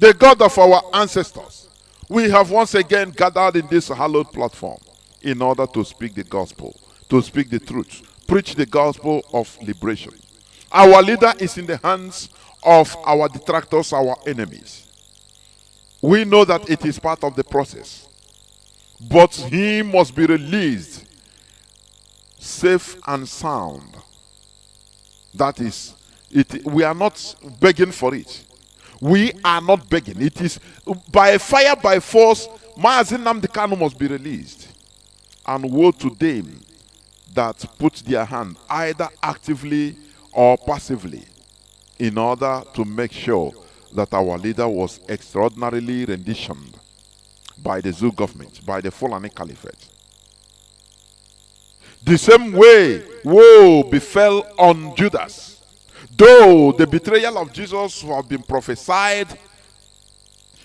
the God of our ancestors, we have once again gathered in this hallowed platform in order to speak the gospel, to speak the truth, preach the gospel of liberation. Our leader is in the hands of our detractors, our enemies. We know that it is part of the process, but he must be released safe and sound. That is it. We are not begging for it. We are not begging. It is by fire, by force. Mazi Nnamdi Kanu must be released. And woe to them that put their hand either actively or passively in order to make sure that our leader was extraordinarily renditioned by the Zoo government, by the Fulani Caliphate. The same way woe befell on Judas. Though the betrayal of Jesus have been prophesied,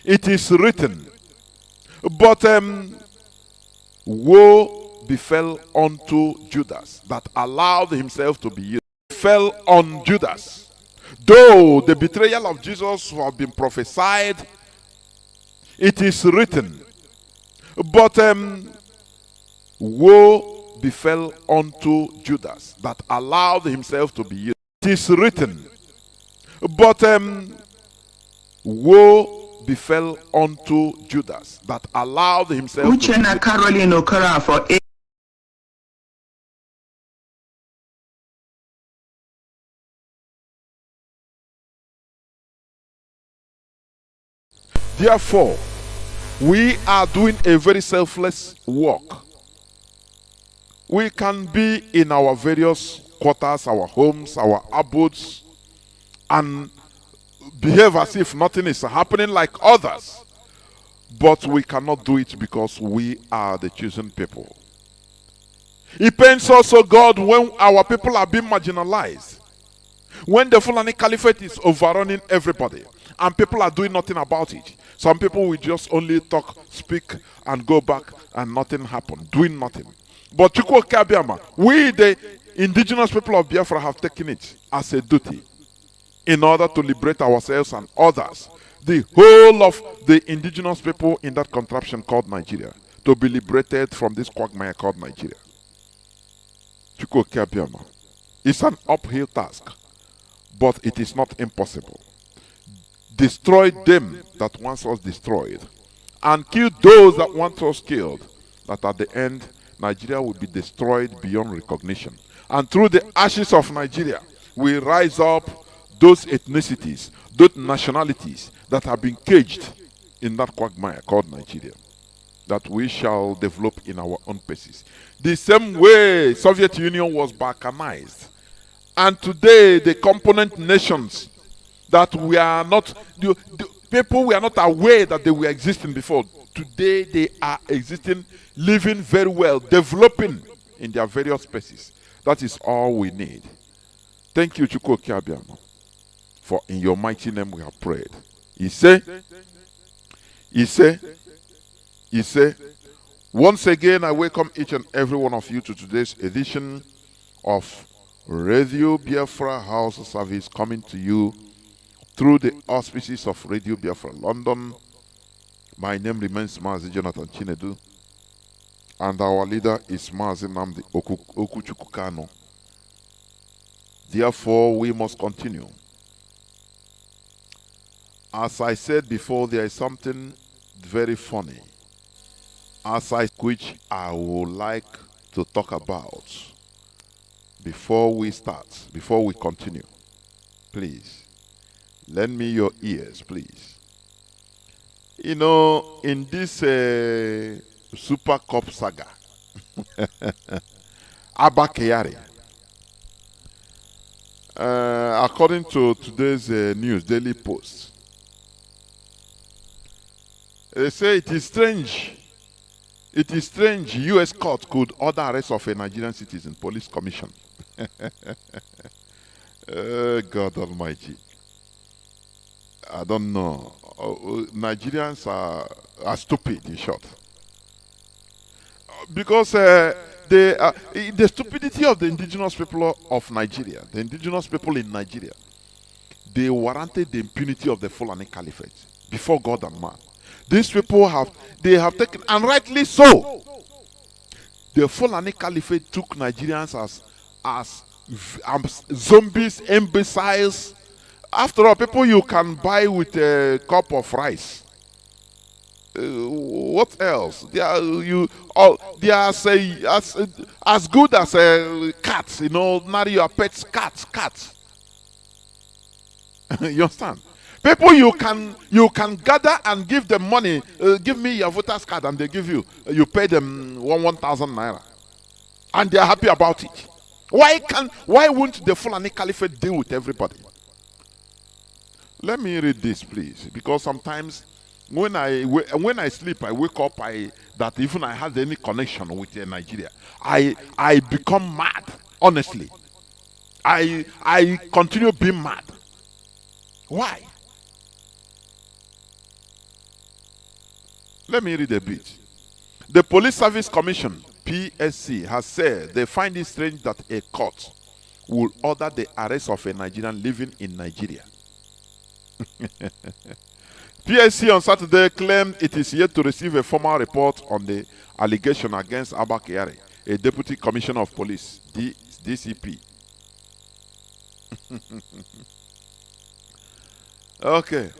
it is written, but woe befell unto Judas that allowed himself to be used. Fell on Judas. Though the betrayal of Jesus have been prophesied, it is written, but woe befell unto Judas that allowed himself to be used. It is written, but woe befell unto Judas that allowed himself to be used. Caroline Okara for Therefore, we are doing a very selfless work. We can be in our various quarters, our homes, our abodes, and behave as if nothing is happening like others. But we cannot do it because we are the chosen people. It pains also God when our people are being marginalized. When the Fulani Caliphate is overrunning everybody and people are doing nothing about it. Some people will just only talk, speak, and go back, and nothing happen, doing nothing. But Chukwu Kabiama, we the indigenous people of Biafra have taken it as a duty in order to liberate ourselves and others, the whole of the indigenous people in that contraption called Nigeria, to be liberated from this quagmire called Nigeria. Chukwu Kabiama. It's an uphill task, but it is not impossible. Destroy them that wants us destroyed, and kill those that want us killed, that at the end Nigeria will be destroyed beyond recognition. And through the ashes of Nigeria, we rise up those ethnicities, those nationalities that have been caged in that quagmire called Nigeria, that we shall develop in our own paces. The same way Soviet Union was balkanized, and today the component nations that we are not, the people we are not aware that they were existing before, today they are existing, living very well, developing in their various spaces. That is all we need. Thank you, Chukwu Kiabiama, for in your mighty name we have prayed. He say, once again I welcome each and every one of you to today's edition of Radio Biafra House Service, coming to you through the auspices of Radio Biafra London. My name remains Mazi Johnathan Chinedu, and our leader is Mazi Nnamdi Kanu. Therefore, we must continue. As I said before, there is something very funny, which I would like to talk about before we start, before we continue. Please, lend me your ears, please. You know, in this Super Cup saga, Abakeyari, according to today's news, Daily Post, they say it is strange. It is strange U.S. court could order arrest of a Nigerian citizen, police commission. God Almighty. I don't know. Nigerians are stupid, in short. Because the stupidity of the indigenous people of Nigeria, the indigenous people in Nigeria, they warranted the impunity of the Fulani Caliphate. before God and man. These people have taken, and rightly so. The Fulani Caliphate took Nigerians as zombies, imbeciles. After all, people you can buy with a cup of rice. What else? They are they are as good as cats. Marry your pets, cats. You understand? People you can gather and give them money. Give me your voter's card, and they give you. You pay them 1,000 naira, and they are happy about it. Why won't the Fulani Caliphate deal with everybody? Let me read this, please, because sometimes when I sleep, I wake up. That even I had any connection with Nigeria, I become mad. Honestly, I continue being mad. Why? Let me read a bit. The Police Service Commission (PSC) has said they find it strange that a court will order the arrest of a Nigerian living in Nigeria. PSC on Saturday claimed it is yet to receive a formal report on the allegation against Abba Kyari, a Deputy Commissioner of Police, DCP. Okay.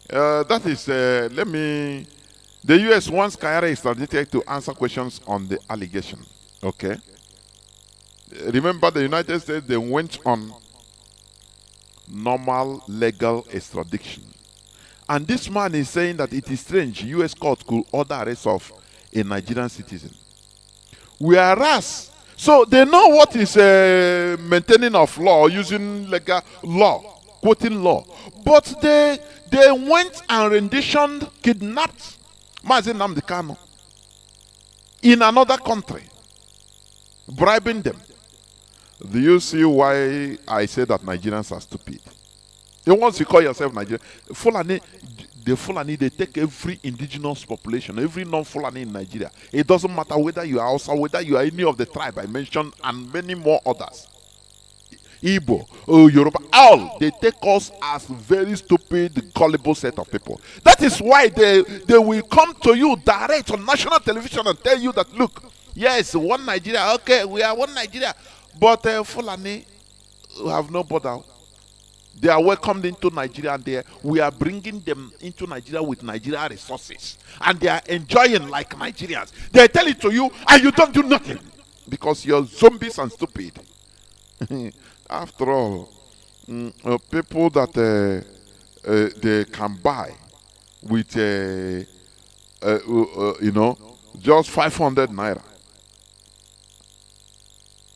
That is, the U.S. wants Kyari extradited to answer questions on the allegation. Okay. Remember, the United States, they went on normal legal extradition. And this man is saying that it is strange U.S. court could order arrest of a Nigerian citizen. Whereas, so they know what is maintaining of law, using legal law, quoting law. But they went and renditioned, kidnapped Mazi Johnathan in another country, bribing them. Do you see why I say that Nigerians are stupid? Once you call yourself Nigerian, the Fulani, they take every indigenous population, every non-Fulani in Nigeria. It doesn't matter whether you are Hausa, whether you are any of the tribe I mentioned, and many more others. Ipob, Yoruba, all they take us as very stupid, gullible set of people. That is why they will come to you direct on national television and tell you that, look, yes, one Nigeria, okay, we are one Nigeria, but Fulani have no border. They are welcomed into Nigeria, and we are bringing them into Nigeria with Nigeria resources, and they are enjoying like Nigerians. They tell it to you, and you don't do nothing because you're zombies and stupid. After all, people that they can buy with just 500 naira.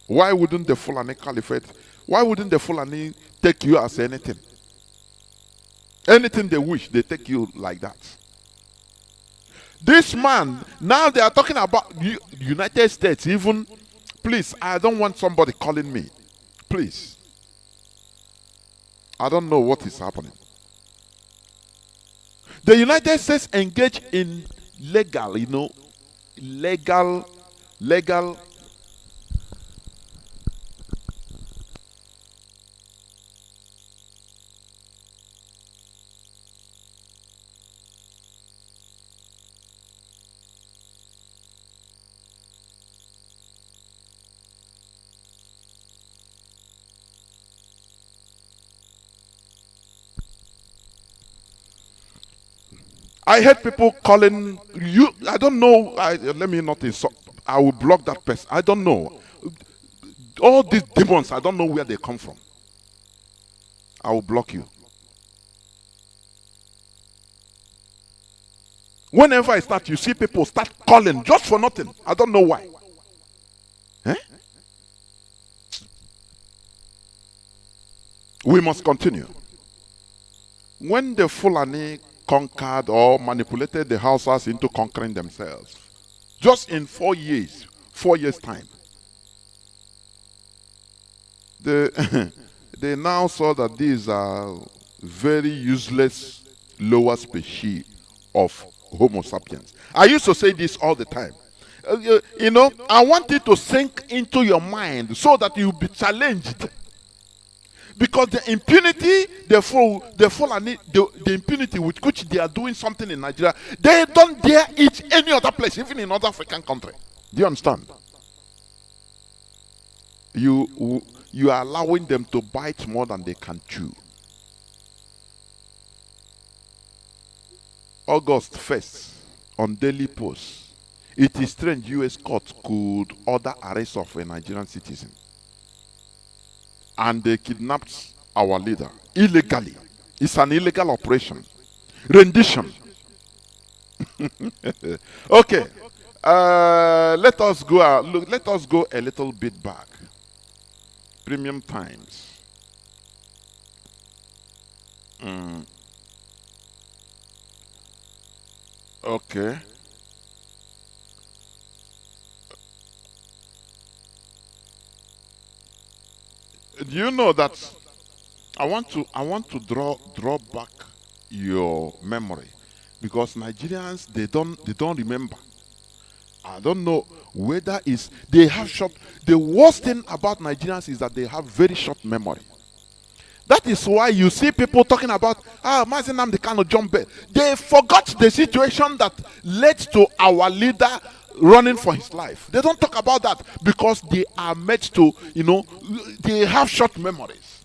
Why wouldn't the Fulani Caliphate? Why wouldn't the Fulani take you as anything? Anything they wish, they take you like that. This man, now they are talking about United States. Even, please, I don't want somebody calling me. Please. I don't know what is happening. The United States engage in legal. I heard people calling you. I don't know. Let me not insult. I will block that person. I don't know. All these demons, I don't know where they come from. I will block you. Whenever I start, you see people start calling just for nothing. I don't know why. We must continue. When the Fulani conquered or manipulated the Hausas into conquering themselves, just in 4 years time, they now saw that these are very useless lower species of Homo sapiens. I used to say this all the time. I want it to sink into your mind so that you'll be challenged. Because the impunity, the impunity with which they are doing something in Nigeria, they don't dare it any other place, even in other African country. Do you understand? You are allowing them to bite more than they can chew. August 1st, on Daily Post, it is strange U.S. court could order arrest of a Nigerian citizen. And they kidnapped our leader illegally. It's an illegal operation. Rendition. Okay. Let us go a little bit back. Premium Times. Okay. Do you know that I want to draw back your memory, because Nigerians they don't remember. I don't know whether it's they have short. The worst thing about Nigerians is that they have very short memory. That is why you see people talking about Mazi Nnamdi Kanu jump bail. They forgot the situation that led to our leader running for his life. They don't talk about that because they are made to, they have short memories.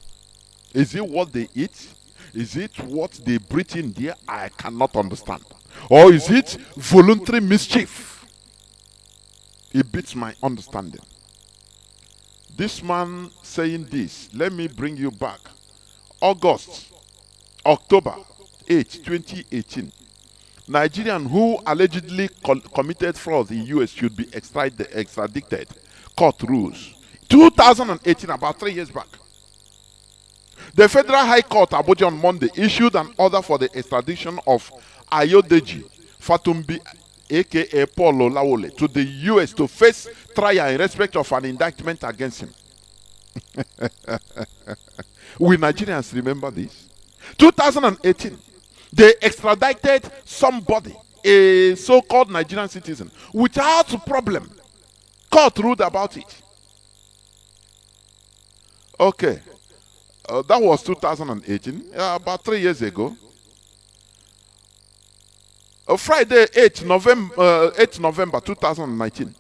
Is it what they eat? Is it what they breathe in there? I cannot understand. Or is it voluntary mischief? It beats my understanding. This man saying this, let me bring you back. October 8, 2018. Nigerian who allegedly committed fraud in US should be extradited. Court rules. 2018, about 3 years back. The Federal High Court, Abuja, on Monday, issued an order for the extradition of Ayodeji Fatumbi, aka Paul Olawole, to the US to face trial in respect of an indictment against him. Will Nigerians remember this? 2018, they extradited somebody, a so-called Nigerian citizen, without problem. Court ruled about it. Okay, that was 2018, about 3 years ago. Friday, 8 November 2019.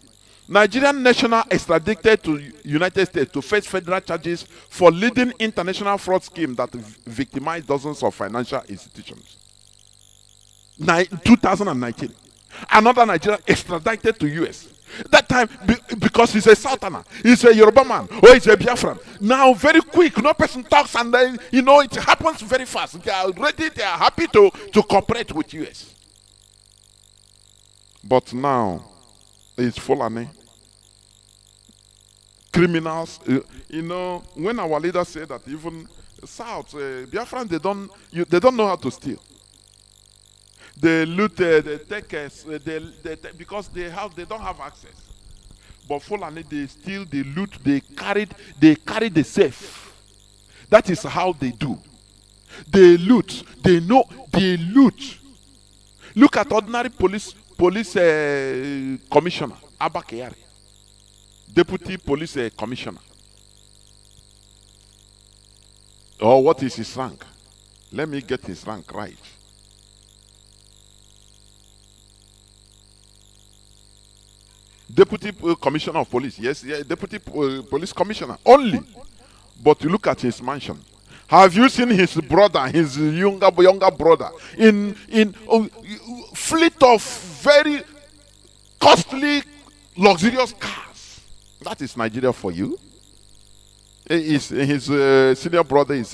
Nigerian national extradited to United States to face federal charges for leading international fraud scheme that victimized dozens of financial institutions. 2019. Another Nigerian extradited to US. That time, because he's a Southerner, he's a Yoruba man, or he's a Biafran. Now, very quick, no person talks, and then, it happens very fast. They are ready, they are happy to cooperate with US. But now, it's Fulani. Criminals, when our leaders say that even South, Biafran, they don't know how to steal. They loot, they take, because they don't have access. But Fulani, they steal, they loot, they carry the safe. That is how they do. They loot, they loot. Look at ordinary police commissioner, Abba Kyari. Deputy police commissioner. Or what is his rank? Let me get his rank right. Deputy commissioner of police. Yes, deputy police commissioner only. But you look at his mansion. Have you seen his brother, his younger brother, in fleet of very costly, luxurious cars? That is Nigeria for you. His senior brother is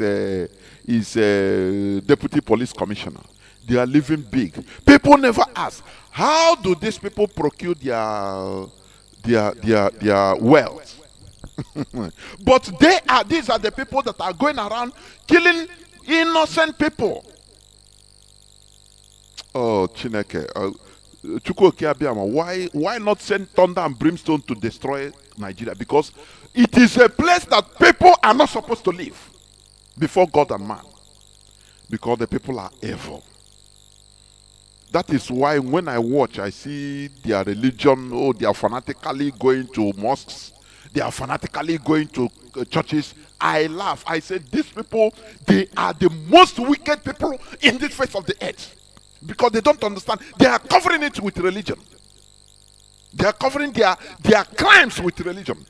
deputy police commissioner. They are living big. People never ask, how do these people procure their wealth? But these are the people that are going around killing innocent people. Oh, Chineke. Why not send thunder and brimstone to destroy Nigeria? Because it is a place that people are not supposed to live before God and man. Because the people are evil. That is why when I watch, I see their religion, they are fanatically going to mosques, They are fanatically going to churches. I laugh. I say, these people, they are the most wicked people in this face of the earth. Because they don't understand. They are covering it with religion. They are covering their crimes with religion.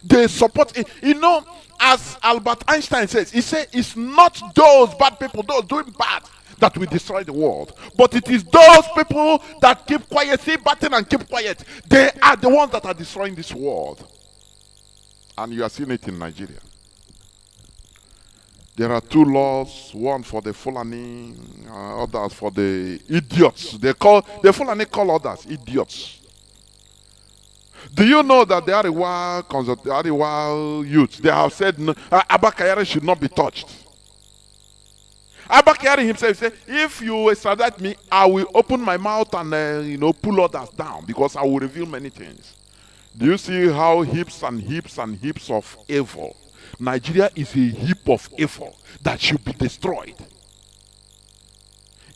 They support it. You know, as Albert Einstein says, he said, it's not those bad people, those doing bad, that will destroy the world. But it is those people that keep quiet, see button and keep quiet. They are the ones that are destroying this world. And you are seeing it in Nigeria. There are two laws, one for the Fulani, others for the idiots. The Fulani call others idiots. Do you know that the Ariwa youth, they have said no, Abba Kyari should not be touched. Abba Kyari himself said, if you extradite me, I will open my mouth and pull others down, because I will reveal many things. Do you see how heaps and heaps and heaps of evil? Nigeria is a heap of evil that should be destroyed.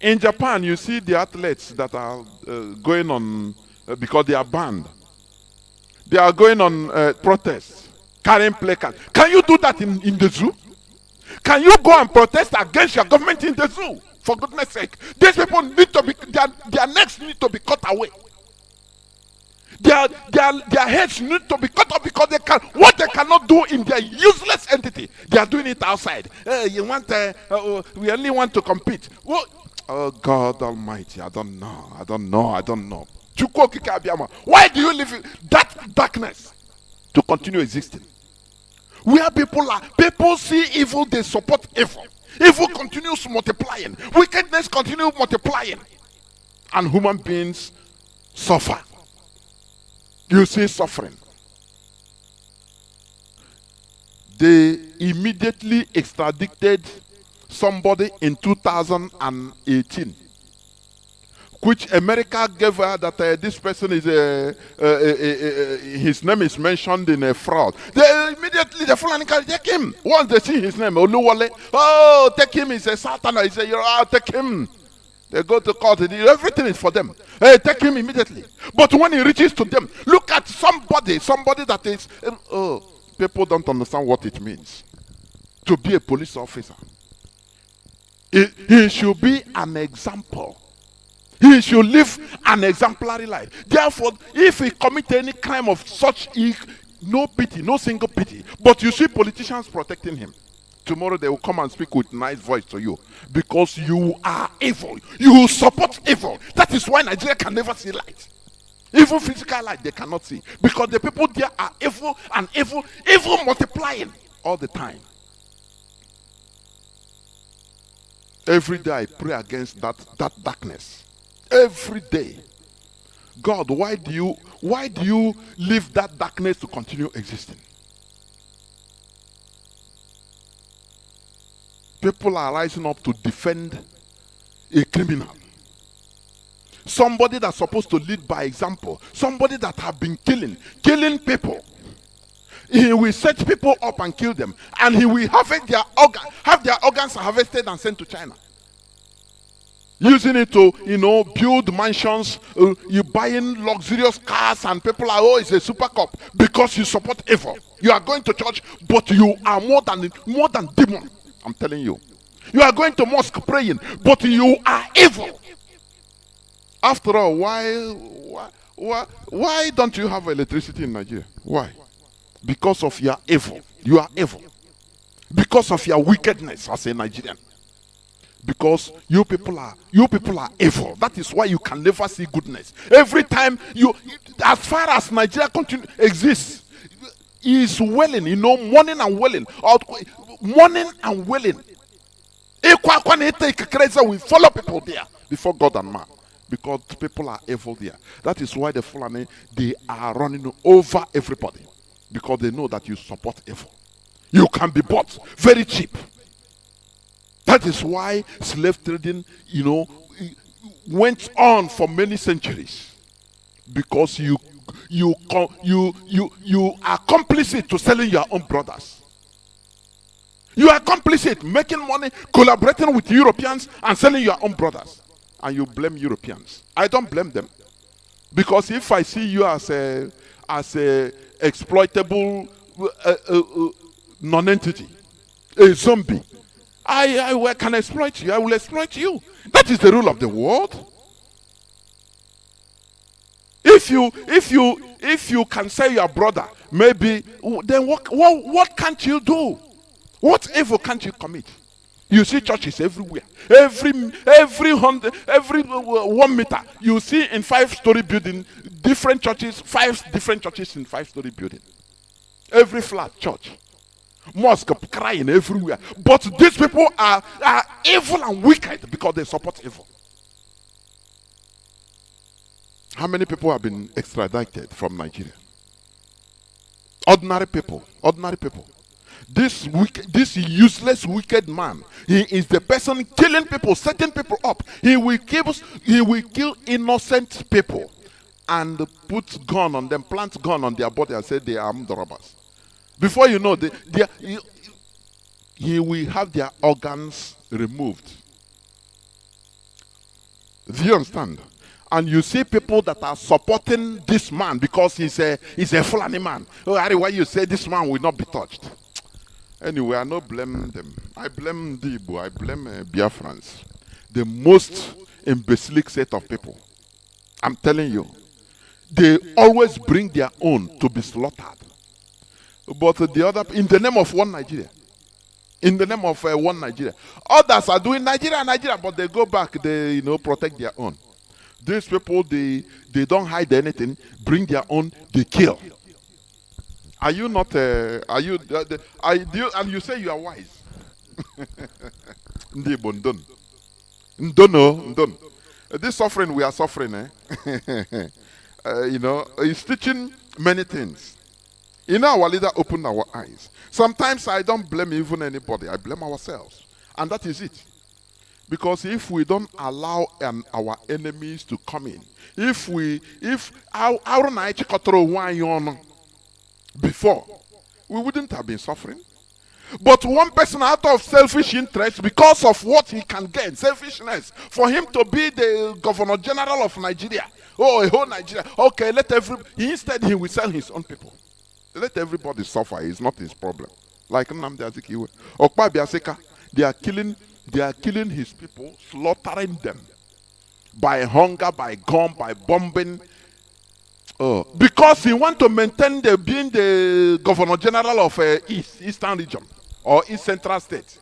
In Japan, you see the athletes that are going on, because they are banned. They are going on protests, carrying placards. Can you do that in the zoo? Can you go and protest against your government in the zoo? For goodness sake. These people need to be, their necks need to be cut away. Their heads need to be cut off, because what they cannot do in their useless entity, they are doing it outside. We only want to compete. Well, oh God Almighty, I don't know. Why do you live in that darkness to continue existing? Where people see evil, they support evil. Evil continues multiplying. Wickedness continues multiplying. And human beings suffer. You see suffering. They immediately extradited somebody in 2018, which America gave her that this person is his name is mentioned in a fraud. They immediately, the Fulani can take him. Once they see his name, Oluwole, oh, take him, he's a Satan, he say, take him. They go to court, everything is for them. Hey, take him immediately. But when he reaches to them, look at somebody that is, people don't understand what it means to be a police officer. He should be an example. He should live an exemplary life. Therefore, if he commit any crime of such, no pity, no single pity. But you see politicians protecting him. Tomorrow they will come and speak with nice voice to you, because you are evil. You support evil. That is why Nigeria can never see light. Even physical light they cannot see, because the people there are evil and evil multiplying all the time. Every day I pray against that darkness. Every day. God, why do you leave that darkness to continue existing? People are rising up to defend a criminal. Somebody that's supposed to lead by example. Somebody that have been killing people. He will set people up and kill them. And he will have their organs harvested and sent to China. Using it to, build mansions. You buying luxurious cars, and people are, it's a super cop, because you support evil. You are going to church, but you are more than demon. I'm telling you. You are going to mosque praying, but you are evil. After all, why don't you have electricity in Nigeria? Why? Because of your evil. You are evil. Because of your wickedness as a Nigerian. Because you people are evil. That is why you can never see goodness. Every time as far as Nigeria exists, is welling, mourning and welling. Mourning and wailing. We follow people there before God and man, because people are evil there. That is why the Fulani, they are running over everybody, because they know that you support evil. You can be bought very cheap. That is why slave trading, went on for many centuries, because you are complicit to selling your own brothers. You are complicit, making money, collaborating with Europeans and selling your own brothers. And you blame Europeans. I don't blame them. Because if I see you as a exploitable non-entity, a zombie. I can exploit you. I will exploit you. That is the rule of the world. If you can say your brother, maybe then what can't you do? What evil can't you commit? You see churches everywhere. Every 1 meter, you see in 5-story building, different churches, 5 different churches in 5-story building. Every flat church. Mosque crying everywhere. But these people are evil and wicked because they support evil. How many people have been extradited from Nigeria? Ordinary people. Ordinary people. This useless, wicked man, he is the person killing people, setting people up. He will kill innocent people and put gun on them, plant gun on their body and say they are armed robbers. Before you know, he will have their organs removed. Do you understand? And you see people that are supporting this man because he's a Fulani man. Oh, Harry, why you say this man will not be touched? Anyway, I don't blame them. I blame the Igbo. I blame Biafrans. The most imbecilic set of people. I'm telling you. They always bring their own to be slaughtered. But the other, in the name of one Nigeria. In the name of one Nigeria. Others are doing Nigeria, but they go back, they protect their own. These people, they don't hide anything, bring their own, they kill. Are you not, and you say you are wise. This suffering we are suffering, is teaching many things. Our leader opened our eyes. Sometimes I don't blame even anybody, I blame ourselves. And that is it. Because if we don't allow our enemies to come in, before, we wouldn't have been suffering. But one person out of selfish interest, because of what he can gain, selfishness, for him to be the Governor General of Nigeria, a whole Nigeria, okay, instead he will sell his own people. Let everybody suffer, it's not his problem. Like Nnamdi Azikiwe. Okpa Biaseka, they are killing his people, slaughtering them by hunger, by gun, by bombing. Because he wants to maintain being the Governor General of Eastern region or East Central State.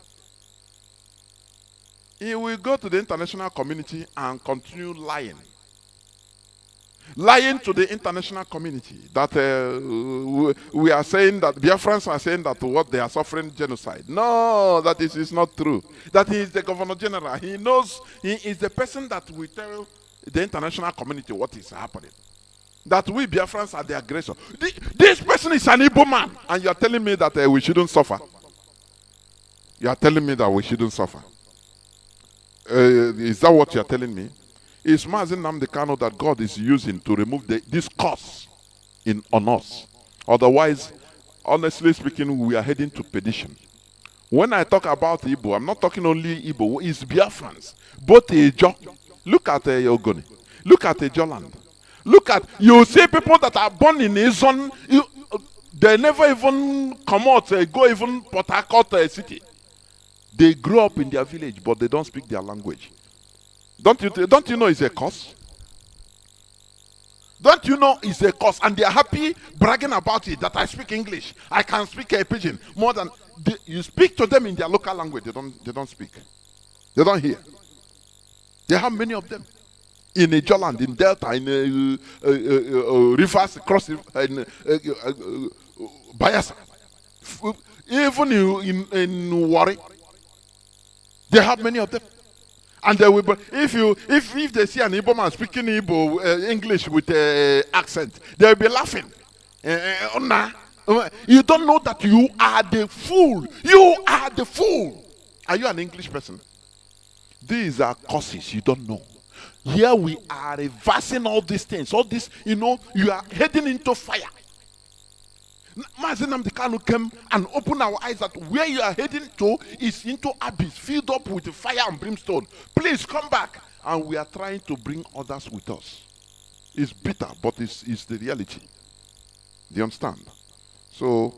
He will go to the international community and continue lying. Lying to the international community that we are saying that Biafrans are saying that what they are suffering genocide. No, that is not true. That he is the Governor General. He knows, he is the person that will tell the international community what is happening. That we Biafrans are the aggressor. This person is an Igbo man, and you are telling me that we shouldn't suffer. You are telling me that we shouldn't suffer. Is that what you are telling me? It's Mazi Nnamdi Kanu that God is using to remove this curse on us. Otherwise, honestly speaking, we are heading to perdition. When I talk about Igbo, I'm not talking only Igbo. It's Biafrans. Both Ejo. Look at Ogoni. Look at Ejoland. Look at, you see people that are born in a zone, they never even come out, go even Port Harcourt city. They grew up in their village, but they don't speak their language. Don't you know it's a curse? Don't you know it's a curse? And they are happy bragging about it, that I speak English. I can speak a pidgin. More than, you speak to them in their local language, they don't speak. They don't hear. They have many of them. In a Joland, in Delta, in rivers, across in Bayelsa, even in Warri, they have many of them. And they will, if they see an Igbo man speaking Igbo English with accent, they will be laughing. You don't know that you are the fool. You are the fool. Are you an English person? These are curses you don't know. Here we are reversing all these things. All this, you are heading into fire. Mazi Nnamdi Kanu came and opened our eyes that where you are heading to is into abyss, filled up with fire and brimstone. Please come back. And we are trying to bring others with us. It's bitter, but it's the reality. Do you understand? So,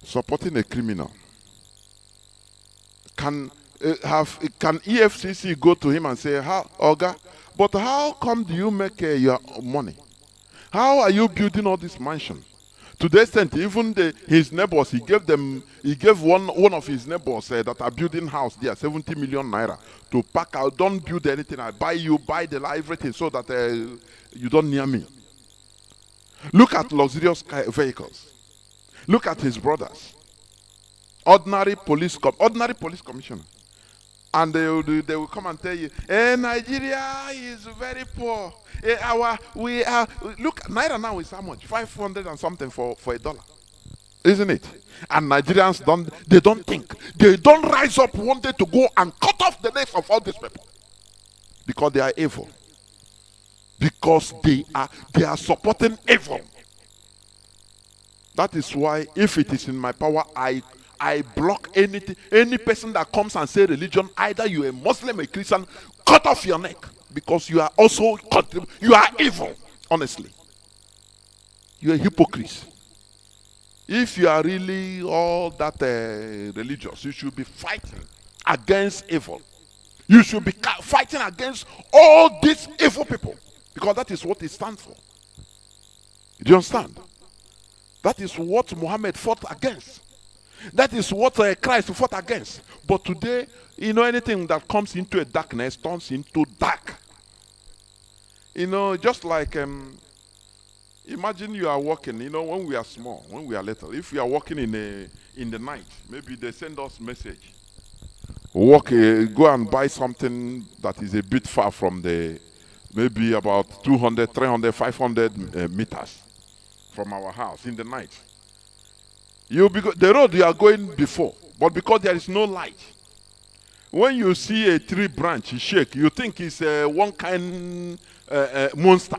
supporting a criminal can EFCC go to him and say, "How, Oga? But how come do you make your money? How are you building all this mansion?" To the extent, even his neighbors, he gave one of his neighbors that are building house there, 70 million naira to pack out. Don't build anything. I buy the everything so that you don't near me. Look at luxurious vehicles. Look at his brothers. Ordinary police commissioner. And they will come and tell you, Nigeria is very poor. Look, Naira now is how much? 500 and something for $1. Isn't it? And Nigerians don't think. They don't rise up one day to go and cut off the necks of all these people. Because they are evil. Because they are supporting evil. That is why, if it is in my power, I block any person that comes and say religion, either you are a Muslim, a Christian, cut off your neck. Because you are also, you are evil, honestly. You are a hypocrite. If you are really all that religious, you should be fighting against evil. You should be fighting against all these evil people. Because that is what it stands for. Do you understand? That is what Muhammad fought against. That is what Christ fought against. But today, anything that comes into a darkness turns into dark. Just like, imagine you are walking, when we are small, when we are little, if we are walking in the night, maybe they send us message. Go and buy something that is a bit far from maybe about 200, 300, 500 meters from our house in the night. The road you are going before, but because there is no light, when you see a tree branch shake, you think it's one kind monster.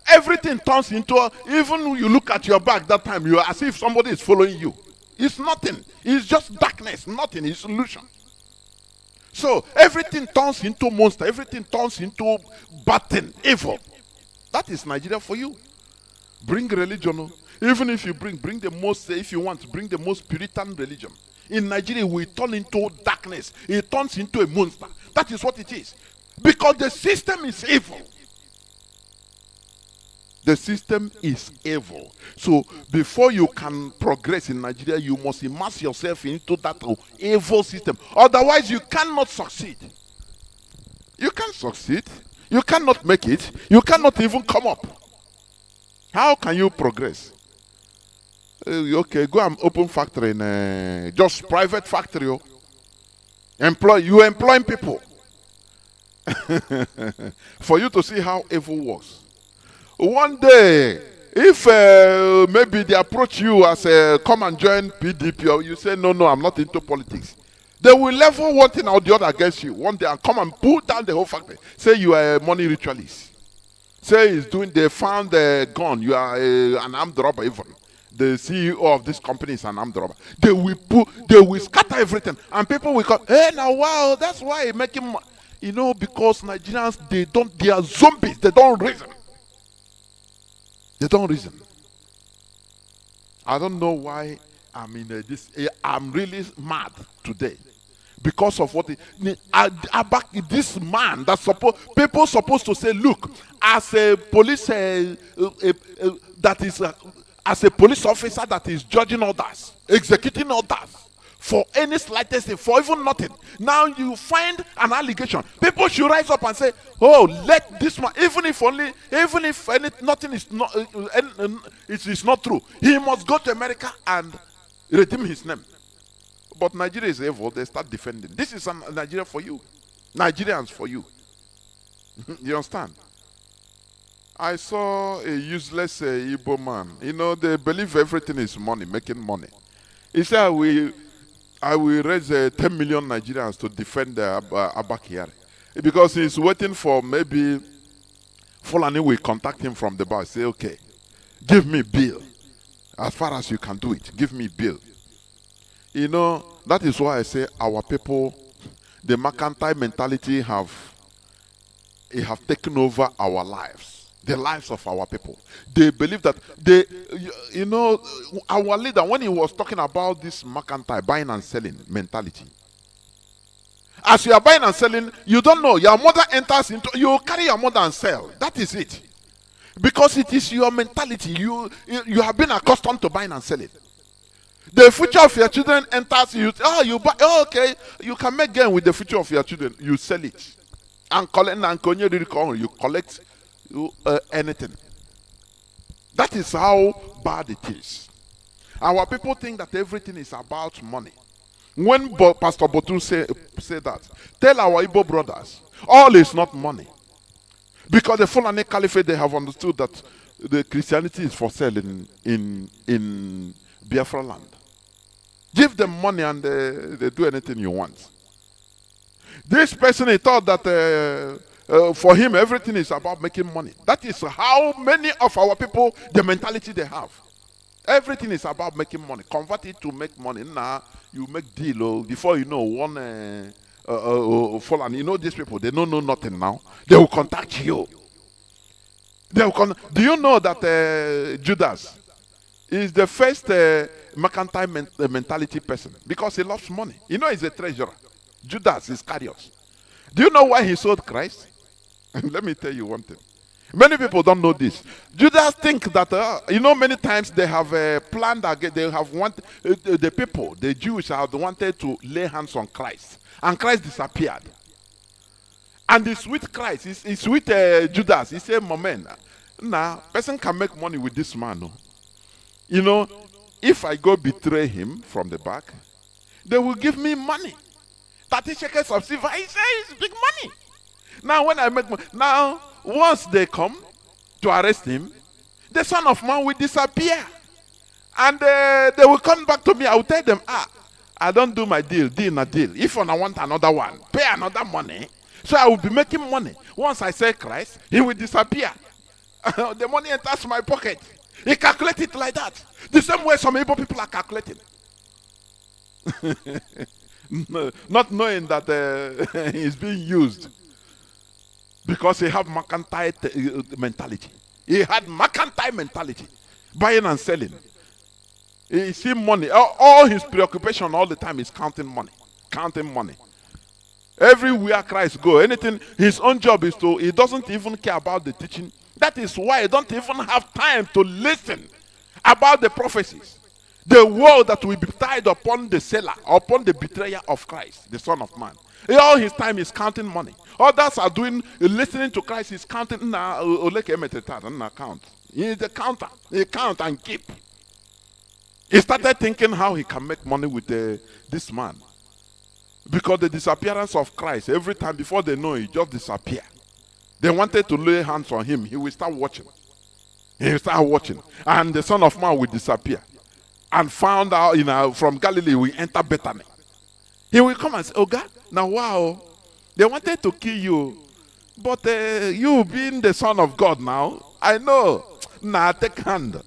Everything turns into, even you look at your back that time, you are as if somebody is following you. It's nothing. It's just darkness. Nothing. It's illusion. So everything turns into monster. Everything turns into bad thing, evil. That is Nigeria for you. Bring religion. Even if you bring the most, if you want, bring the most Puritan religion. In Nigeria, we turn into darkness. It turns into a monster. That is what it is. Because the system is evil. The system is evil. So before you can progress in Nigeria, you must immerse yourself into that evil system. Otherwise, you cannot succeed. You can't succeed. You cannot make it. You cannot even come up. How can you progress? Okay, go and open factory in just private factory. You employing people for you to see how evil works. One day, if maybe they approach you as come and join PDP, or you say no, I'm not into politics, they will level one thing or the other against you. One day, and come and pull down the whole factory. Say you are a money ritualist. Say they found a gun. You are an armed robber even. The CEO of this company is an armed robber. They will scatter everything, and people will come. Hey, now wow, that's why making, because Nigerians they are zombies. They don't reason. They don't reason. I don't know why I'm in this. I'm really mad today because of what this man people supposed to say, look, as a police that is. As a police officer that is judging others, executing others for any slightest thing, for even nothing. Now you find an allegation. People should rise up and say, "Oh, let this man, even if nothing is not, it is not true. He must go to America and redeem his name." But Nigeria is evil. They start defending. This is Nigeria for you, Nigerians for you. You understand? I saw a useless Ipob man. They believe everything is money, making money. He said, I will raise 10 million Nigerians to defend Abakari. Because he's waiting for maybe Fulani will contact him from the bar. Say, okay, give me bill. As far as you can do it, give me bill. That is why I say our people, the mercantile mentality have He have taken over our lives, the lives of our people. They believe that they, you know, our leader, when he was talking about this mercantile buying and selling mentality, as you are buying and selling, you don't know. Your mother enters into, you carry your mother and sell. That is it. Because it is your mentality. You have been accustomed to buying and selling. The future of your children enters you. Oh, you buy. Oh, okay. You can make gain with the future of your children. You sell it, and collect. And you collect anything. That is how bad it is. Our people think that everything is about money. When Pastor Botu say that, tell our Igbo brothers, all is not money. Because the Fulani Caliphate, they have understood that the Christianity is for sale in Biafra land. Give them money and they do anything you want. This person, he thought that for him, everything is about making money. That is how many of our people, the mentality they have. Everything is about making money. Convert it to make money. Now you make deal. Before you know, one fall, and you know these people, they don't know nothing now. They will contact you. Do you know that Judas is the first mercantile mentality person? Because he loves money. You know he's a treasurer. Judas Iscariot. Do you know why he sold Christ? Let me tell you one thing. Many people don't know this. Judas think that, you know, many times they have planned, they have wanted, the people, the Jews have wanted to lay hands on Christ. And Christ disappeared. And it's with Christ, it's with Judas. He said, moment, now, person can make money with this man. No? You know, if I go betray him from the back, they will give me money. 30 shekels of silver. He says it's big money. Now, when I make money, now, once they come to arrest him, the Son of Man will disappear. And they will come back to me. I will tell them, I don't do my deal na deal. If I want another one, pay another money. So I will be making money. Once I say Christ, he will disappear. The money enters my pocket. He calculates it like that. The same way some Igbo people are calculating. Not knowing that he's being used. Because he have mercantile mentality. He had mercantile mentality. Buying and selling. He see money. All his preoccupation all the time is counting money. Counting money. Everywhere Christ go, anything, his own job is to, he doesn't even care about the teaching. That is why he don't even have time to listen about the prophecies. The world that will be tied upon the seller, upon the betrayer of Christ, the Son of Man. All his time is counting money. Others are doing, listening to Christ, he's counting. Count. He is the counter. He count and keep. He started thinking how he can make money with this man. Because the disappearance of Christ, every time before they know, he just disappear. They wanted to lay hands on him. He will start watching. He will start watching. And the Son of Man will disappear. And found out, from Galilee, we enter Bethany. He will come and say, oh God, now wow, they wanted to kill you. But you being the Son of God now, I know. Nah, take hand.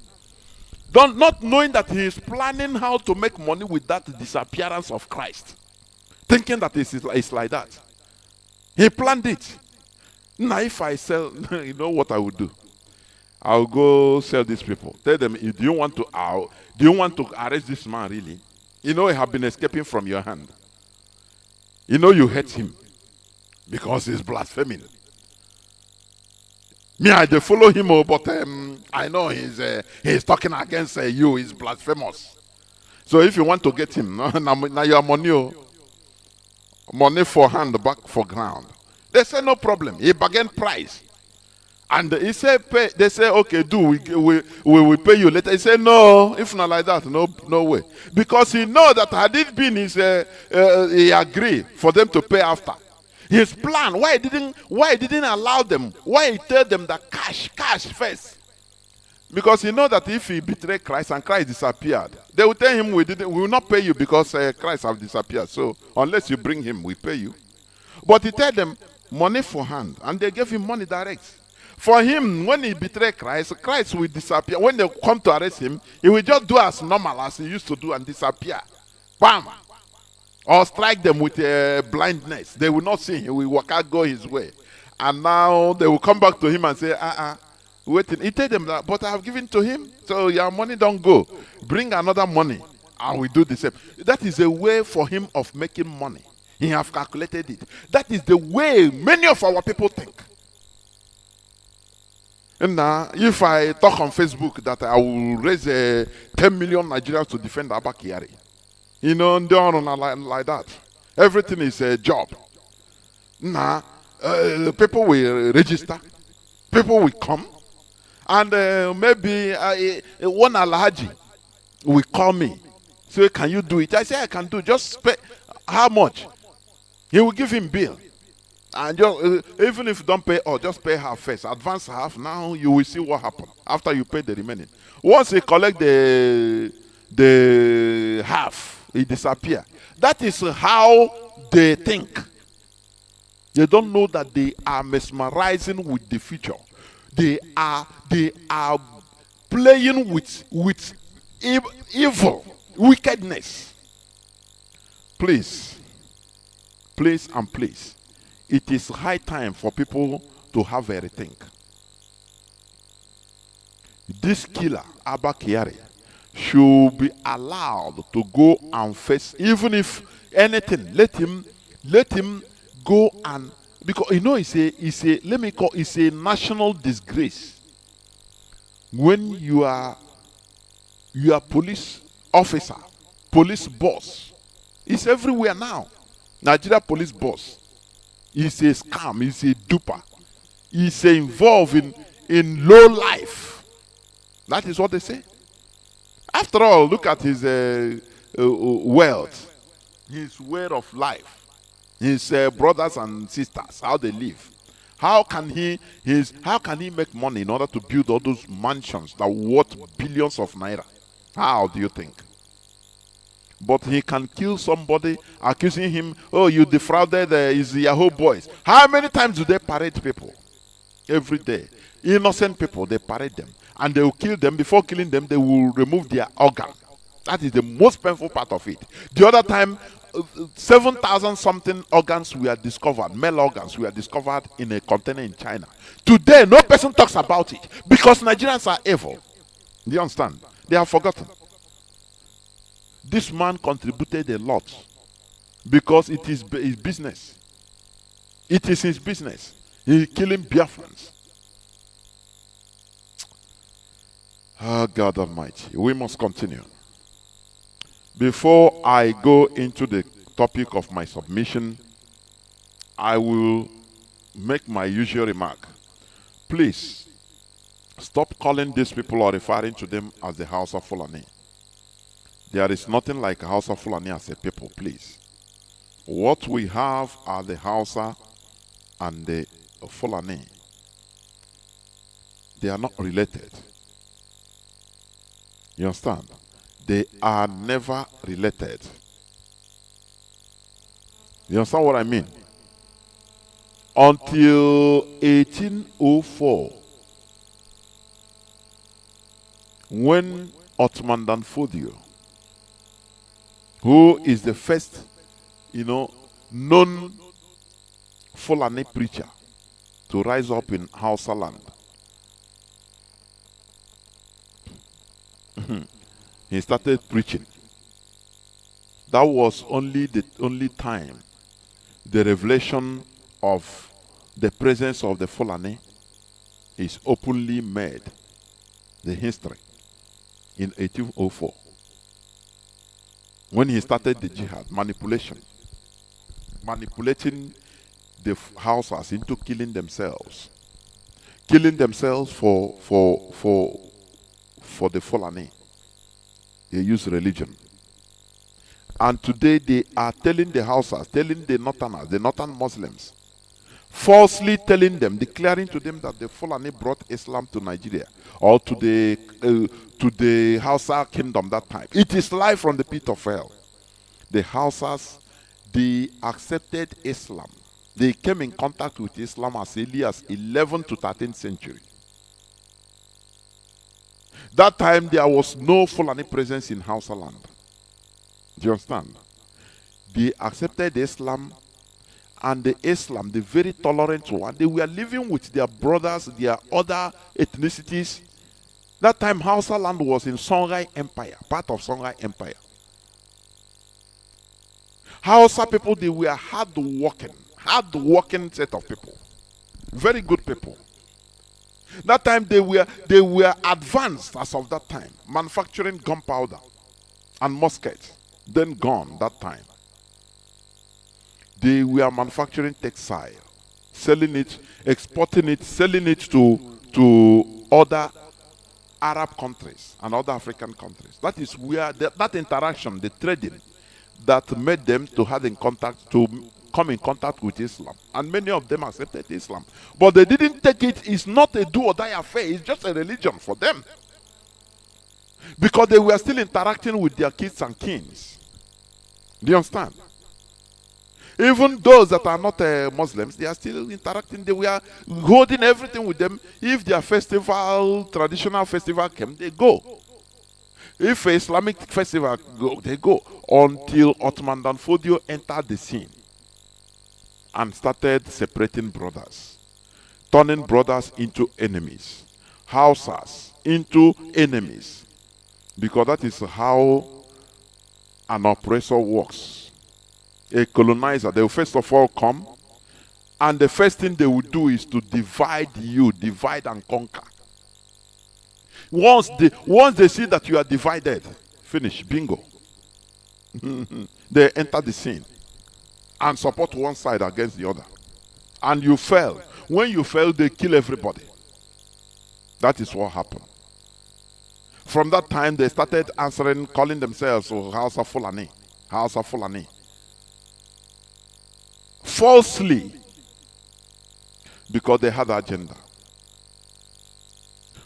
Not knowing that he is planning how to make money with that disappearance of Christ. Thinking that it's like that. He planned it. Now if I sell, you know what I would do? I'll go sell these people. Tell them, do you want to arrest this man really? You know he have been escaping from your hand. You know you hate him because he's blaspheming. Me, I follow him, but I know he's talking against you. He's blasphemous. So if you want to get him, now your money for hand, back for ground. They say no problem. He bargain price. And he said, pay. They say, okay, we will pay you later. He said, no, if not like that, no way. Because he know that had it been he agreed for them to pay after. His plan, why he didn't allow them? Why he told them that cash first? Because he know that if he betrayed Christ and Christ disappeared, they will tell him we will not pay you because Christ have disappeared. So unless you bring him, we pay you. But he told them money for hand, and they gave him money direct. For him, when he betrayed Christ, Christ will disappear. When they come to arrest him, he will just do as normal as he used to do and disappear. Bam! Or strike them with blindness. They will not see him. He will walk out, go his way. And now they will come back to him and say, waiting. He tell them that, but I have given to him, so your money don't go. Bring another money, and we do the same. That is a way for him of making money. He have calculated it. That is the way many of our people think. And now, if I talk on Facebook that I will raise 10 million Nigerians to defend Abba Kyari, they don't run like that. Everything is a job. Now, people will register, people will come, and maybe one Alhaji will call me. Say, can you do it? I say, I can do. Just pay. How much? He will give him bill. And just, even if you don't pay all, just pay half first. Advance half. Now you will see what happens after you pay the remaining. Once he collect the half, he disappear. That is how they think. They don't know that they are mesmerizing with the future. They are playing with evil, wickedness. Please, and please. It is high time for people to have a rethink. This killer, Abba Kyari, should be allowed to go and face, even if anything, let him go and, because it's a national disgrace when you are police officer, police boss. It's everywhere now. Nigeria police boss. He's a scam, he's a duper. He's involved in low life. That is what they say. After all, look at his wealth, his way of life, his brothers and sisters, how they live. How can he make money in order to build all those mansions that are worth billions of naira? How do you think? But he can kill somebody, accusing him, oh, you defrauded his Yahoo boys. How many times do they parade people? Every day. Innocent people, they parade them. And they will kill them. Before killing them, they will remove their organ. That is the most painful part of it. The other time, 7,000 something organs were discovered, male organs were discovered in a container in China. Today, no person talks about it because Nigerians are evil. Do you understand? They have forgotten. This man contributed a lot because it is his business. It is his business. He's killing Biafrans. Oh, God Almighty. We must continue. Before I go into the topic of my submission, I will make my usual remark. Please, stop calling these people or referring to them as the House of Fulani. There is nothing like Hausa Fulani as a people, please. What we have are the Hausa and the Fulani. They are not related. You understand? They are never related. You understand what I mean? Until 1804, when Ottoman Danfodio, who is the first, known Fulani preacher to rise up in Hausa land, he started preaching. That was the only time the revelation of the presence of the Fulani is openly made, the history, in 1804. When he started the jihad, manipulating the Hausas into killing themselves for the Fulani. They use religion. And today they are telling the Hausas, telling the Northerners, the Northern Muslims, falsely telling them, declaring to them that the Fulani brought Islam to Nigeria or to the Hausa kingdom that time. It is life from the pit of hell. The Hausas, they accepted Islam. They came in contact with Islam as early as 11th to 13th century. That time there was no Fulani presence in Hausa land. Do you understand? They accepted Islam and the Islam, the very tolerant one, they were living with their brothers, their other ethnicities. That time, Hausa land was in Songhai Empire, part of Songhai Empire. Hausa people, they were hard-working set of people. Very good people. That time, they were advanced as of that time, manufacturing gunpowder and muskets. Then gone that time. They were manufacturing textile, selling it, exporting it, selling it to other Arab countries and other African countries. That is where that interaction, the trading, that made them to come in contact with Islam. And many of them accepted Islam. But they didn't take it. It's not a do or die affair. It's just a religion for them. Because they were still interacting with their kids and kings. Do you understand? Even those that are not Muslims, they are still interacting. They were holding everything with them. If their festival, traditional festival came, they go. If an Islamic festival go, they go. Until Ottoman Danfodio entered the scene and started separating brothers, turning brothers into enemies, Hausas into enemies. Because that is how an oppressor works. A colonizer, they will first of all come, and the first thing they will do is to divide you, divide and conquer. Once they see that you are divided, finish, bingo. They enter the scene and support one side against the other. And you fail. When you fail, they kill everybody. That is what happened. From that time, they started calling themselves Hausa Fulani. Hausa Fulani. Falsely, because they had an agenda.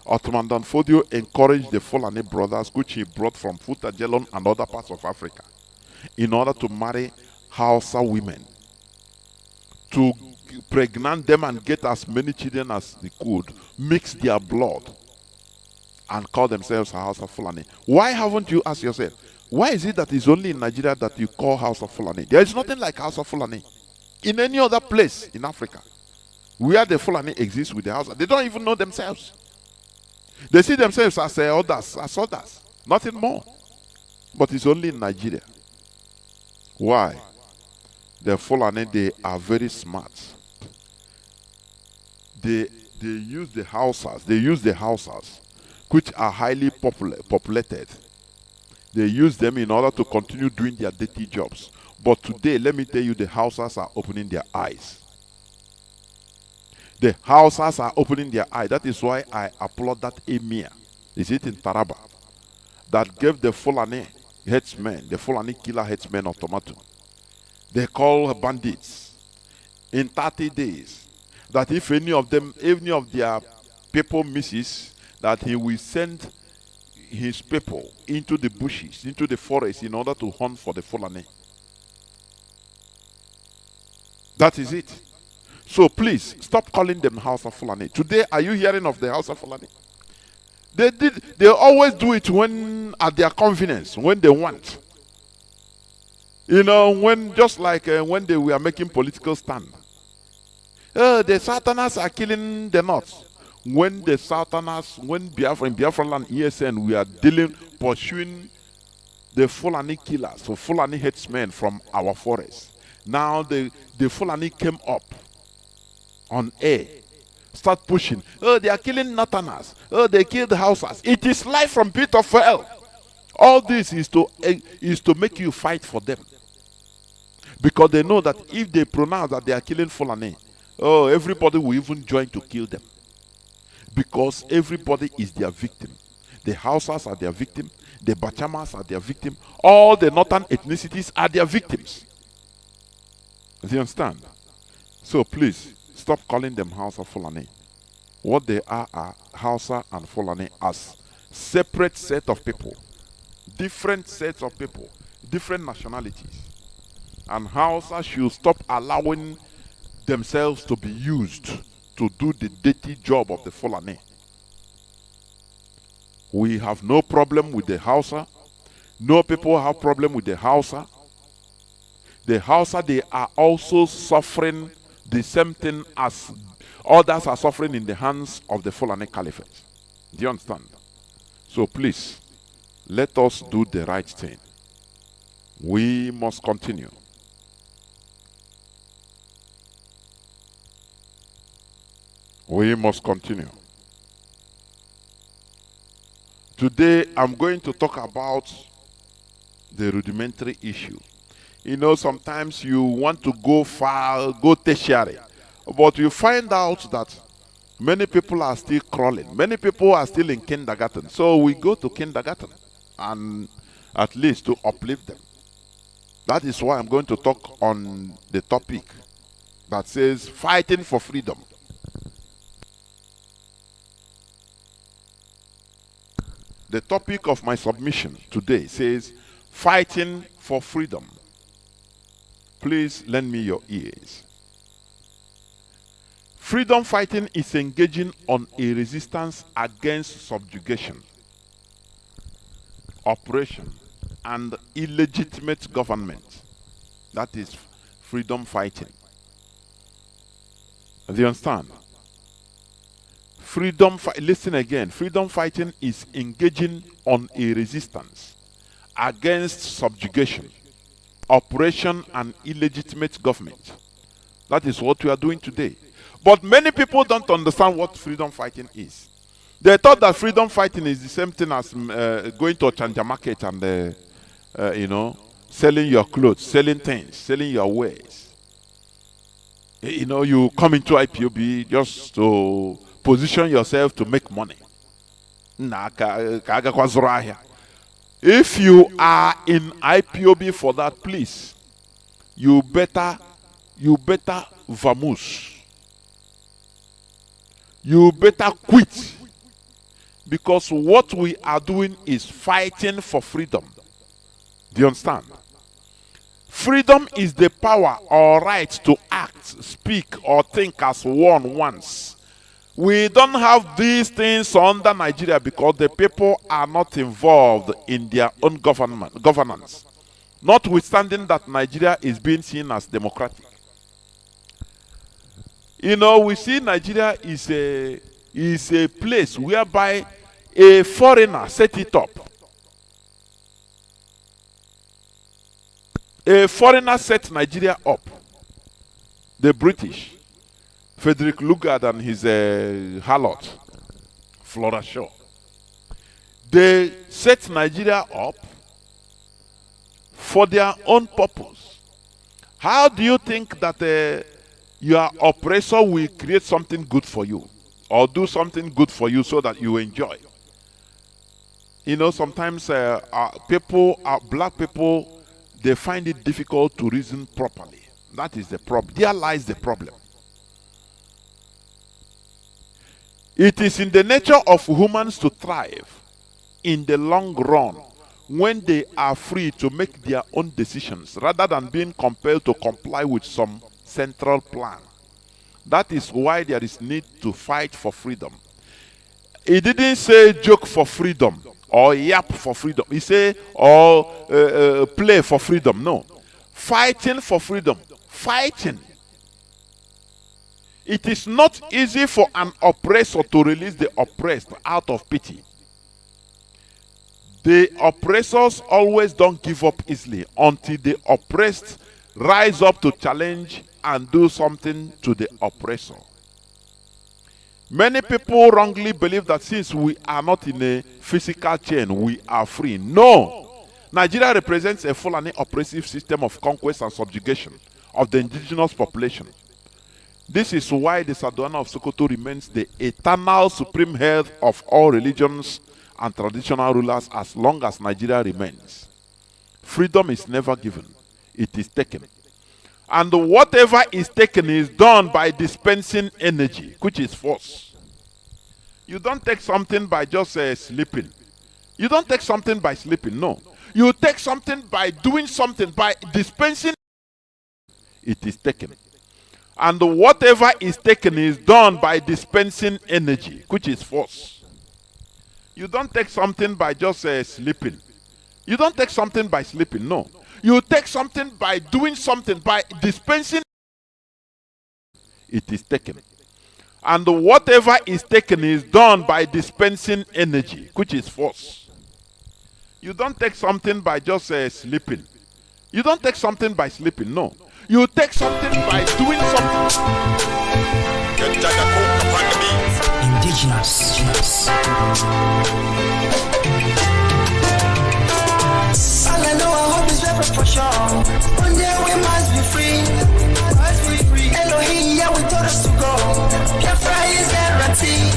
Ottoman Danfodio encouraged the Fulani brothers, which he brought from Futajelon and other parts of Africa, in order to marry Hausa women, to pregnant them and get as many children as they could, mix their blood, and call themselves Hausa Fulani. Why haven't you asked yourself, why is it that it's only in Nigeria that you call Hausa Fulani? There is nothing like Hausa Fulani in any other place in Africa where the Fulani exists with the Hausa. They don't even know themselves. They see themselves as others, nothing more. But it's only in Nigeria. Why? The Fulani, they are very smart. They use the Hausas, which are highly populated. They use them in order to continue doing their dirty jobs. But today, let me tell you, the Hausas are opening their eyes. The Hausas are opening their eyes. That is why I applaud that emir. Is it in Taraba? That gave the Fulani headsmen, the Fulani killer headsmen ultimatum. They call bandits in 30 days. That if any of their people misses, that he will send his people into the bushes, into the forest, in order to hunt for the Fulani. That is it. So please, stop calling them House of Fulani. Today, are you hearing of the House of Fulani? They always do it when at their convenience, when they want. You know, just like when they were making political stand. The Southerners are killing the North. When the Southerners, in Biafra land ESN, we are pursuing the Fulani killers, so Fulani headsmen from our forest. Now the Fulani came up on air, start pushing. Oh, they are killing Northerners. Oh, they killed the Hausas. It is life from pit of hell. All this is to make you fight for them. Because they know that if they pronounce that they are killing Fulani, oh, everybody will even join to kill them. Because everybody is their victim. The Hausas are their victim. The Bachamas are their victim. All the northern ethnicities are their victims. Do you understand? So please, stop calling them Hausa Fulani. What they are Hausa and Fulani as separate set of people. Different sets of people. Different nationalities. And Hausa should stop allowing themselves to be used to do the dirty job of the Fulani. We have no problem with the Hausa. No people have problem with the Hausa. The Hausa, they are also suffering the same thing as others are suffering in the hands of the Fulani Caliphate. Do you understand? So please, let us do the right thing. We must continue. We must continue. Today, I'm going to talk about the rudimentary issue. You know, sometimes you want to go far, go tertiary, but you find out that many people are still crawling. Many people are still in kindergarten. So we go to kindergarten and at least to uplift them. That is why I'm going to talk on the topic that says fighting for freedom. The topic of my submission today says fighting for freedom. Please lend me your ears. Freedom fighting is engaging on a resistance against subjugation, oppression, and illegitimate government. That is freedom fighting. Do you understand? Listen again. Freedom fighting is engaging on a resistance against subjugation, oppression, and illegitimate government. That is what we are doing today. But many people don't understand what freedom fighting is. They thought that freedom fighting is the same thing as going to a Chanja market and, you know, selling your clothes, selling things, selling your wares. You know, you come into IPOB just to position yourself to make money. If you are in IPOB for that, please, you better vamoose. You better quit. Because what we are doing is fighting for freedom. Do you understand? Freedom is the power or right to act, speak, or think as one wants. We don't have these things under Nigeria because the people are not involved in their own governance. Notwithstanding that Nigeria is being seen as democratic. You know, we see Nigeria is a place whereby a foreigner set it up. A foreigner set Nigeria up. The British. Frederick Lugard and his harlot, Flora Shaw. They set Nigeria up for their own purpose. How do you think that your oppressor will create something good for you or do something good for you so that you enjoy? You know, sometimes black people, they find it difficult to reason properly. That is the problem. There lies the problem. It is in the nature of humans to thrive in the long run when they are free to make their own decisions rather than being compelled to comply with some central plan. That is why there is need to fight for freedom. He didn't say joke for freedom or yap for freedom. He said play for freedom. No. Fighting for freedom. Fighting. It is not easy for an oppressor to release the oppressed out of pity. The oppressors always don't give up easily until the oppressed rise up to challenge and do something to the oppressor. Many people wrongly believe that since we are not in a physical chain, we are free. No! Nigeria represents a full and oppressive system of conquest and subjugation of the indigenous population. This is why the Sardauna of Sokoto remains the eternal supreme head of all religions and traditional rulers as long as Nigeria remains. Freedom is never given, it is taken. And whatever is taken is done by dispensing energy, which is force. You don't take something by just sleeping. You don't take something by sleeping, no. You take something by doing something, by dispensing. It is taken. And whatever is taken is done by dispensing energy, which is force. You don't take something by just sleeping. You don't take something by sleeping, no. You take something by doing something, by dispensing, it is taken. And whatever is taken is done by dispensing energy, which is force. You don't take something by just sleeping. You don't take something by sleeping, no. You take something by doing something. Indigenous. All I know, I hope is Biafra for sure. One day we must be free. Elohim, yeah, we told us to go. Biafra is guaranteed.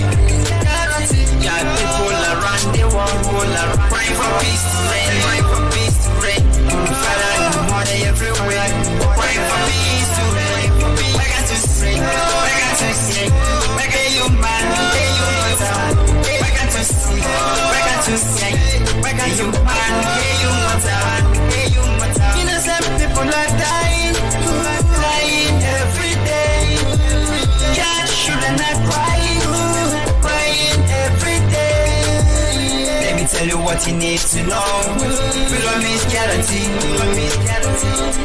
Yeah, people around the world will around. Pray for peace to reign. Pray for peace to reign. Father, the money everywhere. Pray for peace to reign. We got to sing. We got to sing. Make a human. We got to sing. We got to sing. Make a human. Innocent people are dying every day. Cats shouldn't not crying every day. Let me tell you what you need to know. Freedom is guaranteed.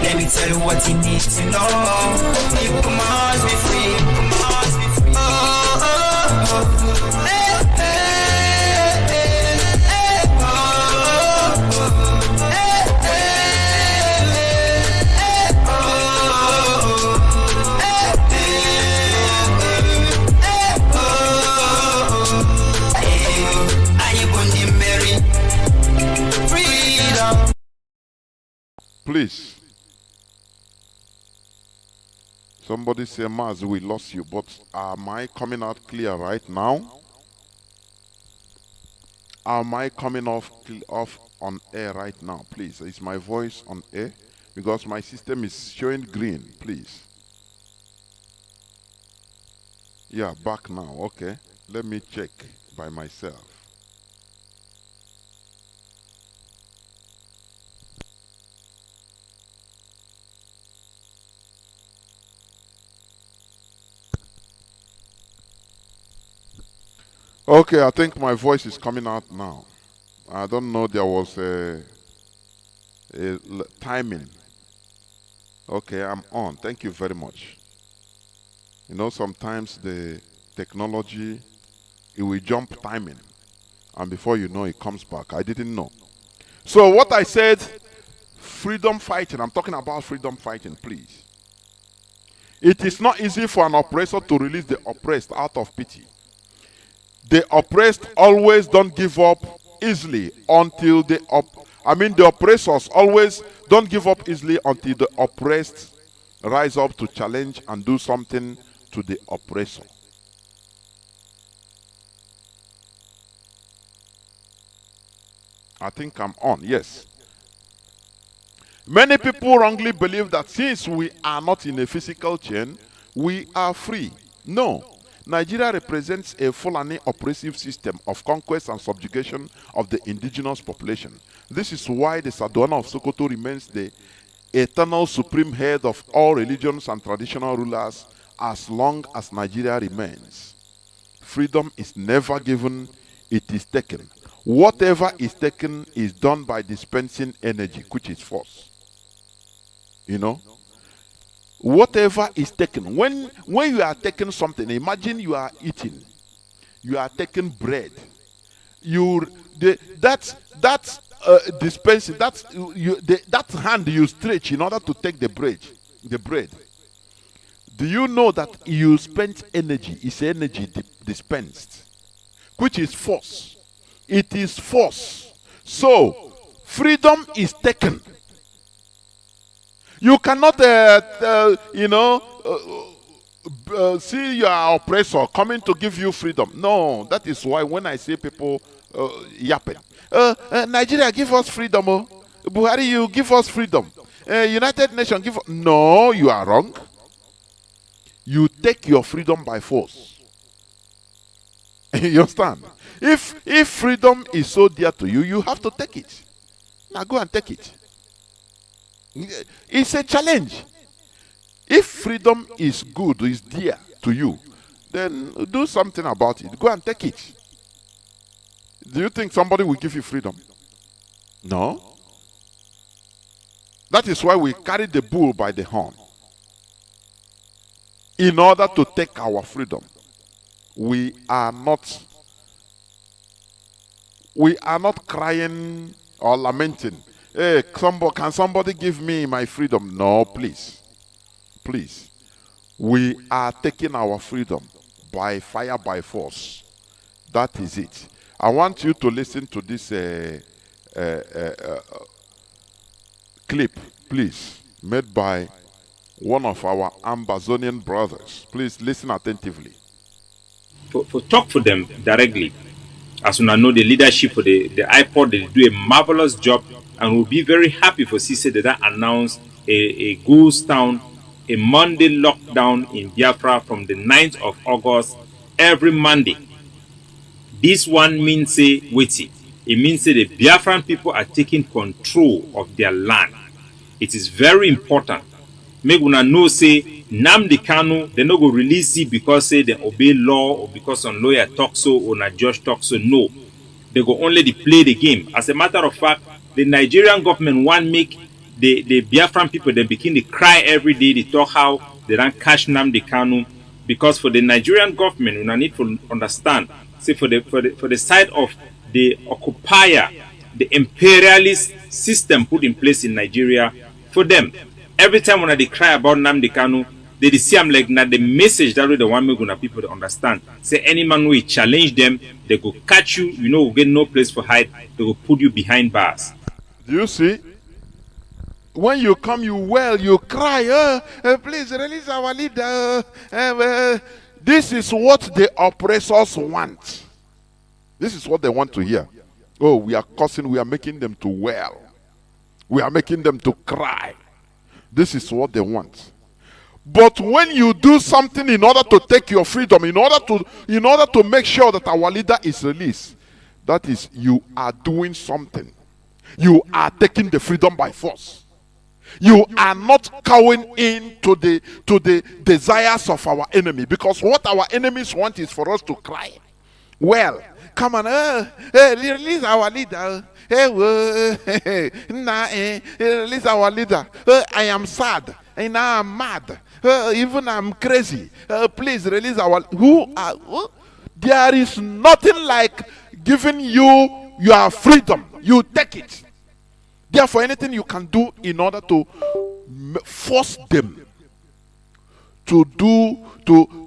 Let me tell you what you need to know. You must be free. Please. Somebody say, Mazi, we lost you, but am I coming out clear right now? Am I coming off on air right now? Please, is my voice on air? Because my system is showing green, please. Yeah, back now, okay. Let me check by myself. Okay, I think my voice is coming out now. I don't know, there was a timing. Okay, I'm on. Thank you very much. You know, sometimes the technology, it will jump timing. And before you know, it comes back. I didn't know. So what I said, freedom fighting. I'm talking about freedom fighting, please. It is not easy for an oppressor to release the oppressed out of pity. The oppressed always don't give up easily until the oppressors always don't give up easily until the oppressed rise up to challenge and do something to the oppressor. I think I'm on, yes. Many people wrongly believe that since we are not in a physical chain, we are free. No. Nigeria represents a Fulani oppressive system of conquest and subjugation of the indigenous population. This is why the Sardauna of Sokoto remains the eternal supreme head of all religions and traditional rulers as long as Nigeria remains. Freedom is never given, it is taken. Whatever is taken is done by dispensing energy, which is force. You know? Whatever is taken, when you are taking something, imagine you are eating, you are taking bread, dispensing, that hand you stretch in order to take the bread. Do you know that you spent energy? It's energy dispensed, which is force. It is force. So freedom is taken. You cannot, see your oppressor coming to give you freedom. No, that is why when I see people yapping, Nigeria, give us freedom. Oh. Buhari, you give us freedom. United Nations, give us. No, you are wrong. You take your freedom by force. You understand? If freedom is so dear to you, you have to take it. Now go and take it. It's a challenge. If freedom is good, is dear to you, then do something about it. Go and take it. Do you think somebody will give you freedom? No. That is why we carry the bull by the horn. In order to take our freedom, we are not crying or lamenting. Hey, can somebody give me my freedom? No, please. Please. We are taking our freedom by fire, by force. That is it. I want you to listen to this clip, please, made by one of our Amazonian brothers. Please listen attentively. For talk to them directly. As you know, the leadership for the Ipob, they do a marvelous job, and we'll be very happy for CC that announce a ghost town, a Monday lockdown in Biafra from the 9th of August every Monday. This one means waiting. It means the Biafran people are taking control of their land. It is very important. Make una know say Nnamdi Kanu they no go release it because say they obey law or because some lawyer talk so or na judge talk so. No, they go only play the game. As a matter of fact, the Nigerian government want make the Biafran people they begin to cry every day. They talk how they don't catch Nnamdi Kanu because for the Nigerian government we need to understand. Say for the side of the occupier, the imperialist system put in place in Nigeria, for them. Every time when they cry about Nnamdi Kanu, they see I'm like now the message that they want me gonna people to understand. Say any man will challenge them, they go catch you, you know, get no place for hide, they will put you behind bars. Do you see? When you come, you wail, you cry, please release our leader. This is what the oppressors want. This is what they want to hear. Oh, we are cursing, we are making them to wail. We are making them to cry. This is what they want. But when you do something in order to take your freedom, in order to make sure that our leader is released, that is, you are doing something. You are taking the freedom by force. You are not cowing in to the desires of our enemy, because what our enemies want is for us to cry. Well, come on, release our leader. Release our leader. I am sad. And now I'm mad. Even I'm crazy. Please release our. There is nothing like giving you your freedom. You take it. Therefore, anything you can do in order to force them to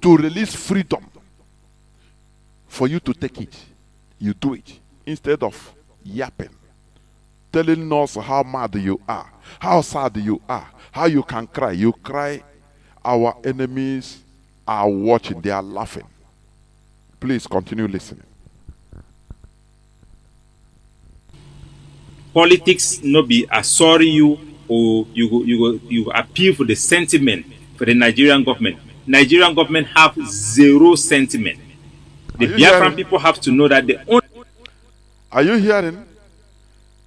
release freedom, for you to take it, you do it instead of yapping, telling us how mad you are, how sad you are, how you can cry. You cry, our enemies are watching, they are laughing. Please continue listening. Politics no be sorry you or you appeal for the sentiment for the Nigerian government. Nigerian government have zero sentiment. The Biafran people have to know that the only. Are you hearing?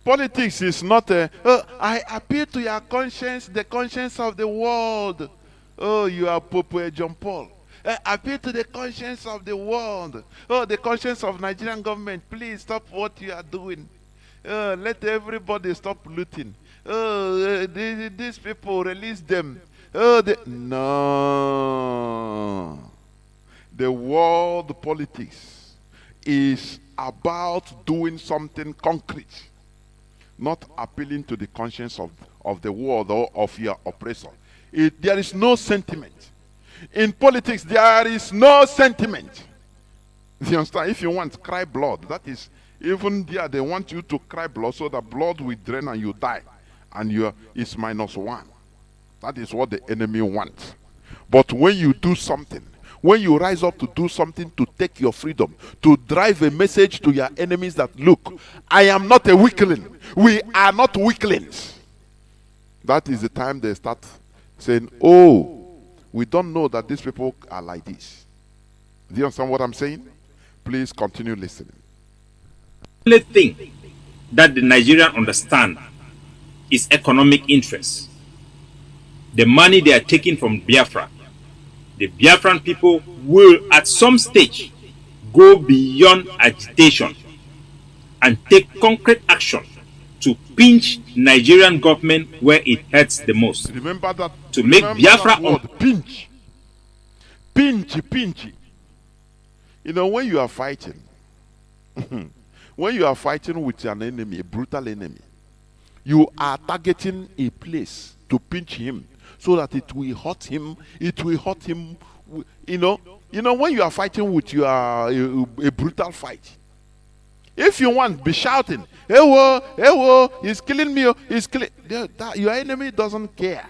Politics is not I appeal to your conscience, the conscience of the world. Oh, you are Pope John Paul. Appeal to the conscience of the world. Oh, the conscience of Nigerian government. Please stop what you are doing. Let everybody stop looting. These people, release them. No. The world politics is about doing something concrete, not appealing to the conscience of the world or of your oppressor. There is no sentiment. In politics, there is no sentiment. You understand? If you want to cry blood, that is, even there, they want you to cry blood so that blood will drain and you die. And it's -1. That is what the enemy wants. But when you do something, when you rise up to do something to take your freedom, to drive a message to your enemies that, look, I am not a weakling. We are not weaklings. That is the time they start saying, oh, we don't know that these people are like this. Do you understand what I'm saying? Please continue listening. The only thing that the Nigerians understand is economic interest. The money they are taking from Biafra. The Biafran people will at some stage go beyond agitation and take concrete action to pinch Nigerian government where it hurts the most. Remember that. To make Biafra word, pinch. Pinch. You know, when you are fighting, when you are fighting with an enemy, a brutal enemy, you are targeting a place to pinch him so that it will hurt him. It will hurt him. You know, when you are fighting with a brutal fight, if you want, be shouting, hey whoa, he's killing me, he's killing. Your enemy doesn't care.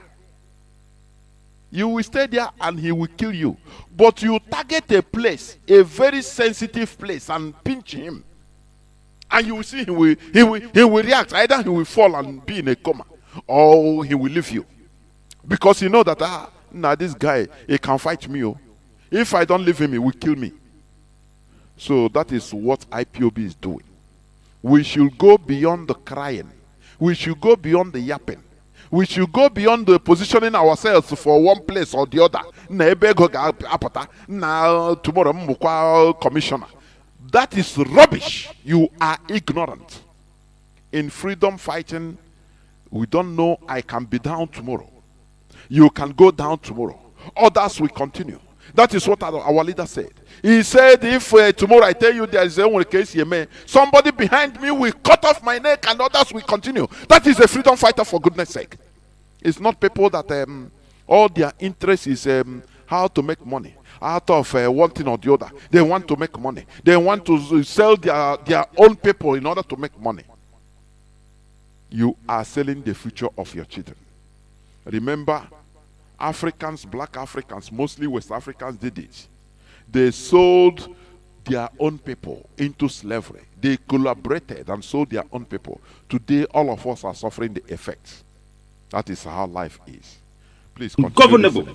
You will stay there and he will kill you. But you target a place, a very sensitive place, and pinch him. And you will see he will react. Either he will fall and be in a coma, or he will leave you. Because you know that, this guy, he can fight me. Oh. If I don't leave him, he will kill me. So that is what IPOB is doing. We should go beyond the crying. We should go beyond the yapping. We should go beyond the positioning ourselves for one place or the other. Tomorrow, commissioner. That is rubbish. You are ignorant. In freedom fighting, we don't know I can be down tomorrow. You can go down tomorrow. Others will continue. That is what our leader said. He said, if tomorrow I tell you there is a case here, somebody behind me will cut off my neck and others will continue. That is a freedom fighter, for goodness sake. It's not people that all their interest is how to make money out of one thing or the other. They want to make money. They want to sell their own people in order to make money. You are selling the future of your children. Remember, Africans, black Africans, mostly West Africans did it. They sold their own people into slavery. They collaborated and sold their own people. Today, all of us are suffering the effects. That is how life is. Please continue. Governable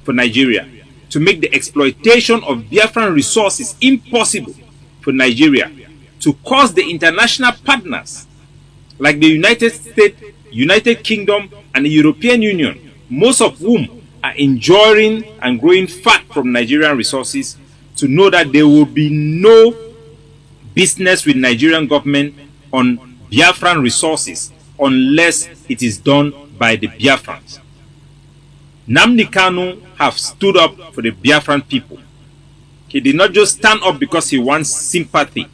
for Nigeria to make the exploitation of Biafran resources impossible for Nigeria, to cause the international partners like the United States, United Kingdom, and the European Union, most of whom are enjoying and growing fat from Nigerian resources, to know that there will be no business with Nigerian government on Biafran resources unless it is done by the Biafrans. Nnamdi Kanu have stood up for the Biafran people. He did not just stand up because he wants sympathy.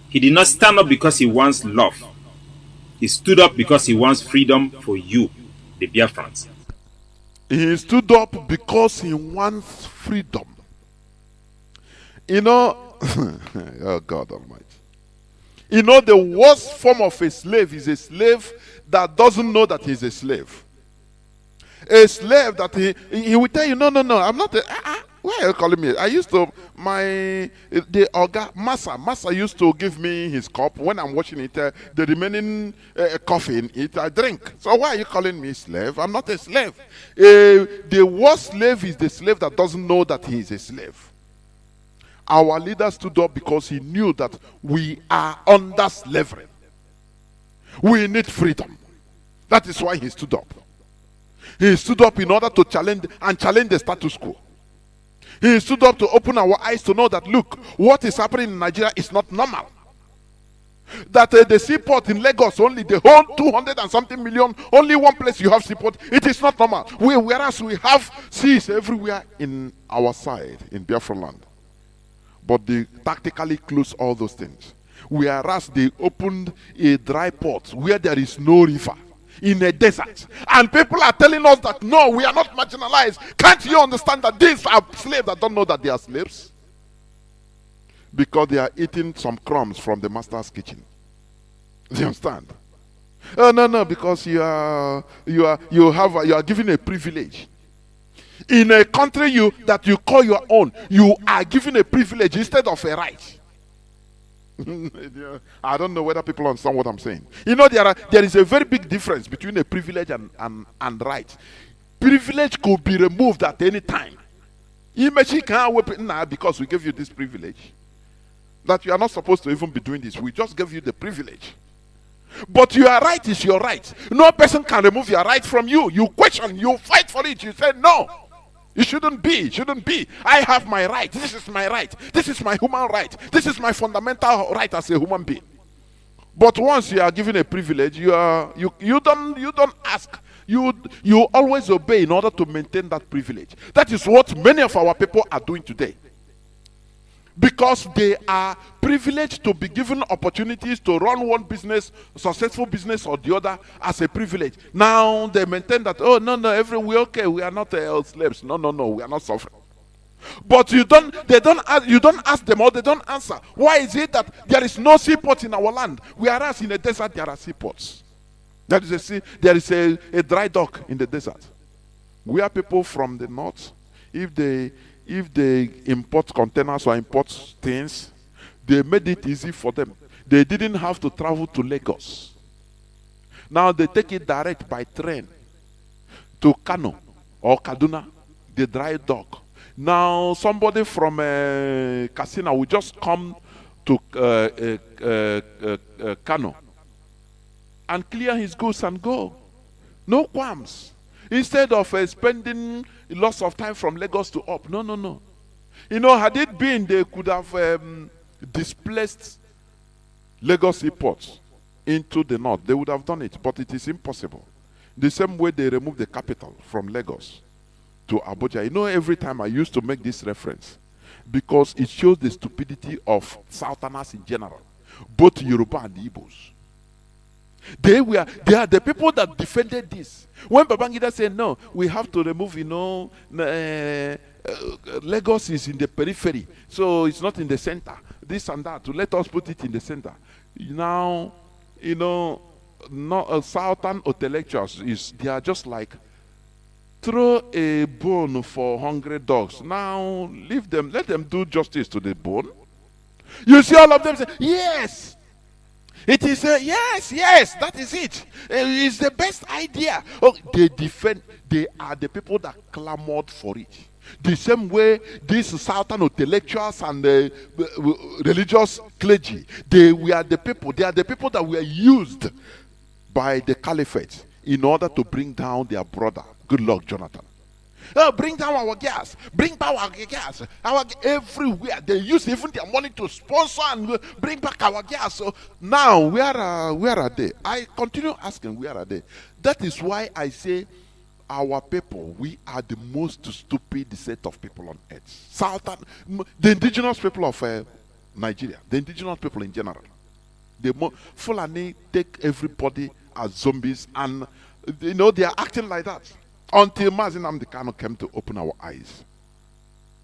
He did not stand up because he wants love. He stood up because he wants freedom for you, the Biafrans. He stood up because he wants freedom. You know, oh God Almighty. You know, the worst form of a slave is a slave that doesn't know that he's a slave. A slave that he will tell you, no, I'm not why are you calling me? I used to, the Oga, Massa used to give me his cup. When I'm washing it, the remaining coffee in it, I drink. So why are you calling me slave? I'm not a slave. The worst slave is the slave that doesn't know that he is a slave. Our leader stood up because he knew that we are under slavery. We need freedom. That is why he stood up. He stood up in order to challenge the status quo. He stood up to open our eyes to know that, look, what is happening in Nigeria is not normal. That the seaport in Lagos, only the whole 200 and something million, only one place you have seaport, it is not normal. Whereas we have seas everywhere in our side, in Biafra land. But they tactically closed all those things. Whereas they opened a dry port where there is no river, in a desert. And people are telling us that, no, we are not marginalized. Can't you understand that these are slaves that don't know that they are slaves? Because they are eating some crumbs from the master's kitchen. Do you understand? Oh, no, because you are given a privilege. In a country that you call your own, you are given a privilege instead of a right. I don't know whether people understand what I'm saying. You know, there is a very big difference between a privilege and right. Privilege could be removed at any time. Imagine because we gave you this privilege, that you are not supposed to even be doing this. We just gave you the privilege. But your right is your right. No person can remove your right from you. You question, you fight for it. You say no. It shouldn't be. It shouldn't be. I have my right. This is my right. This is my human right. This is my fundamental right as a human being. But once you are given a privilege, you don't ask. You always obey in order to maintain that privilege. That is what many of our people are doing today. Because they are privileged to be given opportunities to run one business, successful business or the other, as a privilege. Now they maintain that, oh no, we okay, we are not slaves. No, we are not suffering. But you don't ask them, or they don't answer. Why is it that there is no seaport in our land, whereas in the desert there are seaports? There is a dry dock in the desert. We are people from the north. If they import containers or import things, they made it easy for them. They didn't have to travel to Lagos. Now they take it direct by train to Kano or Kaduna, the dry dock. Now somebody from Katsina will just come to Kano and clear his goods and go. No qualms. Instead of spending lots of time from Lagos to up. No. You know, had it been, they could have displaced Lagos seaport into the north. They would have done it, but it is impossible. The same way they removed the capital from Lagos to Abuja. You know, every time I used to make this reference, because it shows the stupidity of Southerners in general, both Yoruba and Igbos. They are the people that defended this. When Babangida said, no, we have to remove, Lagos is in the periphery, so it's not in the center. This and that, to let us put it in the center. Now, Southern intellectuals, they are just like, throw a bone for hungry dogs. Now, leave them, let them do justice to the bone. You see all of them say, yes. It is yes, that is it. It's the best idea. Oh, they are the people that clamored for it. The same way these Southern intellectuals and religious clergy, they are the people that were used by the caliphate in order to bring down their brother, good luck Jonathan. Bring down our gas. Bring back our gas. Everywhere they use even their money to sponsor and bring back our gas. So now where are they? I continue asking, where are they? That is why I say our people, we are the most stupid set of people on earth. The indigenous people of Nigeria, the indigenous people in general, Fulani take everybody as zombies, and they are acting like that. Until Mazi Johnathan Chinedu came to open our eyes.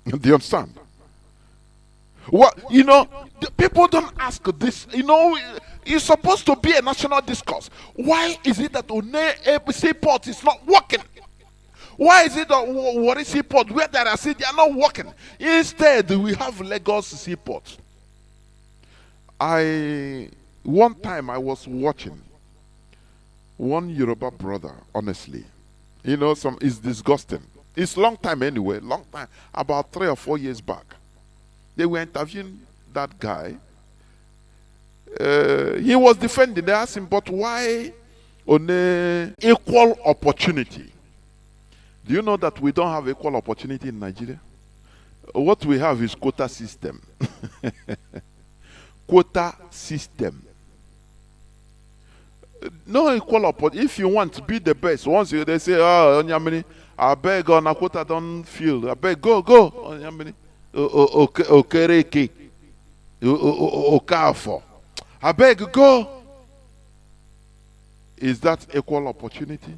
Do you understand? The people don't ask this. It's supposed to be a national discourse. Why is it that One seaport is not working? Why is it that Warri seaport, where there are cities, they are not working? Instead, we have Lagos seaport. One time I was watching one Yoruba brother, honestly. It's disgusting. It's long time anyway, long time, about 3 or 4 years back. They were interviewing that guy. He was defending. They asked him, but why on equal opportunity? Do you know that we don't have equal opportunity in Nigeria? What we have is quota system. Quota system. No equal opportunity. If you want to be the best, once they say, oh, Onyamini, I beg on a quota don't feel. I beg, go, Onyamini. Okereke. Okafo. I beg, go. Is that equal opportunity?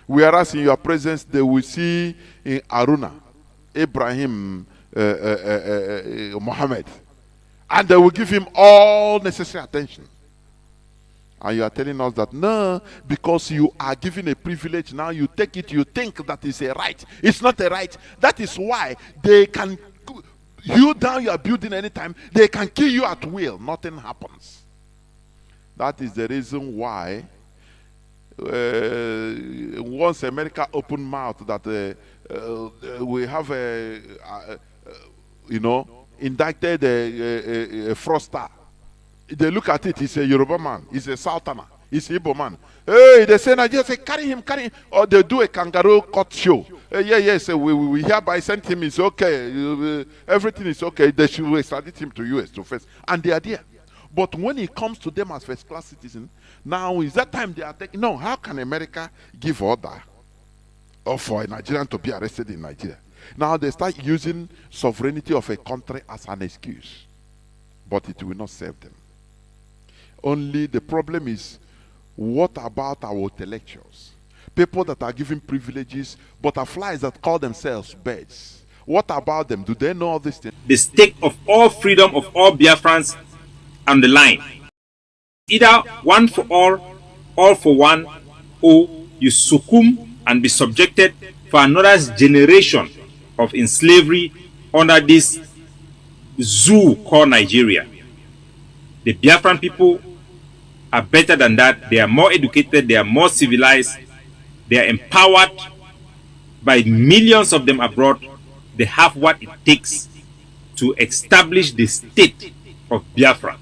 Whereas in your presence, they will see in Aruna, Ibrahim, Muhammad, and they will give him all necessary attention. And you are telling us that no, because you are given a privilege, now you take it, you think that is a right. It's not a right. That is why they can hew down your building anytime. They can kill you at will. Nothing happens. That is the reason why once America opened mouth that we have indicted a fraudster. They look at it, he's a Yoruba man, he's a Southerner, he's an Igbo man. Hey, they say Nigeria, say carry him. Or they do a kangaroo court show. Yes, we hereby sent him, it's okay. Everything is okay. They should extradite him to US to face. And they are there. But when it comes to them as first-class citizens, now is that time they are taking? No, how can America give order or for a Nigerian to be arrested in Nigeria? Now they start using sovereignty of a country as an excuse, but it will not save them. Only the problem is, what about our intellectuals? People that are given privileges, butterflies that call themselves birds. What about them? Do they know all these things? The stake of all freedom of all Biafrans on the line. Either one for all for one, or you succumb and be subjected for another generation of enslavery under this zoo called Nigeria. The Biafran people are better than that. They are more educated, they are more civilized, they are empowered by millions of them abroad. They have what it takes to establish the state of Biafra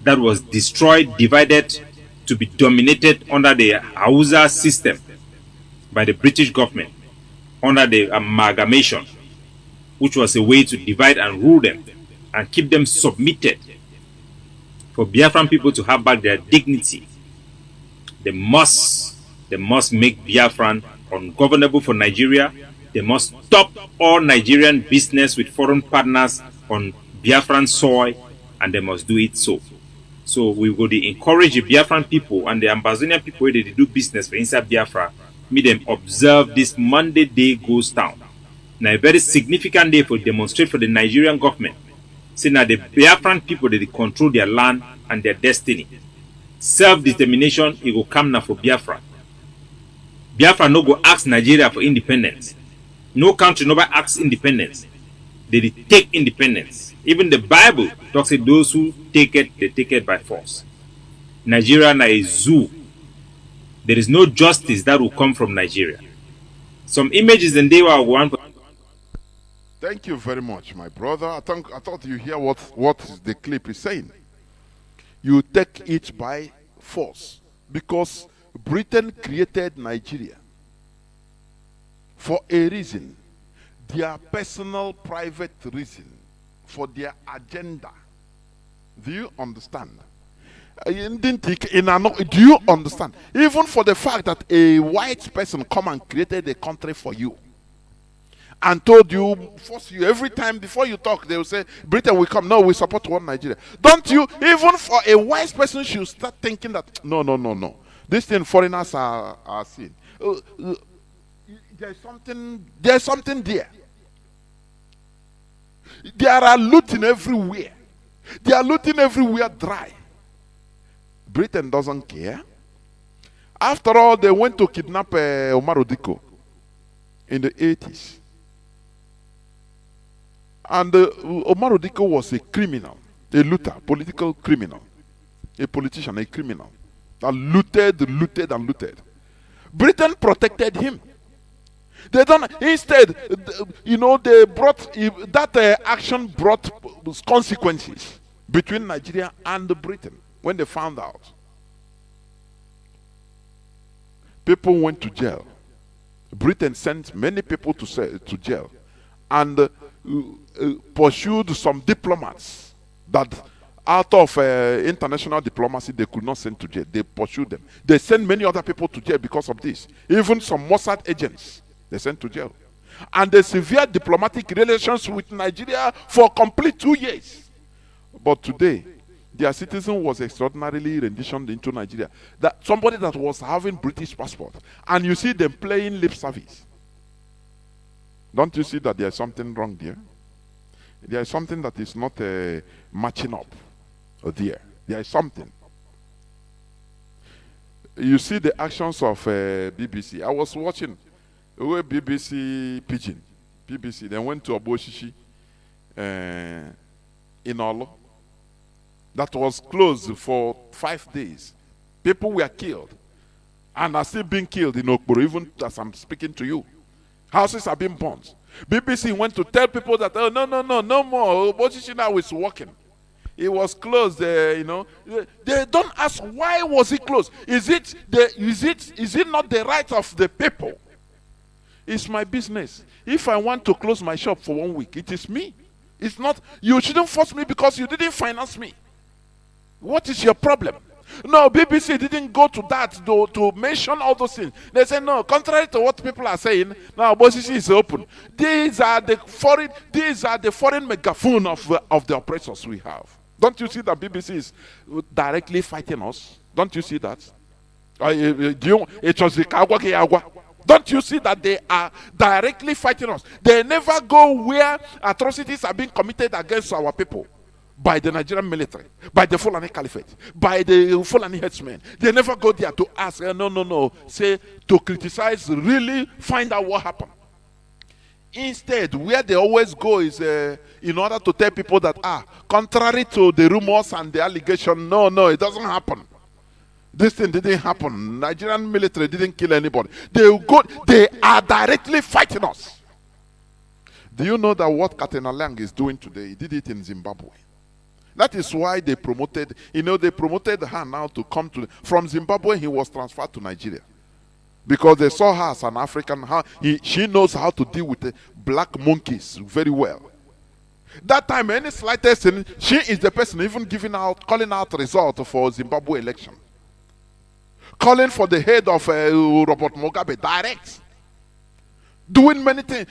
that was destroyed, divided, to be dominated under the HAUSA system by the British government, under the amalgamation, which was a way to divide and rule them and keep them submitted. For Biafran people to have back their dignity, they must make Biafran ungovernable for Nigeria. They must stop all Nigerian business with foreign partners on Biafran soil, and they must do it so. So we will encourage the Biafran people and the Ambazonian people where they do business for inside Biafra, make them observe this Monday day goes down. Now a very significant day for demonstrate for the Nigerian government. Say now the Biafran people, they control their land and their destiny. Self-determination, it will come now for Biafra. Biafra no go ask Nigeria for independence. No country never asks independence. They take independence. Even the Bible talks about those who take it, they take it by force. Nigeria is a zoo. There is no justice that will come from Nigeria. Some images in they were one. Thank you very much, my brother. I thought you hear what the clip is saying. You take it by force because Britain created Nigeria for a reason, their personal private reason, for their agenda. Do you understand? Do you understand? Even for the fact that a white person come and created a country for you and told you, force you every time before you talk, they will say, Britain will come. No, we support one Nigeria. Don't you, even for a wise person, should start thinking that, no. This thing foreigners are seeing. There's something there. There are looting everywhere. They are looting everywhere dry. Britain doesn't care. After all, they went to kidnap Omar Odiko in the 80s. And Omar Odiko was a criminal, a looter, political criminal, a politician, a criminal that looted. Britain protected him. They don't. Instead, they brought that action brought consequences between Nigeria and Britain when they found out. People went to jail. Britain sent many people to jail, and pursued some diplomats that, out of international diplomacy, they could not send to jail. They pursued them. They sent many other people to jail because of this. Even some Mossad agents, they sent to jail. And they severed diplomatic relations with Nigeria for complete 2 years. But today, their citizen was extraordinarily renditioned into Nigeria. That somebody that was having British passport. And you see them playing lip service. Don't you see that there's something wrong there? There is something that is not matching up there. There is something. You see the actions of BBC. I was watching BBC Pigeon. BBC. They went to Oboshishi in Olo. That was closed for 5 days. People were killed. And are still being killed in Okporo, even as I'm speaking to you. Houses are being burnt. BBC went to tell people that, oh, no more. Oboshishi now is working. It was closed, They don't ask why was it closed. Is it not the right of the people? It's my business. If I want to close my shop for 1 week, it is me. It's not, you shouldn't force me because you didn't finance me. What is your problem? No, BBC didn't go to that to mention all those things. They say no, contrary to what people are saying, now Bosisi is open. These are the foreign megaphone of the oppressors we have. Don't you see that BBC is directly fighting us? Don't you see that? Don't you see that they are directly fighting us? They never go where atrocities are being committed against our people. By the Nigerian military, by the Fulani Caliphate, by the Fulani headsmen. They never go there to ask, no, say, to criticize, really find out what happened. Instead, where they always go is in order to tell people that, contrary to the rumors and the allegation, no, it doesn't happen. This thing didn't happen. Nigerian military didn't kill anybody. They are directly fighting us. Do you know that what Katena Lang is doing today? He did it in Zimbabwe. That is why they promoted her now to come to, from Zimbabwe, he was transferred to Nigeria. Because they saw her as an African, she knows how to deal with the black monkeys very well. That time, any slightest thing, she is the person even calling out result for Zimbabwe election. Calling for the head of Robert Mugabe, direct. Doing many things.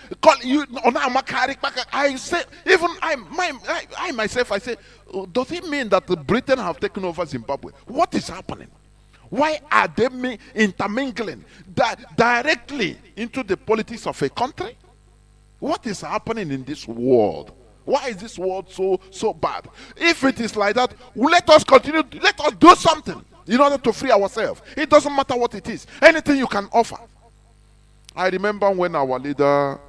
I say, even I myself, I say, does it mean that Britain have taken over Zimbabwe? What is happening? Why are they intermingling directly into the politics of a country? What is happening in this world? Why is this world so bad? If it is like that, let us continue. Let us do something in order to free ourselves. It doesn't matter what it is. Anything you can offer. I remember when our leader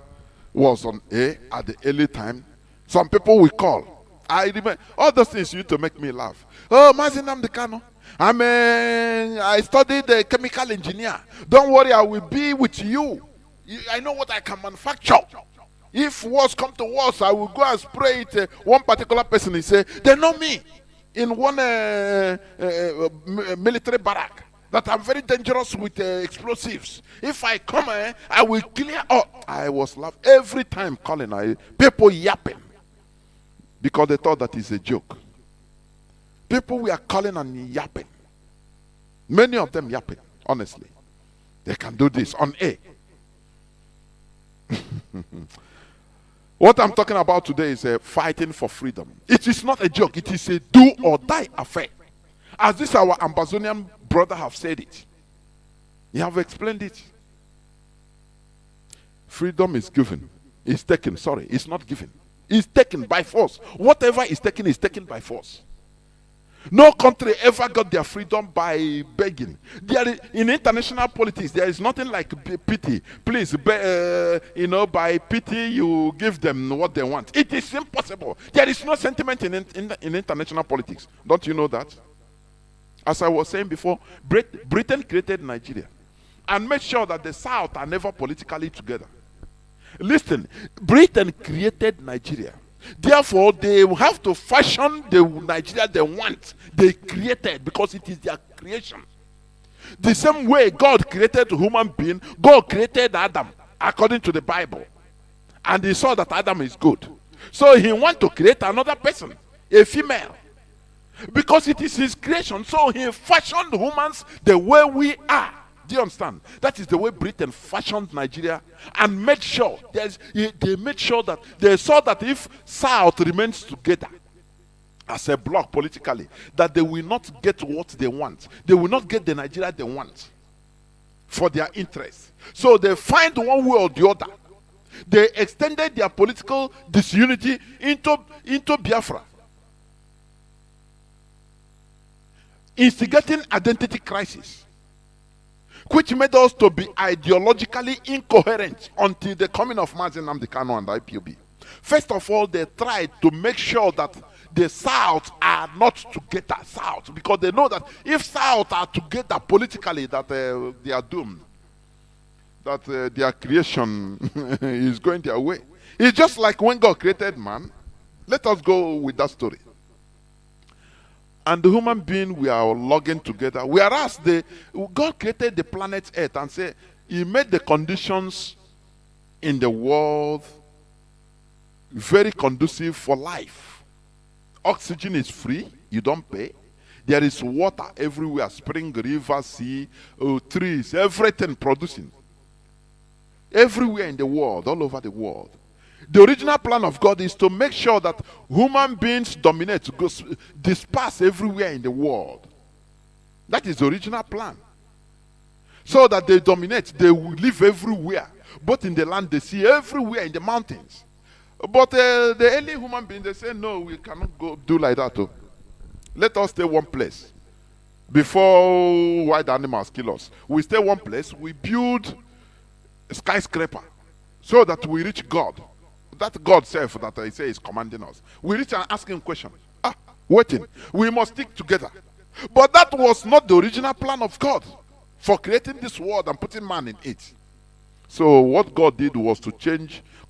was on air at the early time, some people will call. I remember all those things used to make me laugh. Oh, Mazi Johnathan Chinedu, I studied chemical engineer. Don't worry, I will be with you. I know what I can manufacture. If worse come to worse, I will go and spray it. One particular person, he said, they know me in one military barrack. That I'm very dangerous with explosives. If I come, I will clear up. I was laughing every time calling. People yapping because they thought that is a joke. People were calling and yapping. Many of them yapping. Honestly, they can do this on air. What I'm talking about today is fighting for freedom. It is not a joke. It is a do or die affair. As this our Ambazonian brother have said it. He have explained it. Freedom is given. It's taken. Sorry, it's not given. It's taken by force. Whatever is taken by force. No country ever got their freedom by begging. In international politics, there is nothing like pity. Please, by pity, you give them what they want. It is impossible. There is no sentiment in international politics. Don't you know that? As I was saying before, Britain created Nigeria and made sure that the South are never politically together. Listen, Britain created Nigeria. Therefore, they have to fashion the Nigeria they want. They created because it is their creation. The same way God created a human being, God created Adam according to the Bible. And he saw that Adam is good. So he wanted to create another person, a female. Because it is his creation. So he fashioned humans the way we are. Do you understand? That is the way Britain fashioned Nigeria and made sure they made sure that they saw that if South remains together as a bloc politically, that they will not get what they want. They will not get the Nigeria they want for their interests. So they find one way or the other. They extended their political disunity into Biafra, instigating identity crisis, which made us to be ideologically incoherent until the coming of Mazi Johnathan Chinedu and Ipob. First of all, they tried to make sure that the South are not together, South, because they know that if South are together politically, that they are doomed, that their creation is going their way. It's just like when God created man. Let us go with that story. And the human being, we are logging together. Whereas God created the planet Earth and said he made the conditions in the world very conducive for life. Oxygen is free, you don't pay. There is water everywhere, spring, river, sea, trees, everything producing. Everywhere in the world, all over the world. The original plan of God is to make sure that human beings dominate, disperse everywhere in the world. That is the original plan. So that they dominate, they will live everywhere, both in the land, the sea, everywhere in the mountains. But the early human beings, they say, no, we cannot go do like that. Oh. Let us stay one place before wild animals kill us. We stay one place, we build a skyscraper so that we reach God. That God self that I say is commanding us. We reach and ask him question. Waiting. We must stick together. But that was not the original plan of God for creating this world and putting man in it. So what God did was to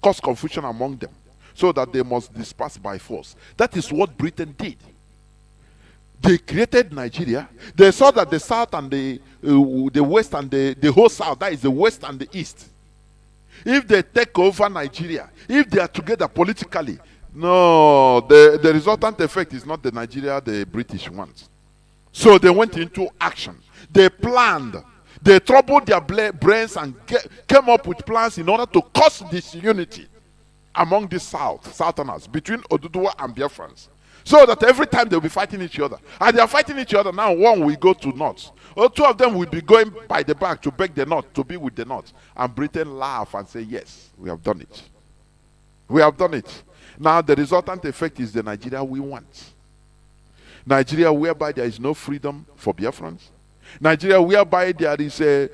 cause confusion among them, so that they must disperse by force. That is what Britain did. They created Nigeria. They saw that the south and the west and the whole south, that is the west and the east, if they take over Nigeria, if they are together politically, no, the resultant effect is not the Nigeria the British want. So they went into action. They planned. They troubled their brains and came up with plans in order to cause disunity among the Southerners, between Oduduwa and Biafrans. So that every time they'll be fighting each other. And they are fighting each other now. One will go to North. Or two of them will be going by the back to beg the North, to be with the North. And Britain laugh and say, yes, we have done it. We have done it. Now the resultant effect is the Nigeria we want. Nigeria whereby there is no freedom for Biafrans. Nigeria whereby there is a,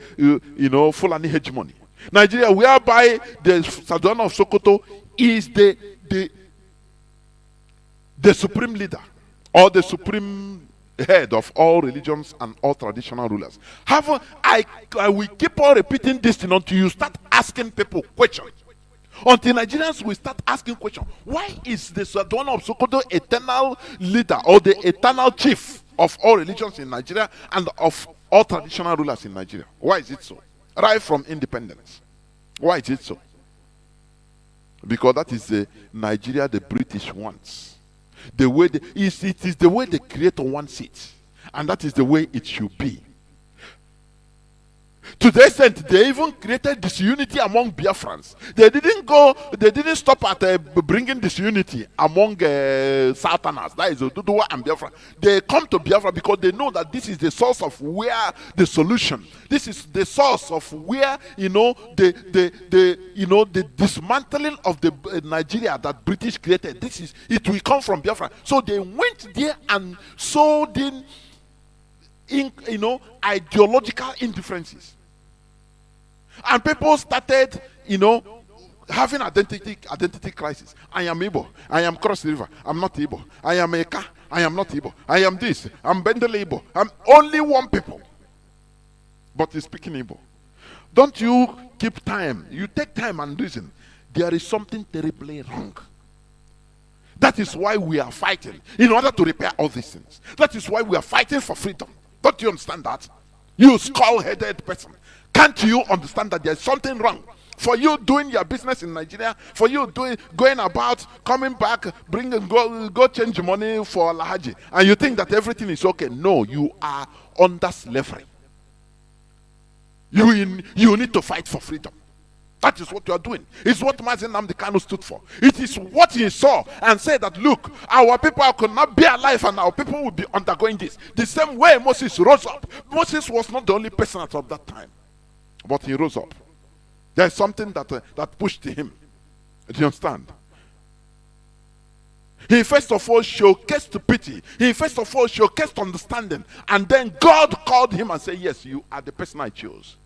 Fulani hegemony. Nigeria whereby the Sultan of Sokoto is the supreme leader or the supreme head of all religions and all traditional rulers. I will keep on repeating this thing until you start asking people questions. Until Nigerians will start asking questions. Why is the Sultan of Sokoto eternal leader or the eternal chief of all religions in Nigeria and of all traditional rulers in Nigeria? Why is it so? Right from independence. Why is it so? Because that is the Nigeria the British wants. The way it is the way the Creator wants it, and that is the way it should be. To the extent they even created disunity among Biafrans. They didn't stop at bringing disunity among Southerners, that is Oduduwa and Biafra. They come to Biafra because they know that this is the source of where the solution. This is the source of where the dismantling of the Nigeria that British created. It will come from Biafra. So they went there and sowed in ideological indifferences. And people started, having identity crisis. I am Igbo. I am Cross River. I'm not Igbo. I am Eka. I am not Igbo. I am this. I'm Bendele Igbo. I'm only one people. But he's speaking Igbo. Don't you keep time. You take time and reason. There is something terribly wrong. That is why we are fighting, in order to repair all these things. That is why we are fighting for freedom. Don't you understand that? You skull-headed person. Can't you understand that there's something wrong? For you doing your business in Nigeria, for you going about, coming back, go change money for Alhaji, and you think that everything is okay. No, you are under slavery. You need to fight for freedom. That is what you are doing. It's what Mazi Johnathan Chinedu stood for. It is what he saw and said that, look, our people could not be alive and our people will be undergoing this. The same way Moses rose up. Moses was not the only person at that time, but he rose up. There is something that pushed him. Do you understand? He first of all showcased pity. He first of all showcased understanding. And then God called him and said, yes, you are the person I chose.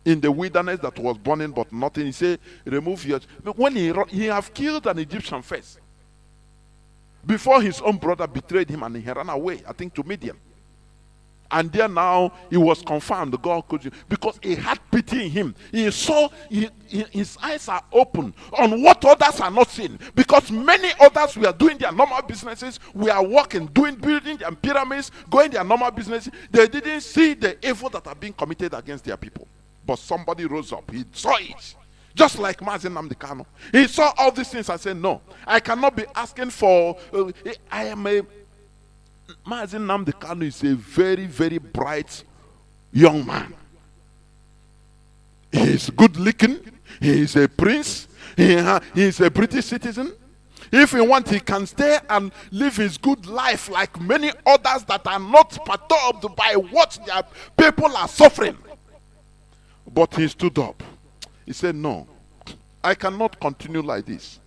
In the wilderness that was burning but nothing, he said, remove your... When he have killed an Egyptian first, before his own brother betrayed him and he ran away, I think to Midian. And there now he was confirmed, God could, because he had pity in him. He saw, his eyes are open on what others are not seeing. Because many others were doing their normal businesses, we are working, building their pyramids, going their normal businesses. They didn't see the evil that are being committed against their people. But somebody rose up. He saw it. Just like Mazi Johnathan Chinedu. He saw all these things and said, no, I cannot be asking for, Mazi Nnamdi Kanu is a very, very bright young man. He is good looking. He is a prince. He is a British citizen. If he wants, he can stay and live his good life like many others that are not perturbed by what their people are suffering. But he stood up. He said, no, I cannot continue like this.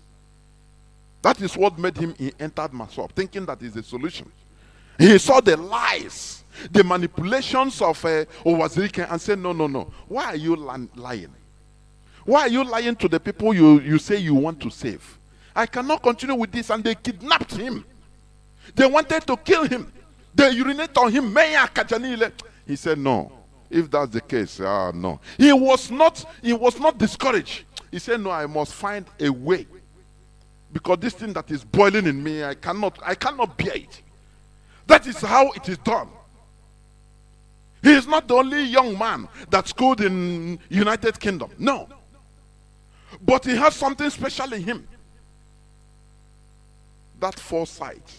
That is what made him, he entered Masop, thinking that is the solution. He saw the lies, the manipulations of Owazirike and said, no, no, no. Why are you lying? Why are you lying to the people you say you want to save? I cannot continue with this. And they kidnapped him. They wanted to kill him. They urinated on him. He said, no. If that's the case, no. He was not discouraged. He said, no, I must find a way. Because this thing that is boiling in me, I cannot bear it. That is how it is done. He is not the only young man that schooled in United Kingdom. No. But he has something special in him. That foresight.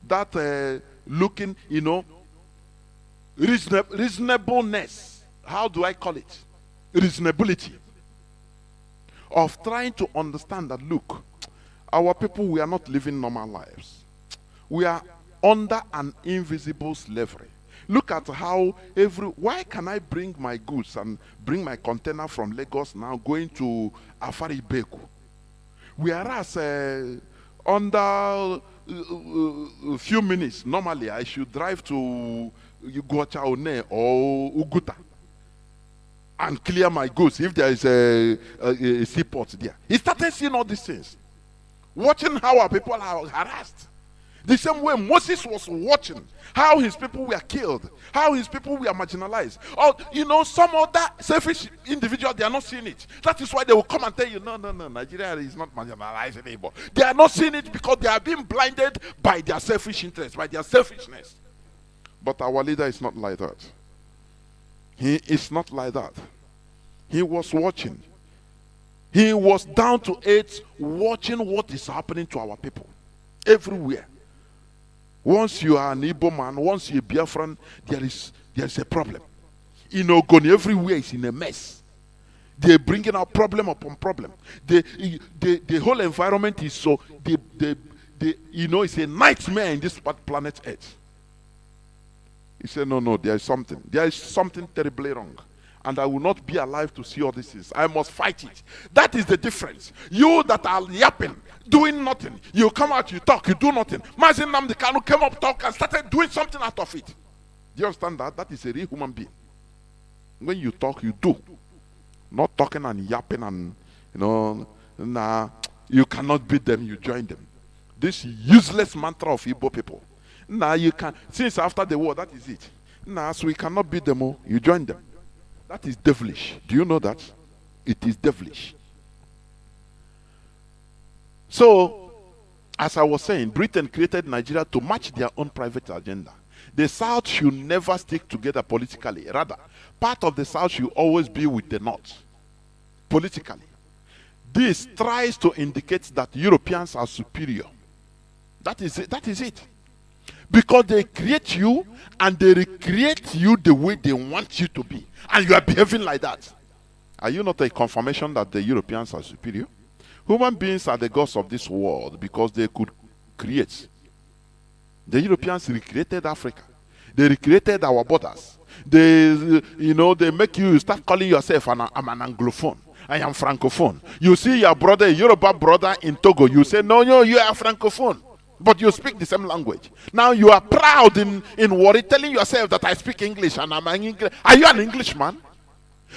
That looking, reasonableness. How do I call it? Reasonability. Of trying to understand that, look, our people, we are not living normal lives. We are under an invisible slavery. Look at how why can I bring my goods and bring my container from Lagos now going to Afari Beku? Whereas under a few minutes, normally I should drive to Iguacha One or Uguta and clear my goods if there is a seaport there. He started seeing all these things. Watching how our people are harassed. The same way Moses was watching how his people were killed, how his people were marginalized. Or, some other selfish individuals, they are not seeing it. That is why they will come and tell you, no, Nigeria is not marginalized anymore. They are not seeing it because they are being blinded by their selfish interests, by their selfishness. But our leader is not like that. He is not like that. He was watching. He was down to earth watching what is happening to our people everywhere. Once you are an Ipob man, once you're a Biafran, there is a problem. In Ogoni, everywhere is in a mess. They're bringing out problem upon problem. The whole environment is so, it's a nightmare in this planet Earth. He said, no, there is something terribly wrong. And I will not be alive to see all this things. I must fight it. That is the difference. You that are yapping, doing nothing. You come out, you talk, you do nothing. Mazi Nnamdi Kanu came up, talk, and started doing something out of it. Do you understand that? That is a real human being. When you talk, you do. Not talking and yapping and, you cannot beat them, you join them. This useless mantra of Igbo people. You can, since after the war, that is it. So we cannot beat them, you join them. That is devilish. Do you know that? It is devilish. So, as I was saying, Britain created Nigeria to match their own private agenda. The South should never stick together politically. Rather, part of the South should always be with the North, politically. This tries to indicate that Europeans are superior. That is it. That is it. Because they create you and they recreate you the way they want you to be. And you are behaving like that. Are you not a confirmation that the Europeans are superior? Human beings are the gods of this world because they could create. The Europeans recreated Africa. They recreated our borders. They make you start calling yourself I'm an Anglophone. I am Francophone. You see your brother, Yoruba brother in Togo, you say, no, you are Francophone. But you speak the same language. Now you are proud in Warri, telling yourself that I speak English and I'm an English. Are you an Englishman?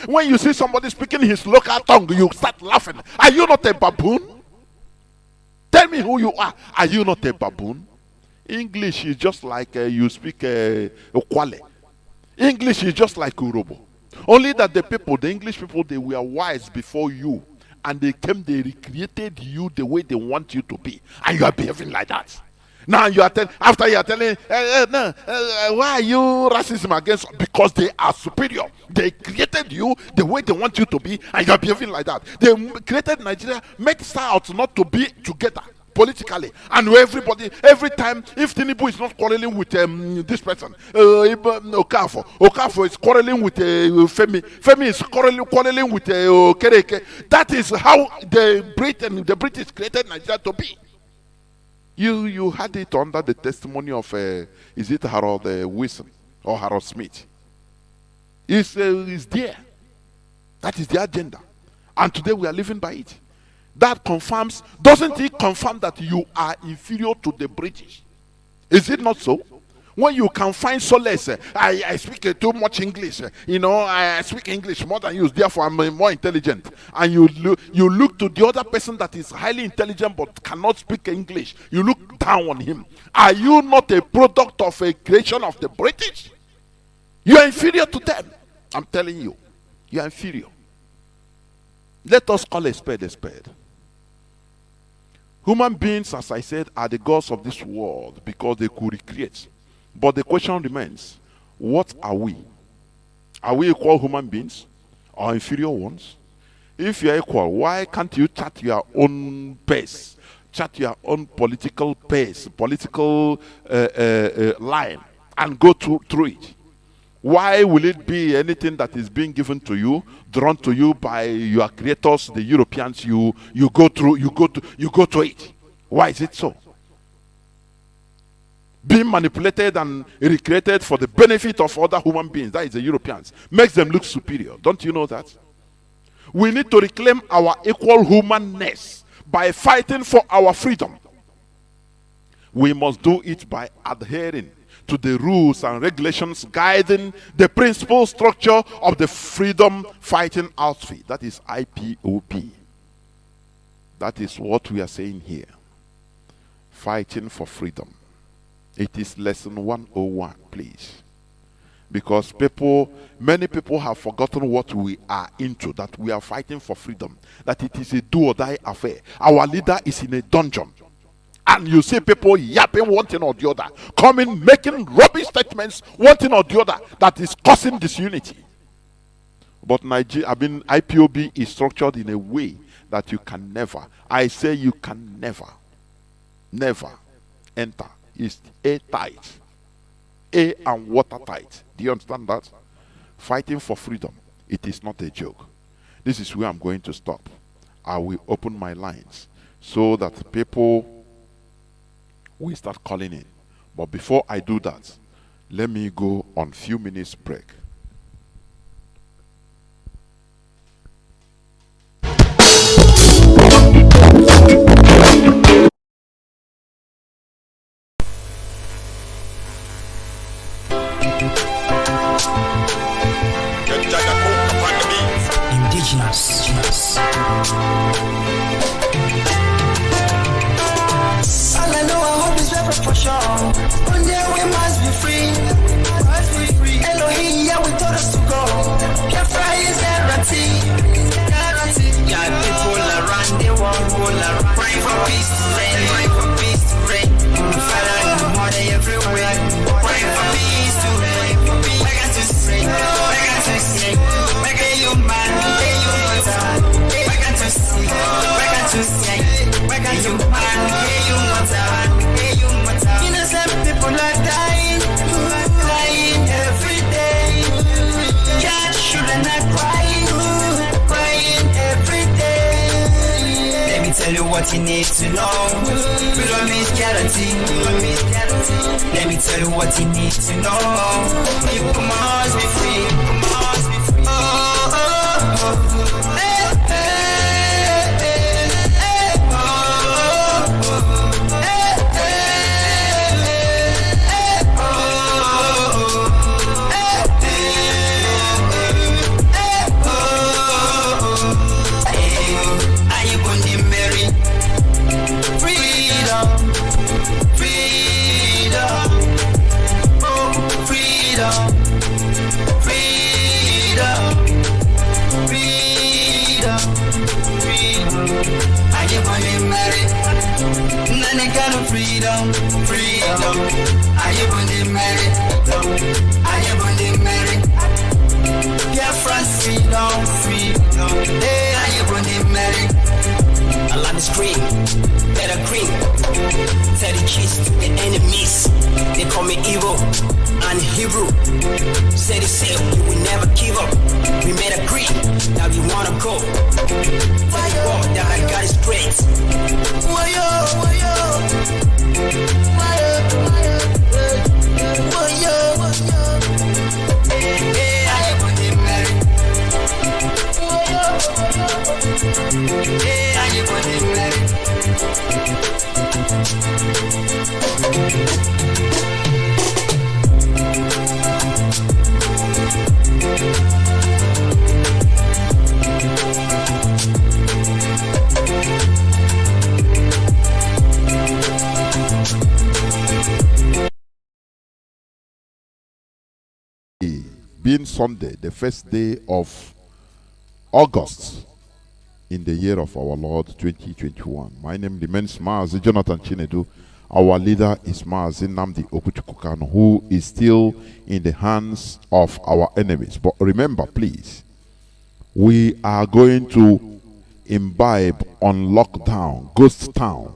When you see somebody speaking his local tongue, you start laughing. Are you not a baboon? Tell me who you are. Are you not a baboon? English is just like you speak Okwale. English is just like Urobo. Only that the English people, they were wise before you. And they recreated you the way they want you to be. And you are behaving like that. Now you are telling, after you are telling, why are you racism against? Because they are superior. They created you the way they want you to be, and you are behaving like that. They created Nigeria, made South not to be together politically, and everybody, every time, if Tinubu is not quarreling with this person, Okafor is quarreling with Femi is quarreling with Kereke. That is how the British created Nigeria to be. You had it under the testimony of is it Harold Wilson or Harold Smith? Is there. That is the agenda, and today we are living by it. That confirms, doesn't it confirm that you are inferior to the British? Is it not so? When you can find solace, I speak too much English, I speak English more than you, therefore I'm more intelligent. And you look to the other person that is highly intelligent but cannot speak English. You look down on him. Are you not a product of a creation of the British? You are inferior to them. I'm telling you, you are inferior. Let us call a spade a spade. Human beings, as I said, are the gods of this world because they could recreate. But the question remains, what are we? Are we equal human beings or inferior ones? If you are equal, why can't you chart your own pace, chart your own political pace, political line, and go through it? Why will it be anything that is being given to you, drawn to you by your creators, the Europeans? You go to it. Why is it so? Being manipulated and recreated for the benefit of other human beings, that is the Europeans, makes them look superior. Don't you know that? We need to reclaim our equal humanness by fighting for our freedom. We must do it by adhering to the rules and regulations guiding the principal structure of the freedom fighting outfit. That is IPOB. That is what we are saying here. Fighting for freedom. It is lesson 101, please. Because many people have forgotten what we are into, that we are fighting for freedom, that it is a do or die affair. Our leader is in a dungeon. And you see people yapping one thing or the other, coming, making rubbish statements, one thing or the other, that is causing disunity. But IPOB is structured in a way that you can never, I say you can never enter. It's airtight. Air and watertight. Do you understand that? Fighting for freedom, it is not a joke. This is where I'm going to stop. I will open my lines so that people we start calling in. But before I do that, let me go on few minutes break. Indigenous. All I know, I hope is Biafra for sure. One day we must be free. Elohim, yeah, we told us to go. Biafra is guarantee. Yeah, people around the world pray for peace to reign. Pray for peace to reign. Father, the mother everywhere. Pray for peace to reign. I got to say, make a human, make a human. I got to say, make a human, make a human. Innocent people are dying every day. Children are crying every day. Let me tell you what you need to know. Freedom is guarantee. Let me tell you what you need to know. People must be free. Freedom. Are you going married? Are you going married? Biafra freedom. Hey, are you going married? I love the scream, better cream. Tell the cheese to the enemies. They call me evil and Hebrew. Say they say we will never give up. We made a creed that we wanna go. Tell the world that I got it straight. Wayo, wayo, wayo, wayo, wayo. Hey, I am on him, Mary. Wayo, wayo. Hey, I am on him, Mary. Being Sunday, the first day of August in the year of our Lord 2021. My name remains Mazi Johnathan Chinedu. Our leader is Mazi Johnathan, who is still in the hands of our enemies. But remember, please, we are going to imbibe on lockdown, ghost town.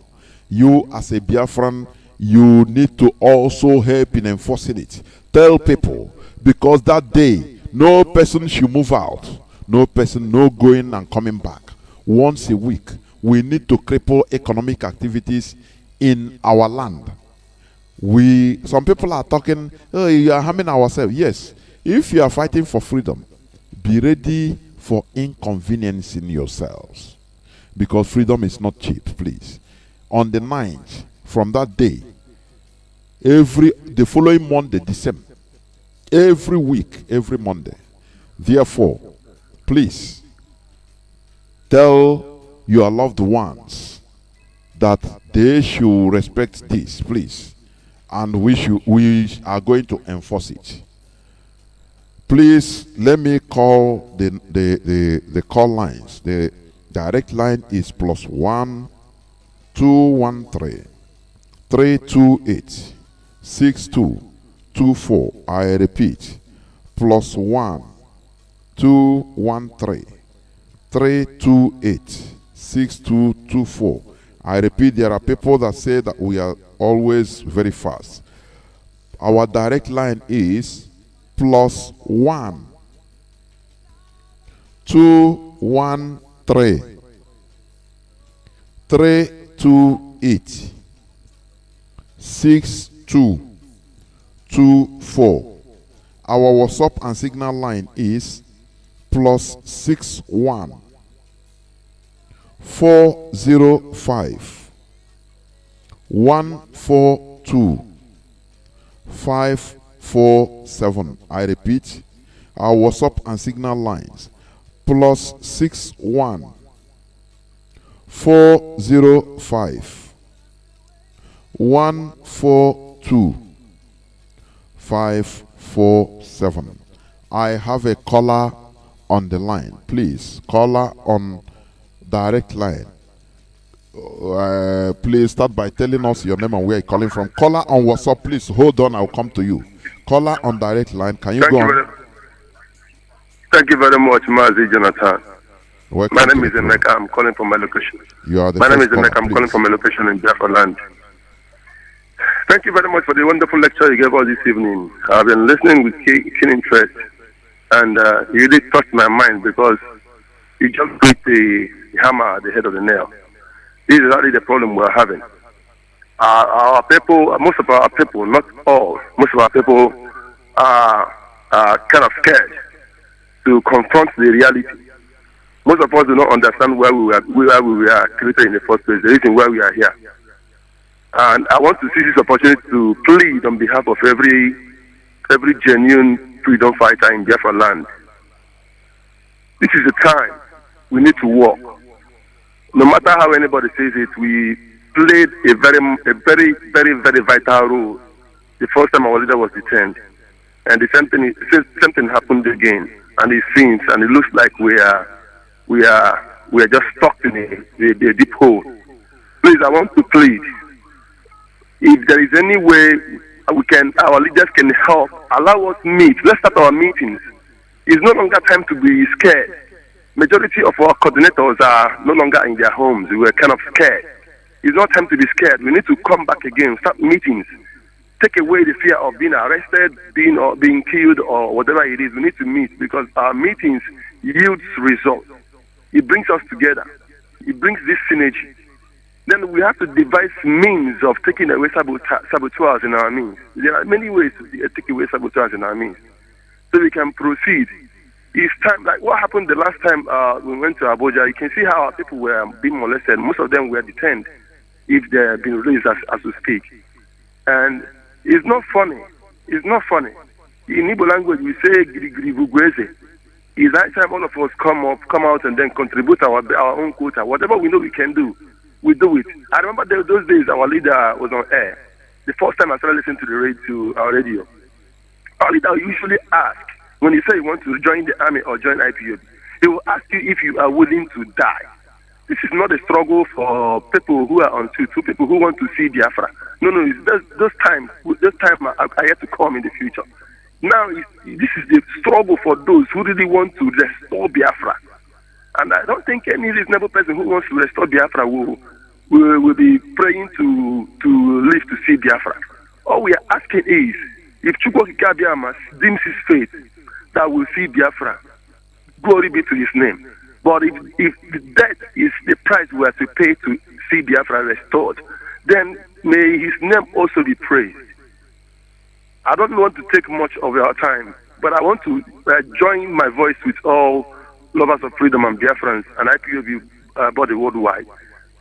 You as a Biafran, you need to also help in enforcing it. Tell people, because that day, no person should move out. No person, no going and coming back. Once a week, we need to cripple economic activities in our land. Some people are talking, oh, you are harming ourselves. Yes, if you are fighting for freedom, be ready for inconveniencing yourselves. Because freedom is not cheap, please. On the 9th, from that day, the following Monday, December, every week, every Monday. Therefore, please tell your loved ones that they should respect this, please, and we are going to enforce it. Please let me call the call lines. The direct line is +1 213 328 6224. I repeat, +1 213 328 6224. I repeat, there are people that say that we are always very fast. Our direct line is +1 213 328 6224. Our WhatsApp and Signal line is +61 405 142 547. I repeat, our WhatsApp and Signal lines +61 405 142 547. I have a caller on the line. Please, caller on direct line. Please start by telling us your name and where you're calling from. Caller on WhatsApp, please hold on. I'll come to you. Caller on direct line. Can you go on? Thank you very much, Mazi Johnathan. Welcome. My name is Emeka. I'm calling from my location. You are the My name is first caller, Emeka. I'm please. calling from my location in Biafra land. Thank you very much for the wonderful lecture you gave us this evening. I've been listening with keen interest, and you really touched my mind because you just put the hammer at the head of the nail. This is exactly the problem we're having. Our people, most of our people, not all, most of our people are kind of scared to confront the reality. Most of us do not understand why we were created in the first place, the reason why we are here. And I want to seize this opportunity to plead on behalf of every genuine freedom fighter in Biafra land. This is the time we need to work. No matter how anybody says it, we played a very vital role the first time our leader was detained, and the same thing happened again. And it seems, and it looks like we are just stuck in a deep hole. Please, I want to plead. If there is any way our leaders can help, allow us meet. Let's start our meetings. It's no longer time to be scared. Majority of our coordinators are no longer in their homes. We were kind of scared. It's not time to be scared. We need to come back again, start meetings, take away the fear of being arrested, being killed, or whatever it is. We need to meet because our meetings yields results. It brings us together. It brings this synergy. Then we have to devise means of taking away saboteurs in our means. There are many ways to take away saboteurs in our means, so we can proceed. It's time, like what happened the last time we went to Abuja. You can see how our people were being molested. Most of them were detained if they have been released as we speak. And it's not funny. It's not funny. In Igbo language, we say "Giri Bugweze." It's that time all of us come out and then contribute our own quota. Whatever we know we can do, we do it. I remember those days our leader was on air. The first time I started listening to our radio, our leader usually asks, when you say you want to join the army or join IPOB, he will ask you if you are willing to die. This is not a struggle for people who are on tweet, for people who want to see Biafra. No, it's those time are yet to come in the future. Now, this is the struggle for those who really want to restore Biafra. And I don't think any reasonable person who wants to restore Biafra will be praying to live to see Biafra. All we are asking is, if Chukwokika Biama deems his fate that will see Biafra, glory be to his name. But if that is the price we have to pay to see Biafra restored, then may his name also be praised. I don't want to take much of your time, but I want to join my voice with all lovers of freedom and Biafrans and IPOB body worldwide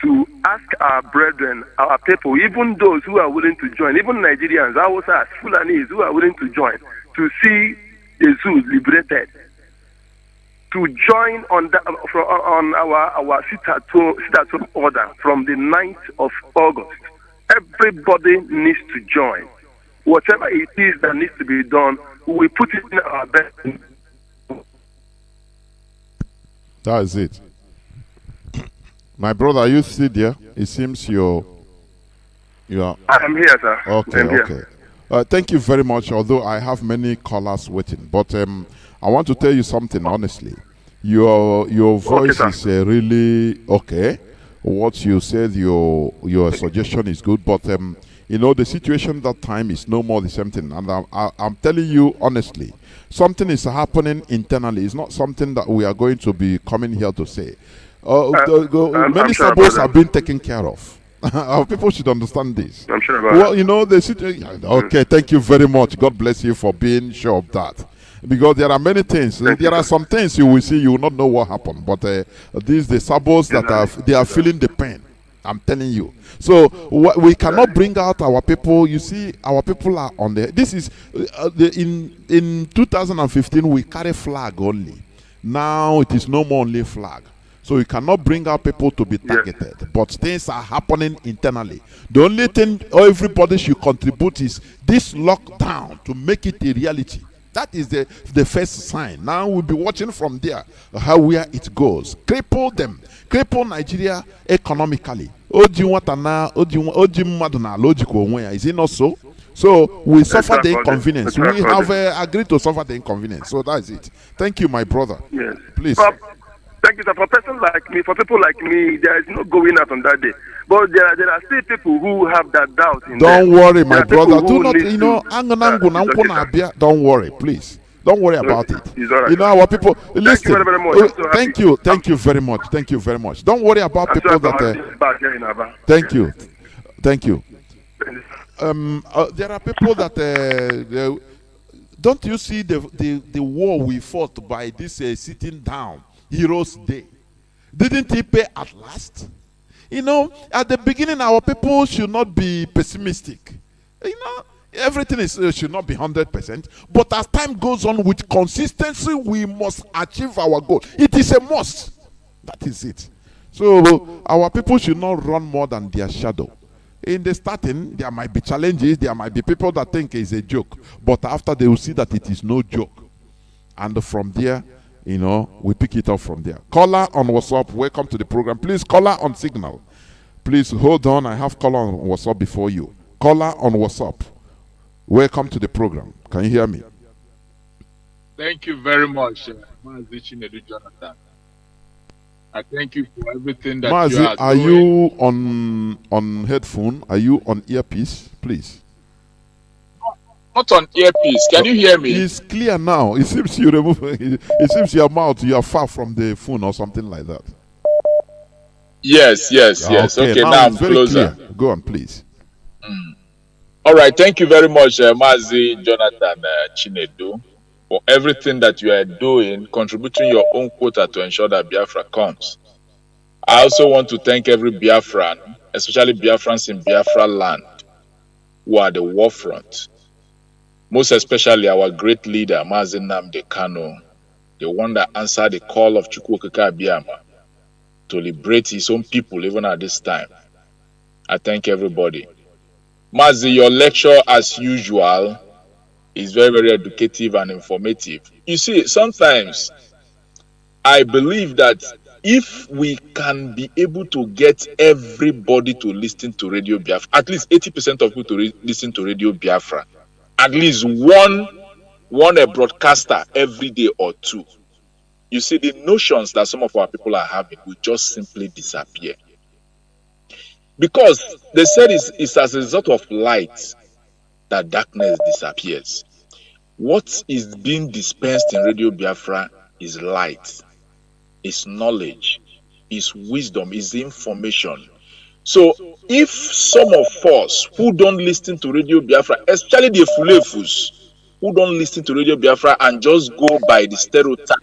to ask our brethren, our people, even those who are willing to join, even Nigerians, HAUSAs, Fulanis who are willing to join, to see the zoo liberated, to join on our sit-at-home order from the 9th of August. Everybody needs to join. Whatever it is that needs to be done, we put it in our best. That is it. My brother, are you still there? It seems you are. I'm here, sir. Okay, I'm here. okay. Thank you very much. Although I have many callers waiting, but I want to tell you something honestly. Your voice is really okay. What you said, your suggestion is good, but you know, the situation that time is no more the same thing. And I'm telling you honestly, something is happening internally. It's not something that we are going to be coming here to say. Many sure sabos have been taken care of. Our people should understand this. I'm sure about Well, you know, the situation. Okay, thank you very much. God bless you for being sure of that. Because there are many things. There are some things you will see, you will not know what happened. But the sabos that they are feeling the pain. I'm telling you. So we cannot bring out our people. You see, our people are on there. This is in 2015 we carry flag only. Now it is no more only flag. So we cannot bring our people to be targeted. Yes. But things are happening internally. The only thing everybody should contribute is this lockdown to make it a reality. That is the first sign. Now we'll be watching from there where it goes. Cripple them. Cripple Nigeria economically. Is it not so? So we suffer the inconvenience. We have agreed to suffer the inconvenience. So that's it. Thank you, my brother. Yes. Please. Thank you, sir. For person like me, for people like me, there is no going out on that day. But there are still people who have that doubt in Don't them. worry, my brother. Do not, you know, don't worry, please. Don't worry about it. Right. You know, our people, listen. Thank you very much. Thank you very much. Thank you very much. Don't worry about people that. Thank you. There are people that. Don't you see the war we fought by this sitting down? Heroes Day. Didn't he pay at last? You know, at the beginning, our people should not be pessimistic. You know, everything should not be 100%. But as time goes on, with consistency, we must achieve our goal. It is a must. That is it. So our people should not run more than their shadow. In the starting, there might be challenges. There might be people that think it's a joke. But after, they will see that it is no joke. And from there, you know, we pick it up from there. Caller on WhatsApp, welcome to the program. Please, caller on Signal. Please hold on. I have caller on WhatsApp before you. Caller on WhatsApp, welcome to the program. Can you hear me? Thank you very much, Mazi Johnathan Chinedu. I thank you for everything that you Mazi, are are doing. you on headphone? Are you on earpiece? Please. Not on earpiece. Can you hear me? It's clear now. It seems you remove. It seems your mouth. You are far from the phone or something like that. Yes. Okay, Okay, now now it's I'm very closer. clear. Go on, please. All right. Thank you very much, Mazi Johnathan Chinedu, for everything that you are doing, contributing your own quota to ensure that Biafra comes. I also want to thank every Biafran, especially Biafrans in Biafra land, who are the war front. Most especially our great leader, Mazi Nnamdi Kanu, the one that answered the call of Chukwuokike Abiyama to liberate his own people even at this time. I thank everybody. Mazi, your lecture, as usual, is very, very educative and informative. You see, sometimes I believe that if we can be able to get everybody to listen to Radio Biafra, at least 80% of people to listen to Radio Biafra, at least one a broadcaster every day or two, you see, the notions that some of our people are having will just simply disappear. Because they said it's as a result of light that darkness disappears. What is being dispensed in Radio Biafra is light, is knowledge, is wisdom, is information. So if some of us who don't listen to Radio Biafra, especially the Fulefus, who don't listen to Radio Biafra and just go by the stereotype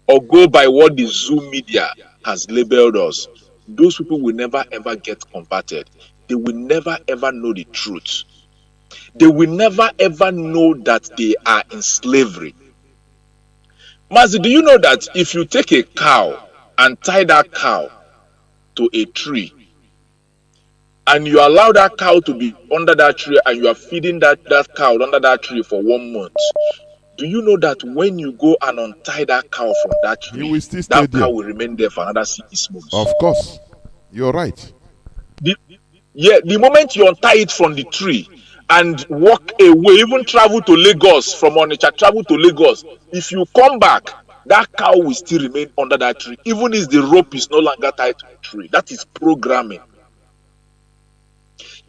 or go by what the Zoom media has labeled us, those people will never ever get converted. They will never ever know the truth. They will never ever know that they are in slavery. Mazi, do you know that if you take a cow and tie that cow to a tree and you allow that cow to be under that tree and you are feeding that cow under that tree for 1 month, do you know that when you go and untie that cow from that tree, You will still stay that there. cow will remain there for another 6 months? Of course, you're right. The moment you untie it from the tree and walk away, even travel to Lagos from Onitsha, travel to Lagos, if you come back, that cow will still remain under that tree, even if the rope is no longer tied to the tree. That is programming.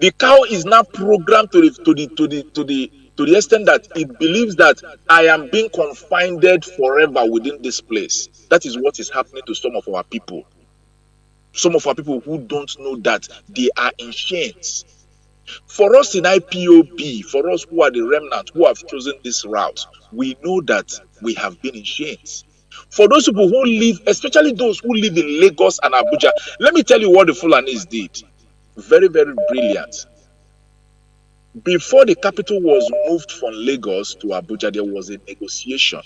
The cow is now programmed to the extent that it believes that I am being confined forever within this place. That is what is happening to some of our people. Some of our people who don't know that they are in chains. For us in IPOB, for us who are the remnant who have chosen this route, we know that we have been in chains. For those people who live, especially those who live in Lagos and Abuja, let me tell you what the Fulanis did. Very, very brilliant. Before the capital was moved from Lagos to Abuja, there was a negotiation.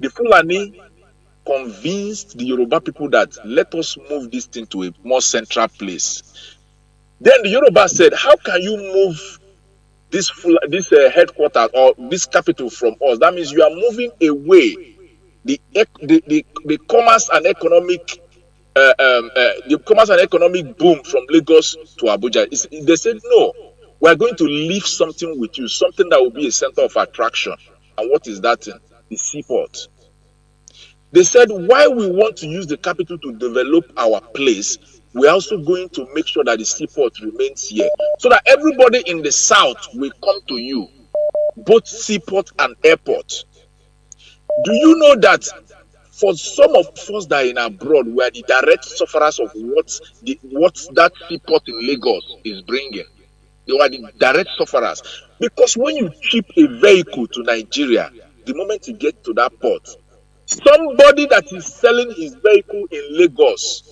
The Fulani convinced the Yoruba people that let us move this thing to a more central place. Then the Yoruba said, how can you move this headquarters or this capital from us? That means you are moving away the commerce and economic the commerce and economic boom from Lagos to Abuja. They said, no, we are going to leave something with you, something that will be a center of attraction. And what is that thing? The seaport. They said, while we want to use the capital to develop our place, we're also going to make sure that the seaport remains here, so that everybody in the south will come to you, both seaport and airport. Do you know that for some of us that are in abroad, we are the direct sufferers of what that seaport in Lagos is bringing? They are the direct sufferers. Because when you ship a vehicle to Nigeria, the moment you get to that port, somebody that is selling his vehicle in Lagos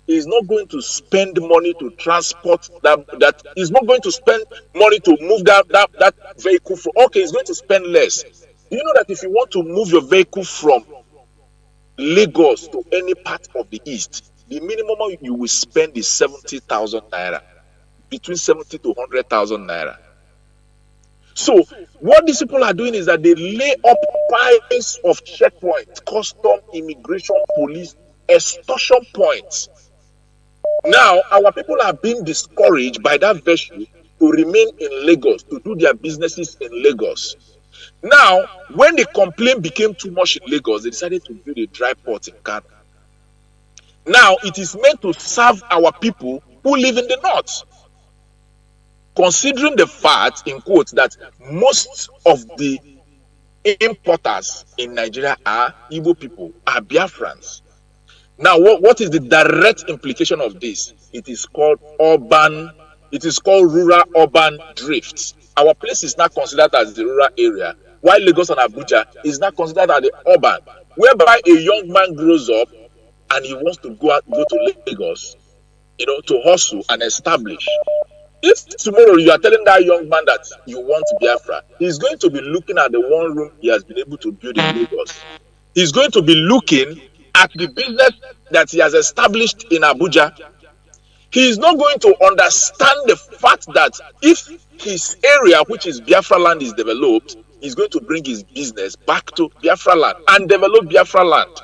is not going to spend money to transport that is not going to spend money to move that vehicle from. Okay, he's going to spend less. Do you know that if you want to move your vehicle from Lagos to any part of the east, the minimum you will spend is 70,000 naira, between 70 to 100,000 naira. So what these people are doing is that they lay up piles of checkpoints, custom, immigration, police, extortion points. Now our people are being discouraged by that virtue to remain in Lagos, to do their businesses in Lagos. Now, when the complaint became too much in Lagos, they decided to build a dry port in Kano. Now it is meant to serve our people who live in the north. Considering the fact, in quotes, that most of the importers in Nigeria are Igbo people, are Biafrans. Now, what is the direct implication of this? It is called rural-urban drift. Our place is not considered as the rural area, while Lagos and Abuja is not considered as the urban, whereby a young man grows up and he wants to go to Lagos, to hustle and establish. If tomorrow you are telling that young man that you want Biafra, he's going to be looking at the one room he has been able to build in Lagos. He's going to be looking at the business that he has established in Abuja. He is not going to understand the fact that if his area, which is Biafra land, is developed, he's going to bring his business back to Biafra land and develop Biafra land.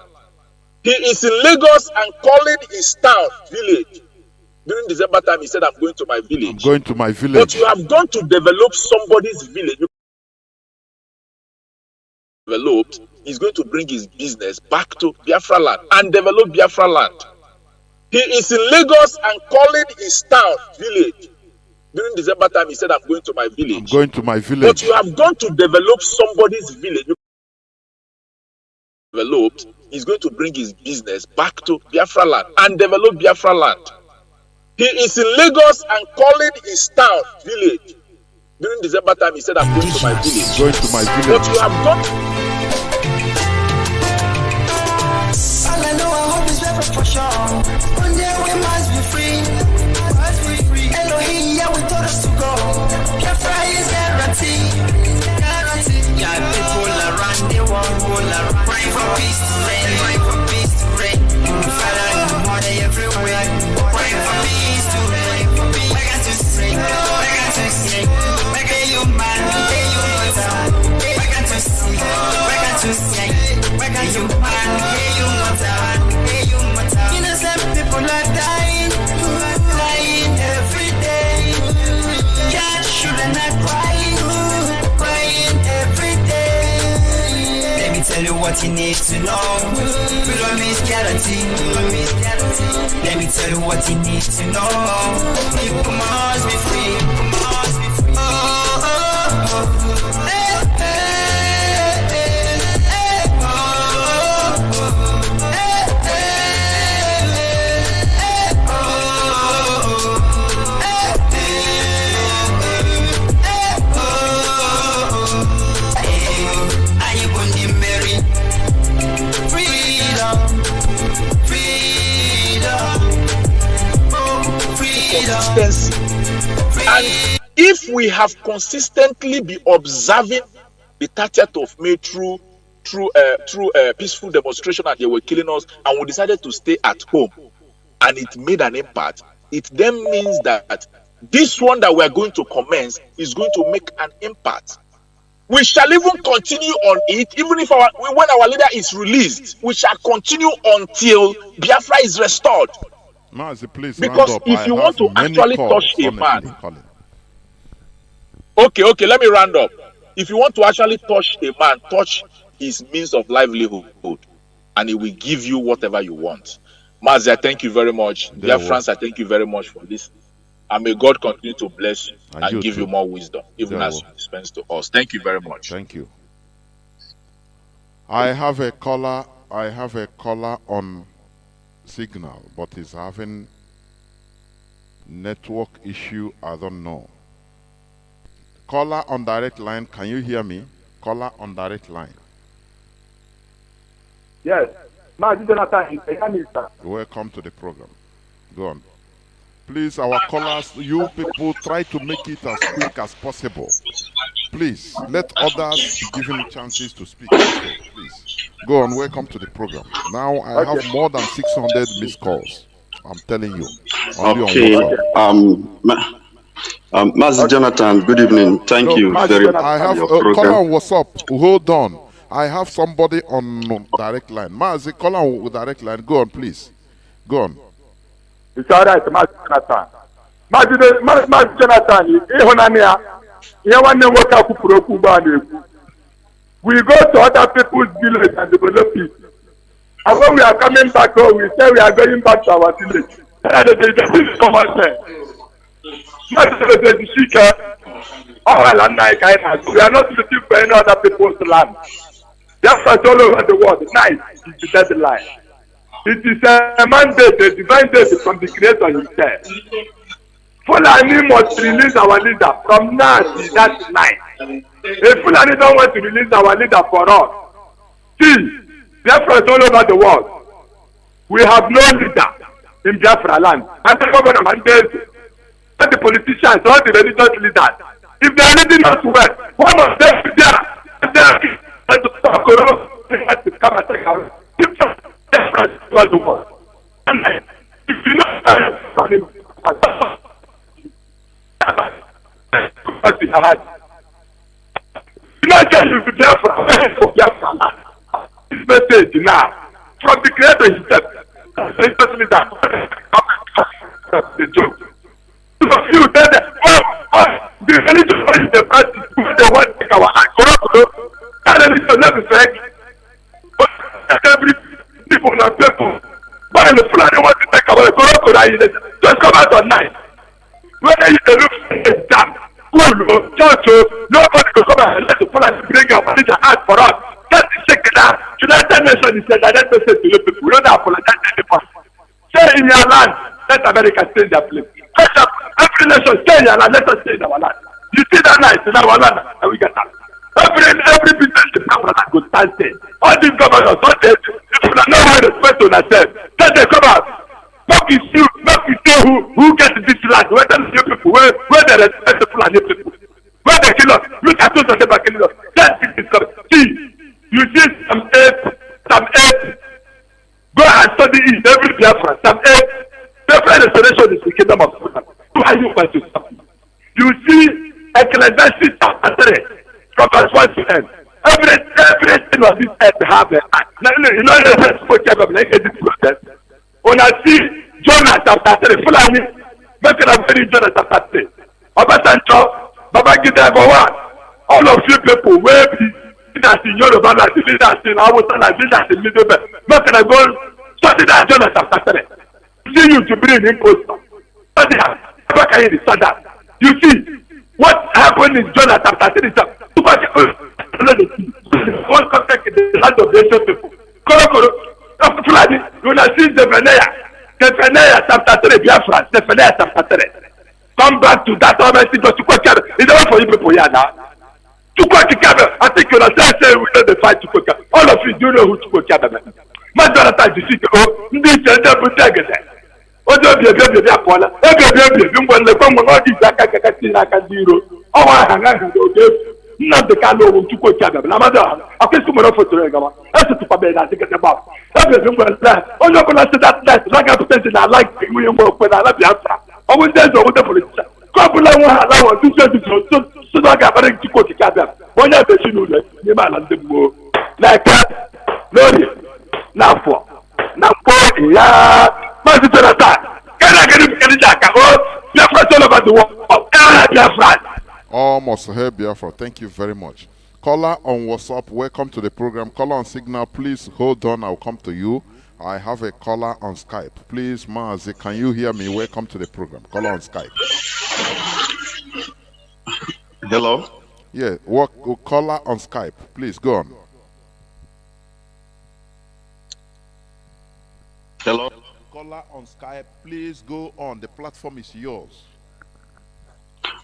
He is in Lagos and calling his town village. During December time, he said, I'm going to my village. I'm going to my village. But you have gone to develop somebody's village. Developed, he's going to bring his business back to Biafra land and develop Biafra land. He is in Lagos and calling his town village. During December time, he said, I'm going to my village. I'm going to my village. But you have gone to develop somebody's village. Developed, he's going to bring his business back to Biafra land and develop Biafra land. He is in Lagos and calling his town village. During December time, he said, I'm going to my village. Going to my village. But you have gone. All I know, I hope is better for sure. One day we must be free. Elohim, yeah, we told us to go. Biafra is guaranteed. Yeah, people around the world will pray for peace to reign. Pray for peace to reign. Father, money everywhere. Pray for peace to reign. We got to sing. We got to sing. We got you man. We got to sing. We got to sing. We got you man. Innocent people are dying every day. God shouldn't have crying every day. Let me tell you what you need to know. Freedom is guaranteed. Let me tell you what you need to know. You must be free. You must be free. Oh, oh, oh. Hey, hey, hey, hey, oh, oh, hey, hey, hey, oh, hey, hey, are you going to marry? Freedom, Consistency. And if we have consistently been observing the 30th of May through peaceful demonstration and they were killing us, and we decided to stay at home, and it made an impact, it then means that this one that we are going to commence is going to make an impact. We shall even continue on it, even if when our leader is released, we shall continue until Biafra is restored. Mazi, please because round up. if you want to actually touch a man, okay, let me round up. If you want to actually touch a man, touch his means of livelihood, and he will give you whatever you want. Mazi, I thank you very much. Dear friends, I thank you very much for this. And may God continue to bless you and give you more wisdom, even as you dispense to us. Thank you very much. Thank you. I have a caller on signal, but he's having network issue. I don't know. Caller on direct line, can you hear me? Caller on direct line. Yes. Mazi Johnathan, sir. Welcome to the program. Go on. Please, our callers, you people, try to make it as quick as possible. Please, let others be given chances to speak. Also, please. Go on, welcome to the program. Now, I have more than 600 missed calls. I'm telling you. Okay. Mazi Johnathan, good evening. Thank you very much. I have a caller on WhatsApp. Hold on. I have somebody on direct line. Mazi, caller on direct line. Go on, please. Go on. It's all right, Mazi Johnathan. Mazi Johnathan, we go to other people's village and develop it. And when we are coming back home, we say we are going back to our village. And this is common sense. Not the seeker. We are not looking for any other people's land. Just all over the world. Nice is the deadline. It is a mandate, a divine mandate from the Creator himself. Fulani must release our leader from now to that night. If Fulani don't want to release our leader for us, see, Biafra is all over the world. We have no leader in Biafra land. And the government mandates, all the politicians, all the religious leaders, if they are leading us well, one of them is there. And to come and take our Biafra is the world. And if you know this message now from the Creator himself. Especially that the joke. Some of you said that the religion is the practice they want to take our act. That religion never fake. But every people are people. But the Fulani want to take our act. Just come out on night. Whether you look damn cool, church, nobody will come and let the Fulani bring our religion out for us. That's the second now. United Nations is that message to the people. We don't apologize to anyone. Stay in your land. Let America stay in their place. Let every nation stay in your land. Let us stay in our land. You see that night in our land, and we get that. Every business in our land goes stand still. All these governors, all these people are not respect to themselves. Let them come out. Not we see who gets this land. Where the new people, where they respect the people and new people. Where they kill us. Look at those that they killing us. That is coming. See. You see some eight. Go and study in every Biafra. Some eight. Biafra restoration is the kingdom of God. Who are you going to stop? You see Ecclesiastes chapter 3, from verse 1 to end. Everything on this earth have an act. You know the spoke about like this process. When I see Jonah chapter 3, Fulani, make it a very Jonah chapter 3. Obasanjo, Babangida Bawa, all of you people will be leaders in Yoruba, leaders in Hausa, leaders in Middle Belt. Not gonna go study that Jonah chapter 3. See you to bring in post. Study that. How can you understand that? You see what happened in Jonah chapter 3. One contact in the land of the Asian people. Fulani, you will see Zephaniah chapter 3, Biafra, Zephaniah chapter 3. Come back to that almighty God to quote. It's not for you people here now. To quote I think you understand say we know the fight to quote. All of you do know who to quote. Mazi Johnathan Chinedu, this is the protector. Ojo bi apola. Bi ngwa le kwa ngwa di zaka kakati na kandiro. Owa hanga oge. Na de ka no to quote na mada. Akesu mo no foto ngama. Ese to pabe na tikete ba. Ebe ngwa la. Ojo ko na say that like potential na like we ngwa ko na Biafra. Owo nde zo wo de politician. Ko bula won ala won so that I can to quote the one of the children, the man and the boy, like that, Lord, now for Mazi Johnathan, can I get him in Jacka? Oh, Biafra all over the world. Biafra. Almost here, Biafra. Thank you very much. Caller on WhatsApp, welcome to the program. Caller on Signal, please hold on. I'll come to you. I have a caller on Skype. Please, Mazi, can you hear me? Welcome to the program. Caller on Skype. Hello? Yeah, caller on Skype. Please, go on. Hello? Caller on Skype, please go on. The platform is yours.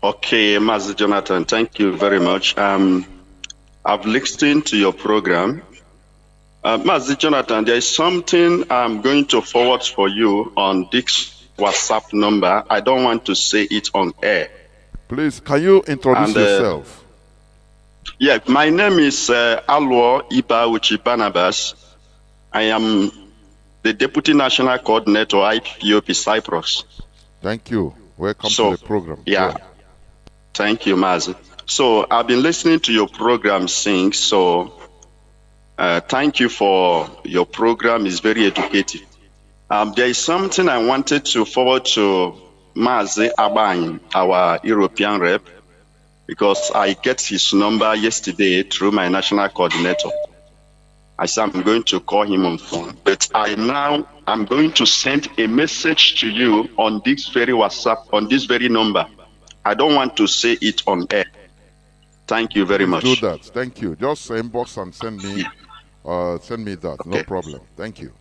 Okay, Mazi Johnathan, thank you very much. I've listened to your program. Mazi Johnathan, there is something I'm going to forward for you on this WhatsApp number. I don't want to say it on air. Please, can you introduce yourself? Yeah, my name is Alwo Iba Barnabas. I am the Deputy National Coordinator, IPOB Cyprus. Thank you. Welcome to the program. Yeah. Thank you, Mazi. So I've been listening to your program since, so thank you for your program. It's very educative. There is something I wanted to forward to Mazi Abang, our European rep, because I get his number yesterday through my national coordinator. I said I'm going to call him on phone. But I'm going to send a message to you on this very WhatsApp, on this very number. I don't want to say it on air. Thank you very Please do much. that. Thank you. Just inbox and send me that. Okay. No problem. Thank you.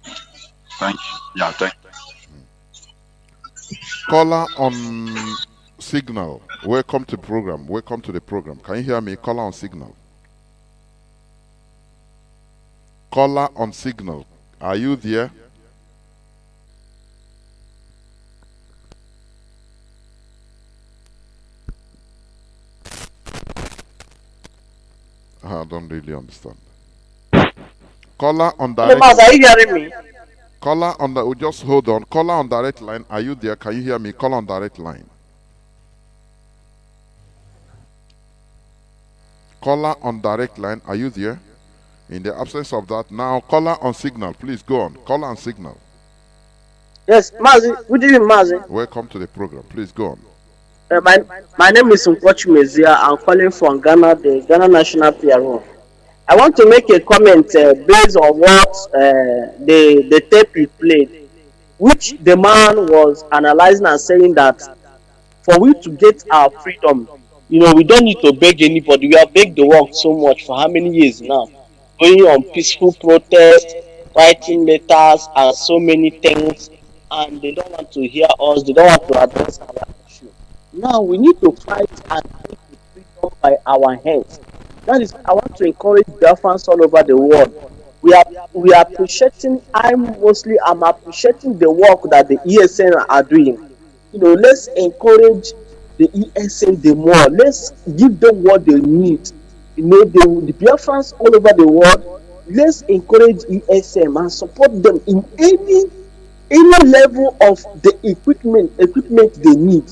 Thank you. Yeah, thank you. Caller on Signal. Welcome to program. Welcome to the program. Can you hear me? Caller on Signal. Caller on Signal. Are you there? I don't really understand. Caller on direct. Mas, are you hearing me? Caller on the. Just hold on. Caller on direct line. Are you there? Can you hear me? Caller on direct line. Caller on direct line. Are you there? In the absence of that, now caller on Signal. Please go on. Caller on Signal. Yes, Mazi. Good evening, Mazi. Welcome to the program. Please go on. My name is Nkwochi Mezia. I'm calling from Ghana, the Ghana National PRO. I want to make a comment based on what the tape you played, which the man was analyzing and saying that for we to get our freedom, we don't need to beg anybody. We have begged the world so much for how many years now? Going on peaceful protest, writing letters, and so many things, and they don't want to hear us. They don't want to address our issue. Now we need to fight and take the freedom by our hands. That is, I want to encourage Biafrans all over the world. We are appreciating. I'm appreciating the work that the ESN are doing. Let's encourage the ESN the more. Let's give them what they need. The Biafrans all over the world. Let's encourage ESM and support them in any level of the equipment they need.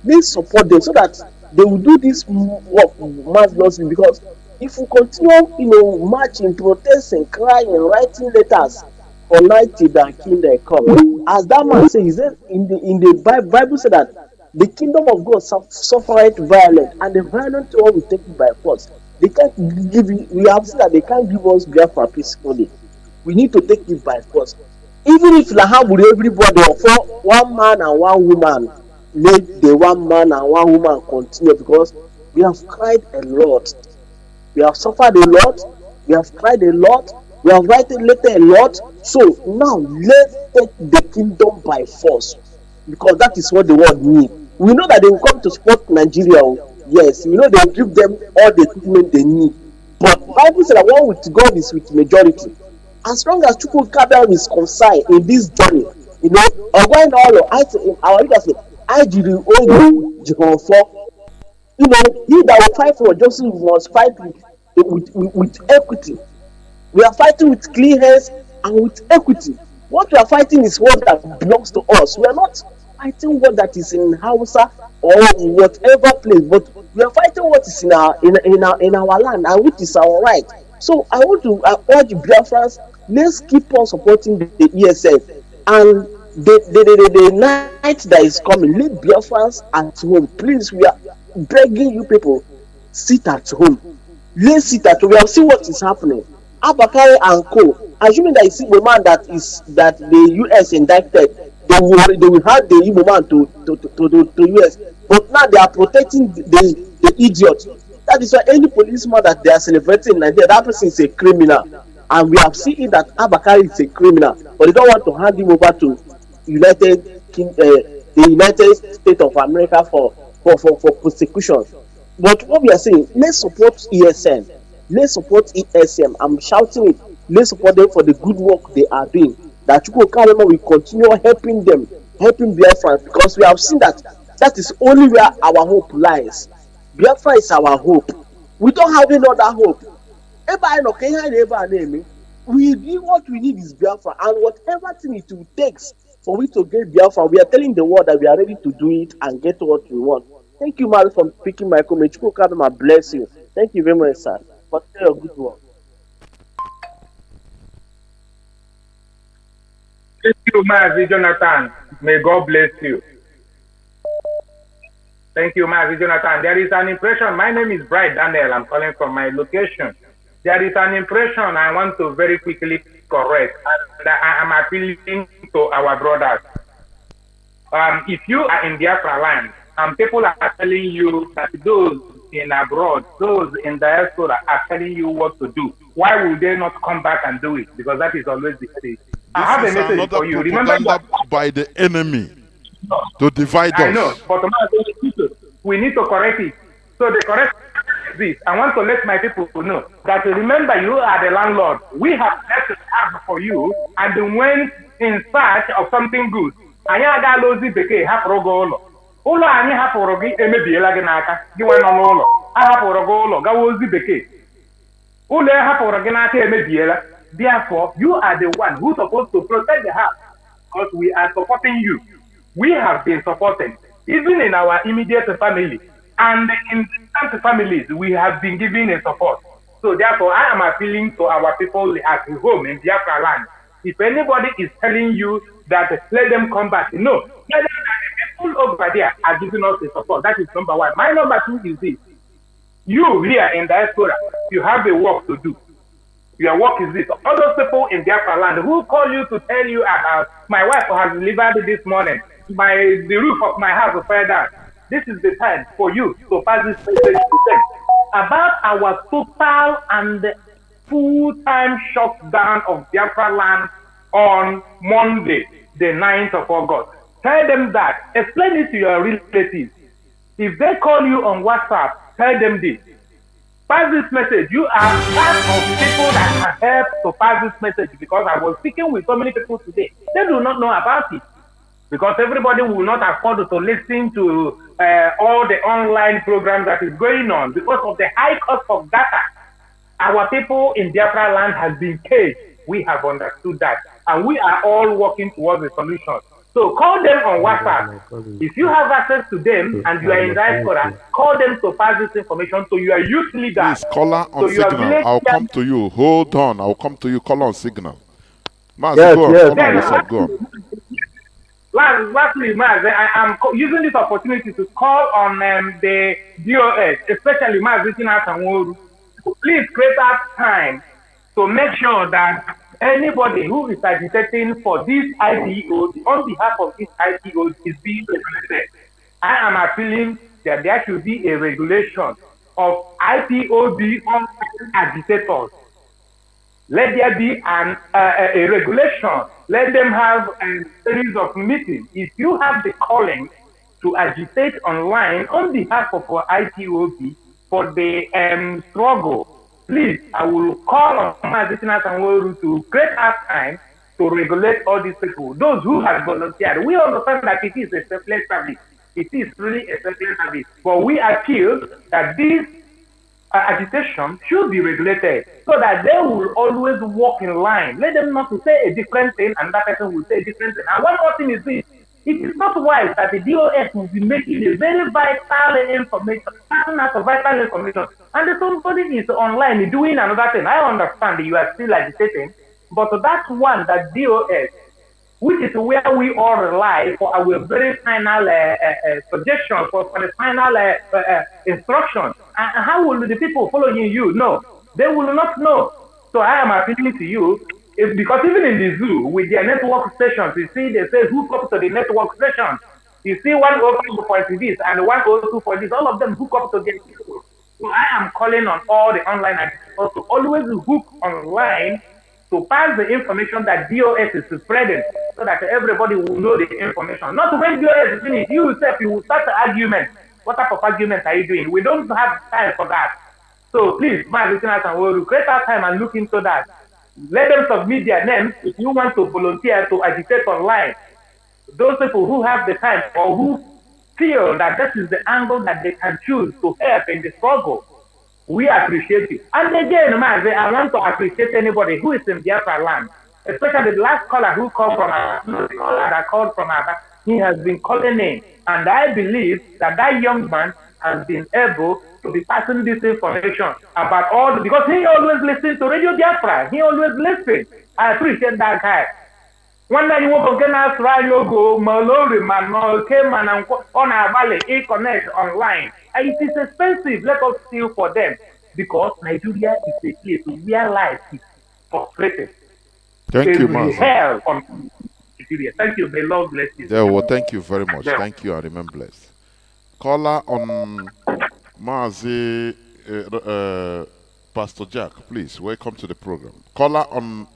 Let's support them so that they will do this work marvelously. Because if we continue, marching, protesting, crying, writing letters for night till the kingdom come, as that man says in the Bible said that the kingdom of God suffereth violence, and the violent one will take it by force. They can't give it. We have seen that they can't give us Biafra peacefully. We need to take it by force. Even if Lahab would everybody for one man and one woman, let the one man and one woman continue, because we have cried a lot. We have suffered a lot. We have cried a lot. We have written letter a lot. So now let's take the kingdom by force, because that is what the world needs. We know that they will come to support Nigeria. Yes, they will give them all the equipment they need. But Bible said that one with God is with majority. As long as Chukwu Kabel is concerned in this journey, going all our leaders say, I did the old Jehovah. He that will fight for justice must fight with equity. We are fighting with clean hands and with equity. What we are fighting is what that belongs to us. We are not fighting what that is in Hausa or whatever place, but we are fighting what is in our land, and which is our right. So I want to urge Biafrans, let's keep on supporting the ESF, and the night that is coming, let Biafrans at home. Please, we are begging you people, sit at home. Let's sit at home. We have seen what is happening. Abakari and Co. Assuming that you see the man that the US indicted, they will have the Igbo man to US, but now they are protecting the idiot. That is why any policeman that they are celebrating in Nigeria, that person is a criminal, and we have seen that Abakari is a criminal, but they don't want to hand him over to the United States of America for prosecution. But what we are saying, let's support ESN. Let's support ESM. I'm shouting it. Let's support them for the good work they are doing. That Chukwu Kalema will continue helping them, helping Biafra, because we have seen that is only where our hope lies. Biafra is our hope. We don't have any other hope. What we need is Biafra, and whatever thing it will take for we to get Biafra, we are telling the world that we are ready to do it and get what we want. Thank you, Mary, for picking my comment. Chukwu Kalema bless you. Thank you very much, sir. For your good work. Thank you, Mazi Johnathan. May God bless you. Thank you, Mazi Johnathan. There is an impression. My name is Bright Daniel. I'm calling from my location. There is an impression I want to very quickly correct, and I am appealing to our brothers. If you are in Biafra land and people are telling you that those in abroad, those in diaspora are telling you what to do, why would they not come back and do it? Because that is always the case. I have a message for you. Remember that by the enemy to divide us. I know, but we need to correct it. So the correct this. I want to let my people know that remember you are the landlord. We have left the house for you and went in search of something good. Anyị agaala ozi bekee hapụrụ gị ụlọ. Ụlọ anyị hapụrụ gị emebiela gị n'aka. Gị nwe nọ n'ụlọ. A hapụrụ gị ụlọ gawa ozi bekee. Ụlọ hapụrụ gị n'aka emebiela. Therefore, you are the one who's supposed to protect the house because we are supporting you. We have been supported, even in our immediate family and in distant families, we have been giving a support. So therefore, I am appealing to our people at home in Biafra land. If anybody is telling you that let them come back, no, let them the people over there are giving us the support. That is number one. My number two is this. You here in diaspora, you have a work to do. Your work is this. All those people in Biafra land who call you to tell you about my wife has delivered this morning, the roof of my house fell down. This is the time for you to pass this message to them about our total and full-time shutdown of Biafra land on Monday, the 9th of August. Tell them that. Explain it to your relatives. If they call you on WhatsApp, tell them this. Pass this message. You are part of people that can help to pass this message because I was speaking with so many people today. They do not know about it because everybody will not afford to listen to all the online programs that is going on because of the high cost of data. Our people in Biafra land has been caged. We have understood that. And we are all working towards a solution. So call them on WhatsApp. If you have access to them and you are in diaspora, call them to pass this information to your youth leaders. Please, caller on signal. I'll come to you. Hold on. I'll come to you. Call on signal. Mazi, go on. Go on. Lastly, Maz, I am using this opportunity to call on the DOS, especially Mazi Johnathan Chinedu. Please create that time to make sure that anybody who is agitating for these IPOs, on behalf of these IPOs, is being regulated. I am appealing that there should be a regulation of IPOB on agitators. Let there be a regulation. Let them have a series of meetings. If you have the calling to agitate online on behalf of our IPOB for the struggle, please, I will call on Mazi Johnathan Chinedu to create our time to regulate all these people. Those who have volunteered, we understand that it is a selfless service. It is really a selfless service. But we appeal that this agitation should be regulated so that they will always walk in line. Let them not to say a different thing and that person will say a different thing. And one more thing is this. It is not wise that the DOS will be making a very vital information, and if somebody is online doing another thing. I understand that you are still agitating, but that one, that DOS, which is where we all rely for our very final suggestion, for the final instruction. And how will the people following you know? They will not know. So I am appealing to you. Because even in the zoo, with their network stations, you see they say hook up to the network station. You see 102 for this and 102 for this, all of them hook up to the people. So I am calling on all the online agitators to always hook online to pass the information that DOS is spreading so that everybody will know the information. Not when DOS is finished, you yourself, you will start the argument. What type of argument are you doing? We don't have time for that. So please, Mazi Johnathan Chinedu, create our time and look into that. Let them submit their names if you want to volunteer to agitate online. Those people who have the time or who feel that this is the angle that they can choose to help in the struggle, we appreciate it. And again, Mazi, I want to appreciate anybody who is in Biafra land, especially the last caller who called from Aba. He has been calling in, and I believe that that young man has been able to be passing this information about all because he always listens to Radio Biafra. He always listens. I appreciate that guy. One day you want to get us logo, Malori, Manol, Cayman, and on our valley, connect online. And it is expensive. Let us steal for them. because Nigeria is a place where life is frustrated. Thank There you, is Mazi. hell on Nigeria. Thank you. May Lord bless you. Yeah, well, thank you very much. Thank you, and remain blessed. Caller on Mazi, Pastor Jack, please, welcome to the program. Caller on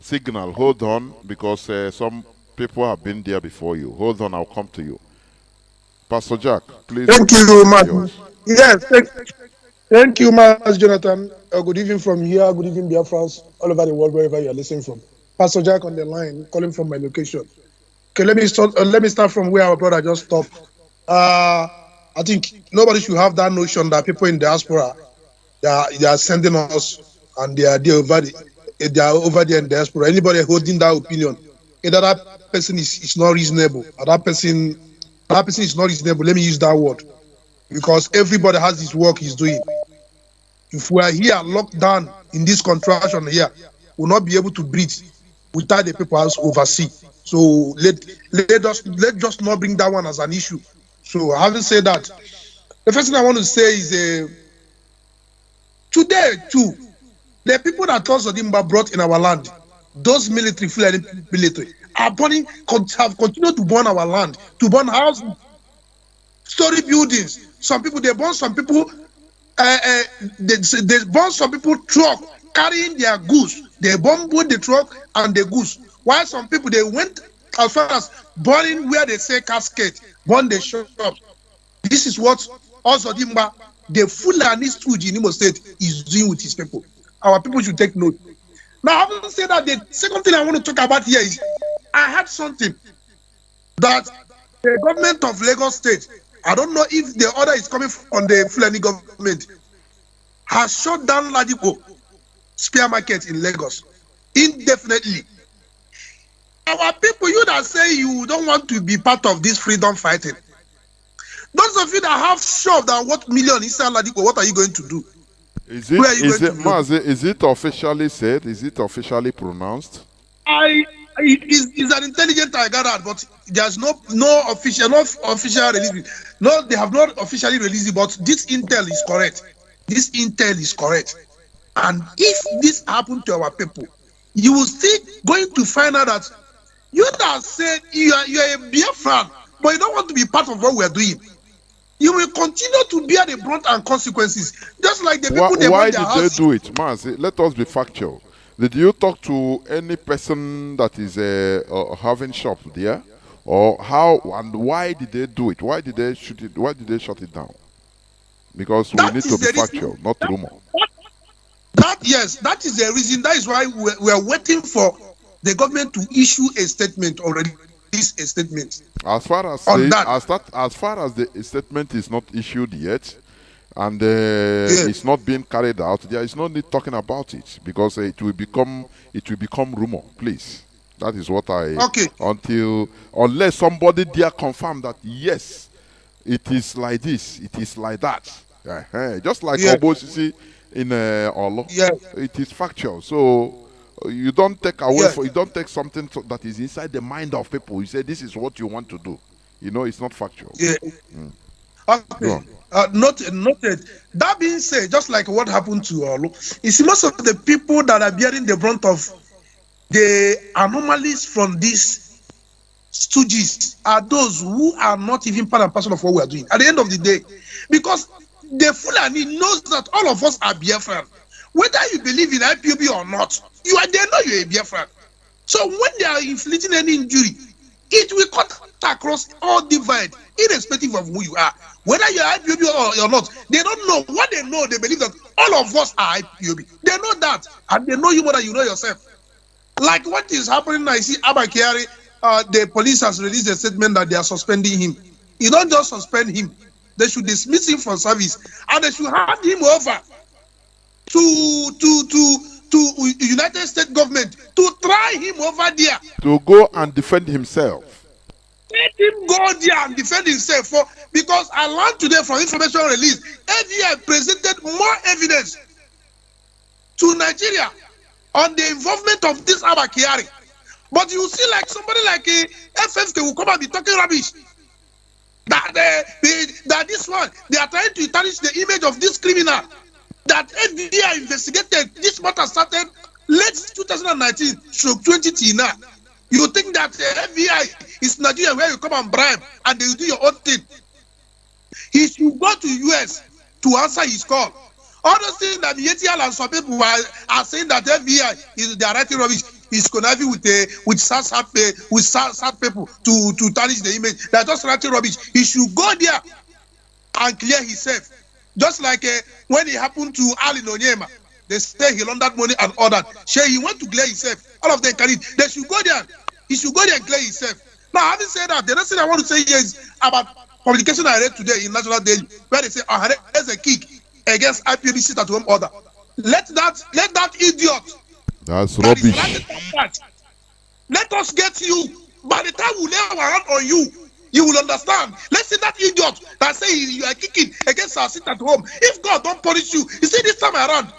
Signal, hold on, because some people have been there before you. Hold on, I'll come to you. Pastor Jack, please. Thank you, Mazi. Yes, thank you, Mazi Johnathan. Good evening from here. Good evening, Biafrans, all over the world, wherever you are listening from. Pastor Jack on the line, calling from my location. Okay, let me start from where our brother just stopped. I think nobody should have that notion that people in diaspora they are sending us and they are over there in diaspora. Anybody holding that opinion, either that person is not reasonable, or that person is not reasonable. Let me use that word, because everybody has his work he's doing. If we are here locked down in this contraction here, we'll not be able to breathe without the people overseas. So let's just not bring that one as an issue. So having said that, the first thing I want to say is today too, the people that HAUSA brought in our land, those military are have continued to burn our land, to burn houses, story buildings. Some people they burn some people. They burn some people truck carrying their goods. They burn both the truck and the goods. While some people they went as far as burning where they say casket, burn the shops. This is what HAUSA, the Fulani stooge in Imo State, is doing with his people. Our people should take note. Now, having said that, the second thing I want to talk about here is I heard something that the government of Lagos State, I don't know if the order is coming from the Fulani government, has shut down Ladipo spear market in Lagos indefinitely. Our people, you that say you don't want to be part of this freedom fighting, those of you that have shoved and what million inside Ladipo, what are you going to do? Is it officially said? Is it officially pronounced? It is an intelligent I gathered, but there's no official release. No, they have not officially released it, but this intel is correct. This intel is correct. And if this happened to our people, you will still going to find out that you that said you are a Biafran, but you don't want to be part of what we are doing. You will continue to bear the brunt and consequences, just like the people. Why did they do it, Mazi? Let us be factual. Did you talk to any person that is having shop there, or how and why did they do it? Why did they shoot it? Why did they shut it down? Because we need to be factual, not rumor. That is the reason. That is why we are waiting for the government to issue a statement or release a statement. As far as the statement is not issued yet, and it's not being carried out, there is no need talking about it, because it will become rumor. Please, that is what I unless somebody there confirm that yes, it is like this, it is like that. Just like Obosisi in Olo, it is factual. So you don't take away you don't take something that is inside the mind of people. You say this is what you want to do. You know, it's not factual. Okay. Noted. That being said, just like what happened to Olo, you see, most of the people that are bearing the brunt of the anomalies from these stooges are those who are not even part and parcel of what we are doing. At the end of the day, because the Fulani knows that all of us are Biafran. Whether you believe in IPOB or not, they know you're a Biafran. So when they are inflicting any injury, it will cut across all divide, irrespective of who you are. Whether you're IPOB or not, they don't know. What they know, they believe that all of us are IPOB. They know that, and they know you more than you know yourself. Like what is happening, I see Abba Kyari, the police has released a statement that they are suspending him. You don't just suspend him. They should dismiss him from service, and they should hand him over to United States government to try him over there. To go and defend himself. Let him go there and defend himself. Because I learned today from information release, ADI presented more evidence to Nigeria on the involvement of this Abba Kyari. But you see, like somebody like a FFK will come and be talking rubbish. That this one, they are trying to tarnish the image of this criminal. That that FBI investigated this matter started late 2019 stroke 20 till now. You think that FBI is Nigeria where you come and bribe and they do your own thing? He should go to US to answer his call. All those things that Yetial and some people are saying that FBI is they are writing rubbish. He's conniving with SAT people to tarnish the image. They're just writing rubbish. He should go there and clear himself. Just like when it happened to Ali Nonyema, they say he laundered money and all that. He went to clear himself. All of them carried. They should go there. He should go there and clear himself. Now, having said that, the next thing I want to say here is about publication I read today in National Daily, where they say, there's a kick against IPOB sit-at-home order. Let that idiot. That's rubbish. Let us get you. By the time we lay our hand on you, you will understand. Let's see that idiot that say you are kicking against our sit-at-home. If God don't punish you, you see this time around,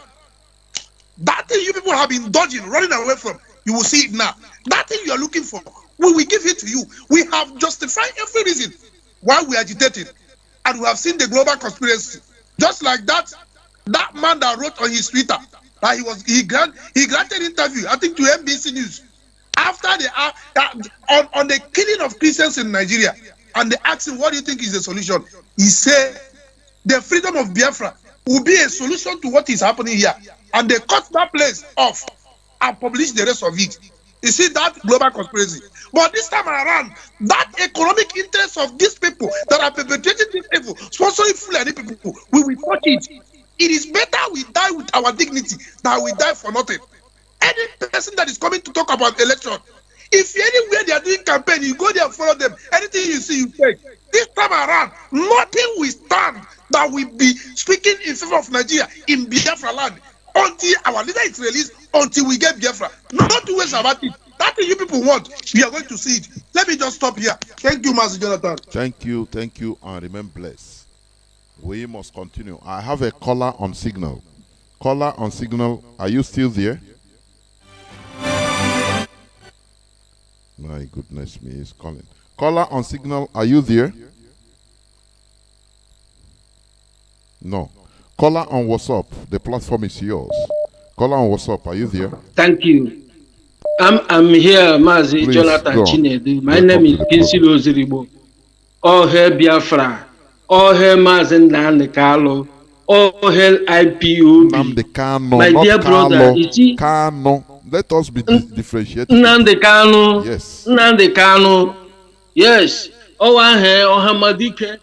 that thing you people have been dodging, running away from, you will see it now. That thing you are looking for, we will give it to you. We have justified every reason why we agitated, and we have seen the global conspiracy. Just like that man that wrote on his Twitter that he granted interview, I think to NBC News, after on the killing of Christians in Nigeria, and they asked him, what do you think is the solution? He said the freedom of Biafra will be a solution to what is happening here. And they cut that place off and published the rest of it. You see that global conspiracy. But this time around, that economic interest of these people that are perpetrating this evil, sponsoring Fulani people, we will touch it. It is better we die with our dignity than we die for nothing. Any person that is coming to talk about election, if anywhere they are doing campaign, you go there and follow them. Anything you see, you take. This time around, nothing will stand that will be speaking in favor of Nigeria in Biafra land until our leader is released, until we get Biafra. Not two ways about it. That thing you people want, we are going to see it. Let me just stop here. Thank you, Mazi Johnathan. Thank you, and remain blessed. We must continue. I have a caller on signal. Caller on signal, are you still there? My goodness me, he's calling. Caller on signal, are you there? No. Caller on WhatsApp, the platform is yours. Caller on WhatsApp, are you there? Thank you. I'm here, Mazi Johnathan Chinedu. My name is Kinsilo Ziribo. All hail Biafra. All hail Mazi Kano. All hail IPOB. My dear brother, Kano. Let us be differentiated. Kano. Yes. Kano. Yes. Ohamadike.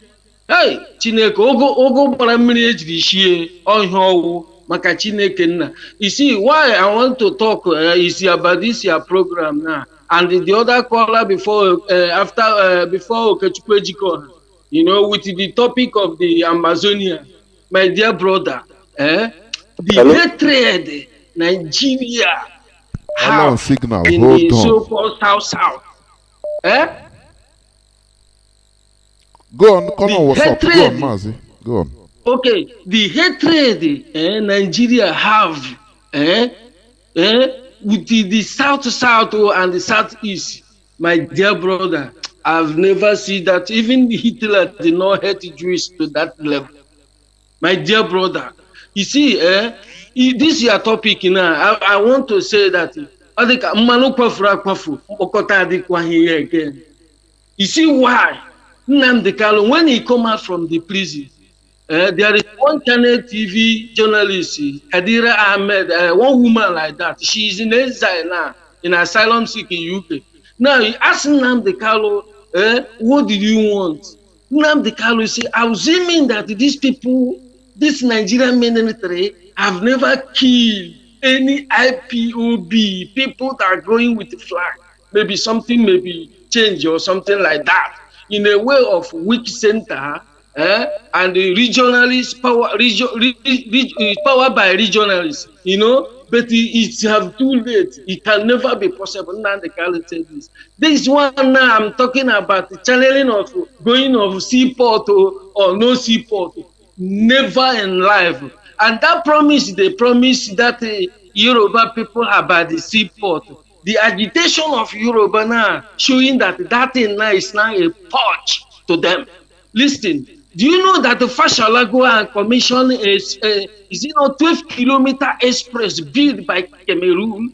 Hey, Chineke, ogo bara mmiri ejiri shie ohia owu maka Chineke nna. You see, why I want to talk is about this your program now. And the other caller before Okechukwu Ejiko, with the topic of the Amazonia, my dear brother, the hatred Nigeria have signal. in Hold the on. so-called South. Go on, call on WhatsApp. Go on, Mazi. Go on. Okay, the hatred Nigeria have with the South and the Southeast, my dear brother, I've never seen that. Even Hitler did not hate Jews to that level. My dear brother, you see, this is your topic now. I want to say that again. You see why? Nnamdi Kanu, when he come out from the prison, there is one channel TV journalist, Adira Ahmed, one woman like that. She is in exile now, in asylum seeking UK. Now he asked Nnamdi Kanu, what did you want? Nnamdi Kanu said, I was aiming that these people, this Nigerian military, have never killed any IPOB people that are going with the flag. Maybe something may be changed or something like that. In a way of weak center, and the regionalists power by regionalists, but it's have too late. It can never be possible. Now they can't say this. This one now I'm talking about the channeling of going of seaport or no seaport. Never in life. And that promise, they promise that Yoruba people are by the seaport. The agitation of Yoruba now showing that thing now is now a purge to them. Listen, Do you know that the Fashalago and Commission is 12-kilometer express built by Cameroon?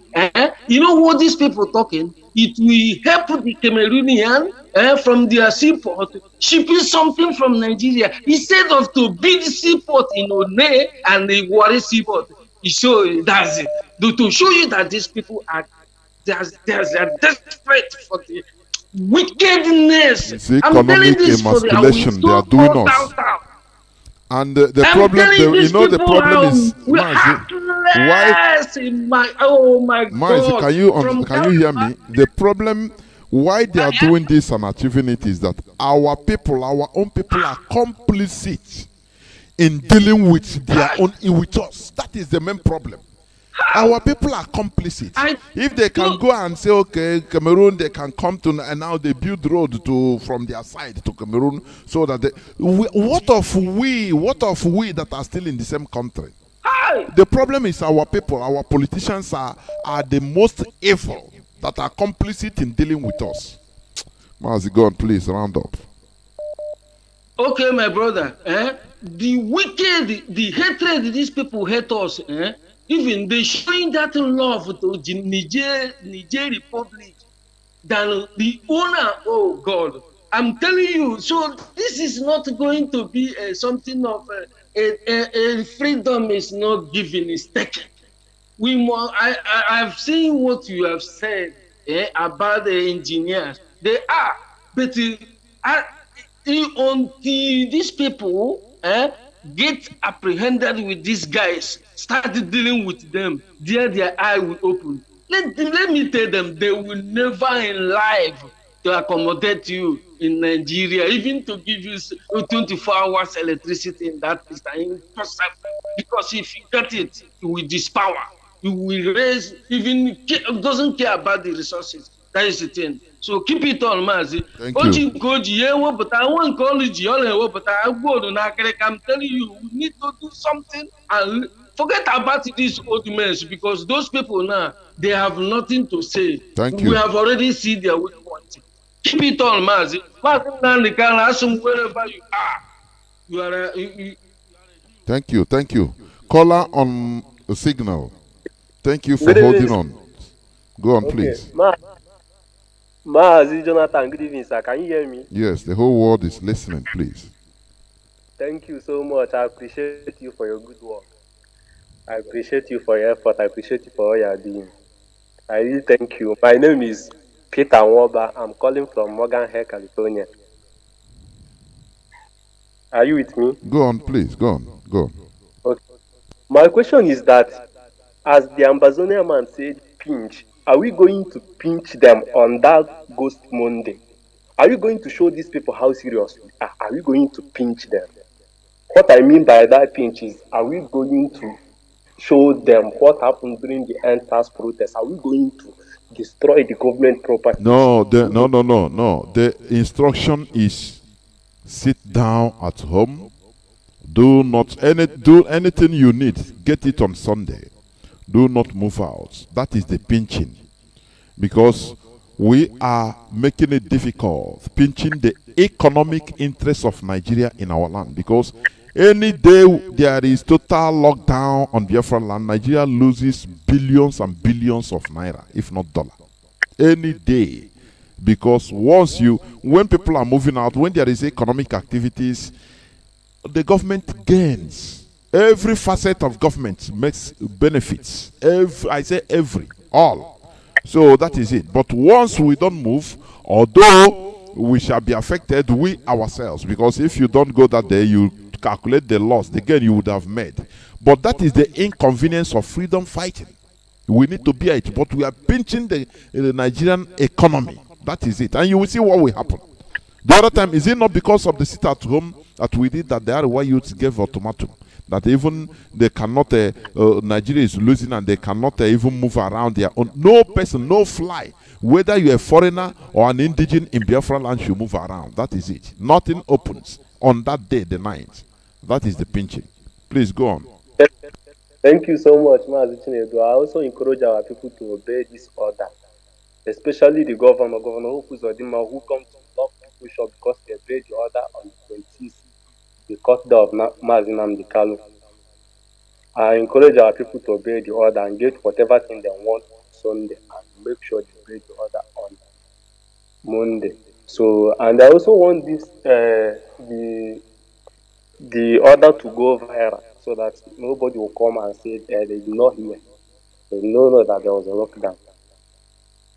You know what these people talking? It will help the Cameroonian from their seaport shipping something from Nigeria instead of to build seaport in One and the Warri seaport. So that's it. To show you that these people are they are desperate for the wickedness. It's I'm telling economic this for the I will emasculation they are so doing call us. down. And the I'm problem, telling you these know, the people problem how is, we why, heartless in my oh my God. can you hear me? The problem, why they are doing this and achieving it is that our people, our own people, are complicit in dealing with their own with us. That is the main problem. Our people are complicit. If they can go and say, okay, Cameroon, they can come to, and now they build road from their side to Cameroon, so that what of we that are still in the same country? The problem is our people, our politicians are the most evil that are complicit in dealing with us. Mazi, go on, please round up. Okay, my brother. The wicked, the hatred these people hate us. Even they showing that love to the Niger Republic than the owner. Oh God, I'm telling you. So this is not going to be something of a freedom is not given, is taken. I've seen what you have said about the engineers. They are, but until these people get apprehended with these guys, start dealing with them, their eye will open. Let me tell them, they will never in life to accommodate you in Nigeria, even to give you 24 hours electricity in that place. Impossible. Because if you get it, you will dispower. You will raise, even doesn't care about the resources. That is the thing. So keep it on, Mazi. Thank you. But I want college, but I'm telling you, we need to do something and forget about these old men, because those people now, they have nothing to say. Thank you. We have already seen their weak point. Keep it on, Mazi. Wherever you are, you are. Thank you. Caller on the signal. Thank you for holding on. Go on, please. Mazi Johnathan, good evening, sir. Can you hear me? Yes, the whole world is listening, please. Thank you so much. I appreciate you for your good work. I appreciate you for your effort. I appreciate you for all you are doing. I really thank you. My name is Peter Nwoba. I'm calling from Morgan Hill, California. Are you with me? Go on, please. Go on. Okay. My question is that, as the Ambazonian man said, pinch, are we going to pinch them on that Ghost Monday? Are we going to show these people how serious we are? Are we going to pinch them? What I mean by that pinch is, are we going to show them what happened during the end-task protest? Are we going to destroy the government property? No. The instruction is sit down at home. Do anything you need. Get it on Sunday. Do not move out. That is the pinching. Because we are making it difficult, pinching the economic interests of Nigeria in our land. Because any day there is total lockdown on Biafra land, Nigeria loses billions and billions of naira, if not dollar. Any day. Because when people are moving out, when there is economic activities, the government gains. Every facet of government makes benefits. All. So that is it. But once we don't move, although we shall be affected, we ourselves, because if you don't go that day, you calculate the loss, the gain you would have made. But that is the inconvenience of freedom fighting. We need to bear it, but we are pinching the Nigerian economy. That is it. And you will see what will happen. The other time, is it not because of the sit at home that we did that the Arewa youths gave ultimatum? That even they cannot, Nigeria is losing and they cannot even move around their own. No person, no fly, whether you're a foreigner or an indigene in Biafra land, should move around. That is it. Nothing opens on that day, the 9th. That is the pinching. Please go on. Thank you so much, Mazi Chinedu. I also encourage our people to obey this order, especially the Governor Uzodinma, who comes to lock people shop because they obeyed the order on the 26th custody of Mazi Nnamdi Kanu. I encourage our people to obey the order and get whatever thing they want Sunday and make sure they obey the order on Monday. So, and I also want this the order to go viral so that nobody will come and say they did not hear. They know that there was a lockdown.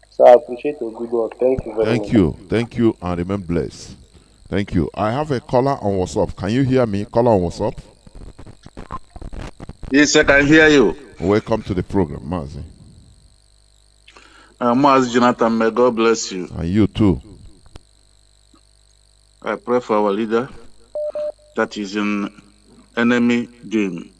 So I appreciate your good work. Thank you very much. Thank you, and remain blessed. Thank you. I have a caller on WhatsApp. Can you hear me? Caller on WhatsApp. Yes, I can hear you. Welcome to the program, Mazi. Mazi Johnathan, may God bless you. And you too. I pray for our leader that is in enemy doom.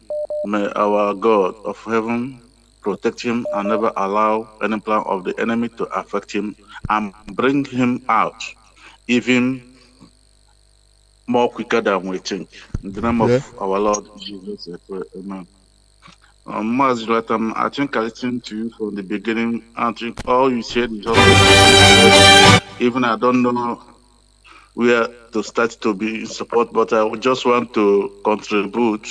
May our God of heaven protect him and never allow any plan of the enemy to affect him and bring him out even more quicker than we think. In the name of our Lord Jesus, I pray. Amen. Mazi Johnathan, I think I listened to you from the beginning. I think all you said is all. Even I don't know where to start to be in support, but I would just want to contribute.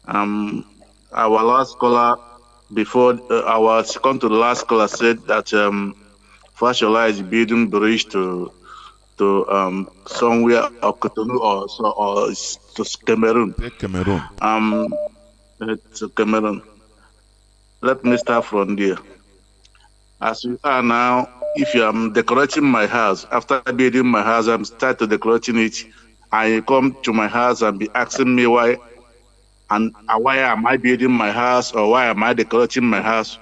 Our last caller, before our second to the last caller, said that Fashola is building bridge to somewhere or Cotonou or to Cameroon. Cameroon. To Cameroon. Let me start from there. As you are now, if you are decorating my house, after building my house, I'm starting decorating it, and you come to my house and be asking me why am I building my house or why am I decorating my house,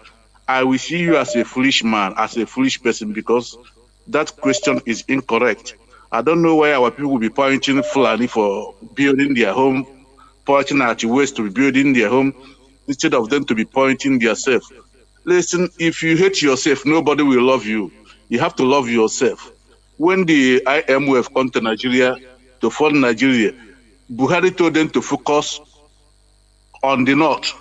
I will see you as a foolish man, as a foolish person, because that question is incorrect. I don't know why our people will be pointing Fulani for building their home, pointing at the ways to be building their home, instead of them to be pointing themselves. Listen, if you hate yourself, nobody will love you. You have to love yourself. When the IMF come to Nigeria to fund Nigeria, Buhari told them to focus on the north.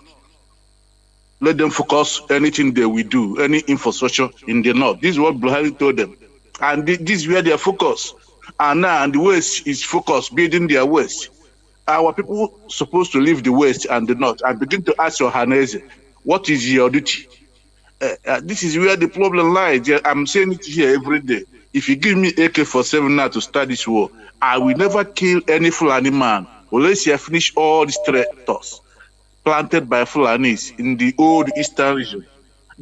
Let them focus anything they will do, any infrastructure in the north. This is what Buhari told them. And this is where they are focused. And now the west is focused, building their west. Our people supposed to leave the west and the north and begin to ask your Hanese, what is your duty? This is where the problem lies. I'm saying it here every day. If you give me AK-47 now to start this war, I will never kill any Fulani man unless you finish all these traitors planted by Fulanis in the old eastern region.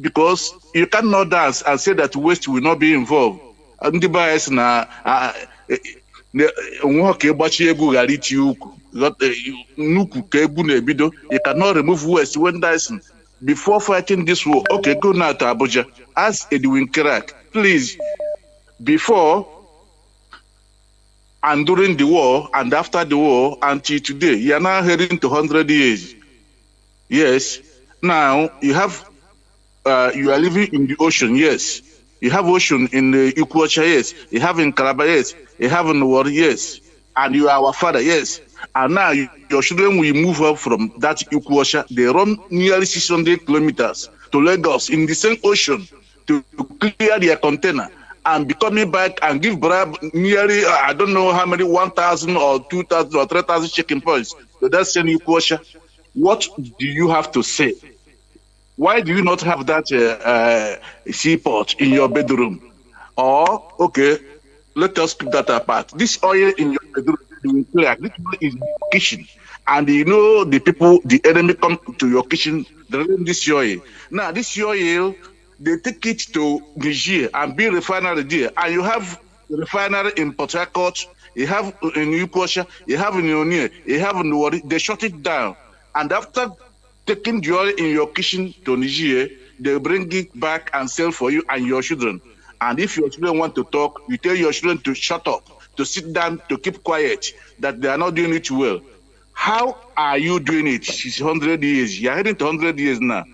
Because you cannot dance and say that West will not be involved. And the bias na you cannot remove West when dancing. Before fighting this war, okay, go now to Abuja. Ask Edwin Kirak, please, before and during the war and after the war until today, you are now heading to 100 years. Yes. Now you have, you are living in the ocean. Yes. You have ocean in the Ikuocha. Yes. You have in Calabar. Yes. You have in the world. Yes. And you are our father. Yes. And now your children will move up from that Ikuocha. They run nearly 600 kilometers to Lagos in the same ocean to clear their container and be coming back and give bribe nearly, I don't know how many, 1,000 or 2,000 or 3,000 checking points to that same Ikuocha. What do you have to say? Why do you not have that seaport in your bedroom? Or, okay, let us keep that apart. This oil in your bedroom, this oil is in your kitchen. And you know the people, the enemy come to your kitchen, they run this oil. Now, this oil, they take it to Niger and build a refinery there. And you have a refinery in Port Harcourt, you have in Ikuocha, you have in Yonye, you have in Wari. They shut it down. And after taking the oil in your kitchen to Niger, they bring it back and sell for you and your children. And if your children want to talk, you tell your children to shut up, to sit down, to keep quiet, that they are not doing it well. How are you doing it? It's 100 years. You're heading to 100 years now.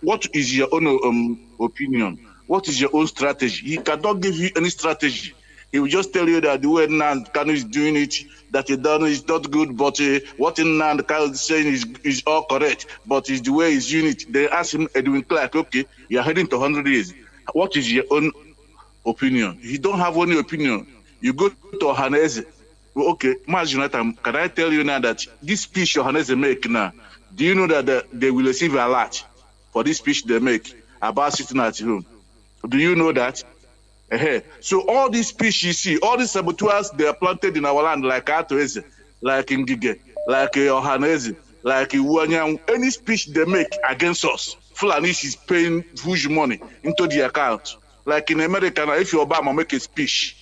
What is your own opinion? What is your own strategy? He cannot give you any strategy. He will just tell you that the way Kanu is doing it, that he done is not good, but what Kanu is saying is all correct, but it's the way he's doing it. They ask him, Edwin Clark, okay, you're heading to 100 years. What is your own opinion? You don't have any opinion. You go to Hanese, Okay, Mazi Johnathan, can I tell you now that this speech Johannes make now, do you know that they will receive a lot for this speech they make about sitting at home? Do you know that? So all these speech you see, all these saboteurs, they are planted in our land like Atoese, like Ngige, like Johannes, like Iwanyang. Any speech they make against us, Fulani is paying huge money into the account. Like in America, now, if Obama make a speech,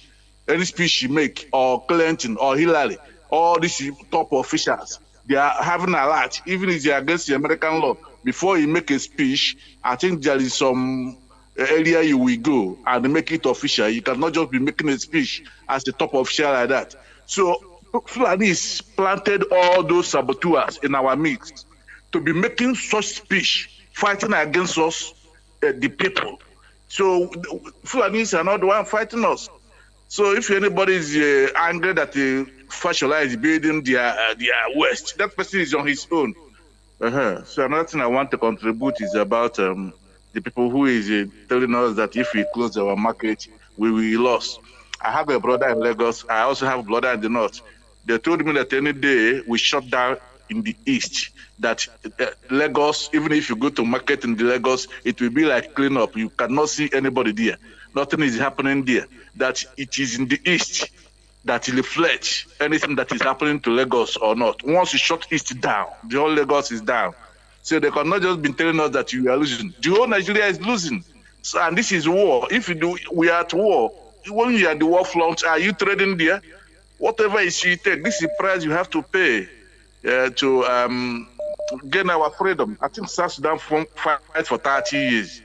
any speech you make, or Clinton, or Hillary, all these top officials, they are having a lot, even if they are against the American law. Before you make a speech, I think there is some area you will go and make it official. You cannot just be making a speech as the top official like that. So Fulanis planted all those saboteurs in our midst to be making such speech, fighting against us, the people. So Fulanis are not the one fighting us. So if anybody is angry that the Fashola is building their west, that person is on his own. So another thing I want to contribute is about the people who is telling us that if we close our market, we will lose. I have a brother in Lagos. I also have a brother in the north. They told me that any day we shut down in the east, that Lagos, even if you go to market in the Lagos, it will be like clean up. You cannot see anybody there. Nothing is happening there. That it is in the east that reflects anything that is happening to Lagos or not. Once you shut east down, the whole Lagos is down. So they cannot just be telling us that you are losing. The whole Nigeria is losing. So, and this is war. If we are at war. When you are at the war front, are you trading there? Whatever is you take, this is the price you have to pay to gain our freedom. I think South Sudan fight for 30 years.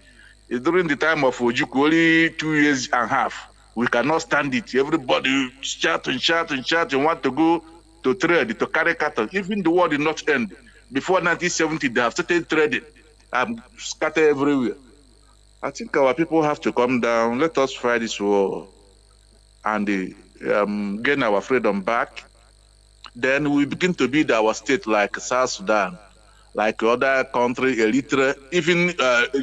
During the time of Ojukwu, only 2 years and a half. We cannot stand it. Everybody shout and want to go to trade, to carry cattle. Even the war did not end. Before 1970, they have started trading and scattered everywhere. I think our people have to come down. Let us fight this war and gain our freedom back. Then we begin to build our state like South Sudan, like other countries, Eritrea. Even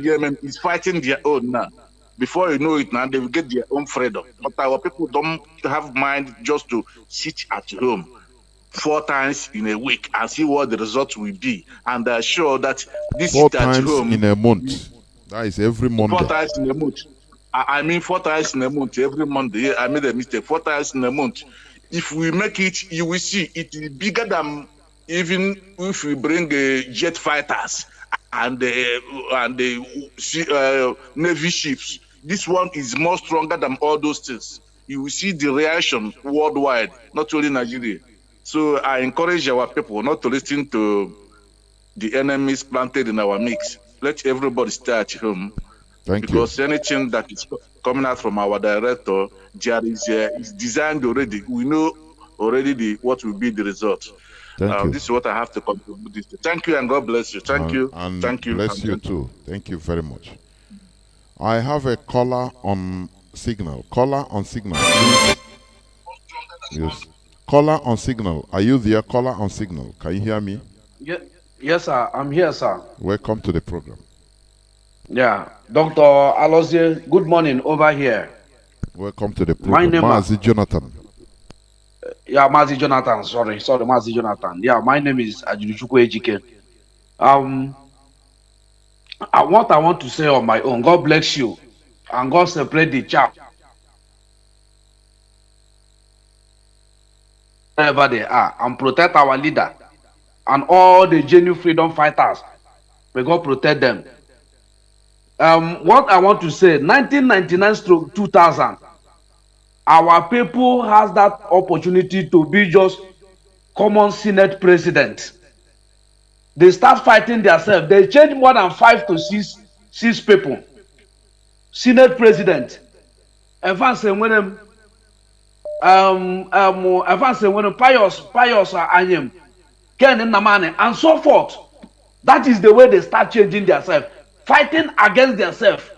Yemen is fighting their own now. Before you know it now, they will get their own freedom. But our people don't have mind just to sit at home 4 times in a week and see what the result will be. And they're sure that this 4 sit at times home in a month. That is every Monday. 4 times in a month. I mean 4 times in a month, every Monday. Yeah, I made a mistake. 4 times in a month. If we make it, you will see it is bigger than even if we bring jet fighters and the Navy ships. This one is more stronger than all those things. You will see the reaction worldwide, not only Nigeria. So I encourage our people not to listen to the enemies planted in our mix. Let everybody stay at home. Because anything that is coming out from our director, there is designed already. We know already what will be the result. This is what I have to contribute. Thank you and God bless you. Thank you. And thank you. Bless you too. Thank you very much. I have a caller on signal. Caller on signal, please. Yes. Caller on signal. Are you there? Caller on signal. Can you hear me? Yes, sir. I'm here, sir. Welcome to the program. Yeah. Dr. Alozie, good morning over here. Welcome to the program. Mazi Johnathan. Yeah, Mazi Johnathan. Sorry, Mazi Johnathan. Yeah, my name is Ajuruchukwu Ejike. What I want to say on my own, God bless you, and God separate the chaff wherever they are, and protect our leader and all the genuine freedom fighters. May God protect them. What I want to say, 1999-2000, our people has that opportunity to be just common Senate president. They start fighting themselves. They change more than 5 to 6 people. Senate president. Pious Anyem, Ken Namane, and so forth. That is the way they start changing themselves, fighting against themselves.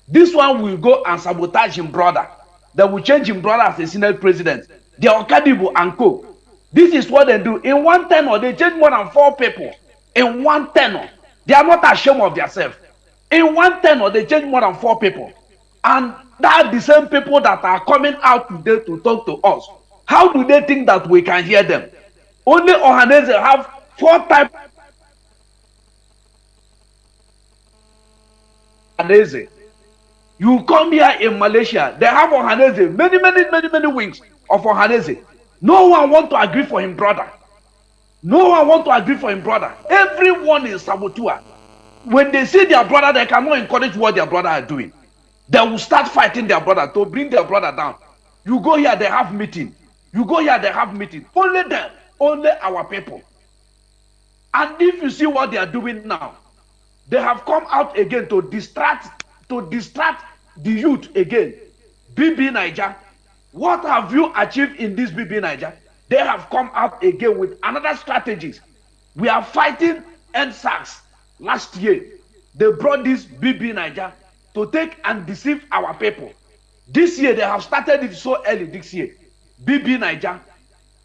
This one will go and sabotage him brother. They will change him brother as a Senate president. They are Okadibu and co. This is what they do. In one tenor, they change more than 4 people. In one tenor, they are not ashamed of themselves. In one tenor, they change more than 4 people. And that the same people that are coming out today to talk to us. How do they think that we can hear them? Only Ohanese have 4 types of Ohanese. You come here in Malaysia, they have Ohanese, many wings of Ohanese. No one want to agree for him brother. No one want to agree for him brother. Everyone is saboteur. When they see their brother, they cannot encourage what their brother are doing. They will start fighting their brother to bring their brother down. You go here, they have meeting. You go here, they have meeting. Only them, only our people. And if you see what they are doing now, they have come out again to distract the youth again. BB Niger, what have you achieved in this BB Niger? They have come out again with another strategies. We are fighting NSAS last year. They brought this BB Niger to take and deceive our people. This year, they have started it so early this year. BB Niger.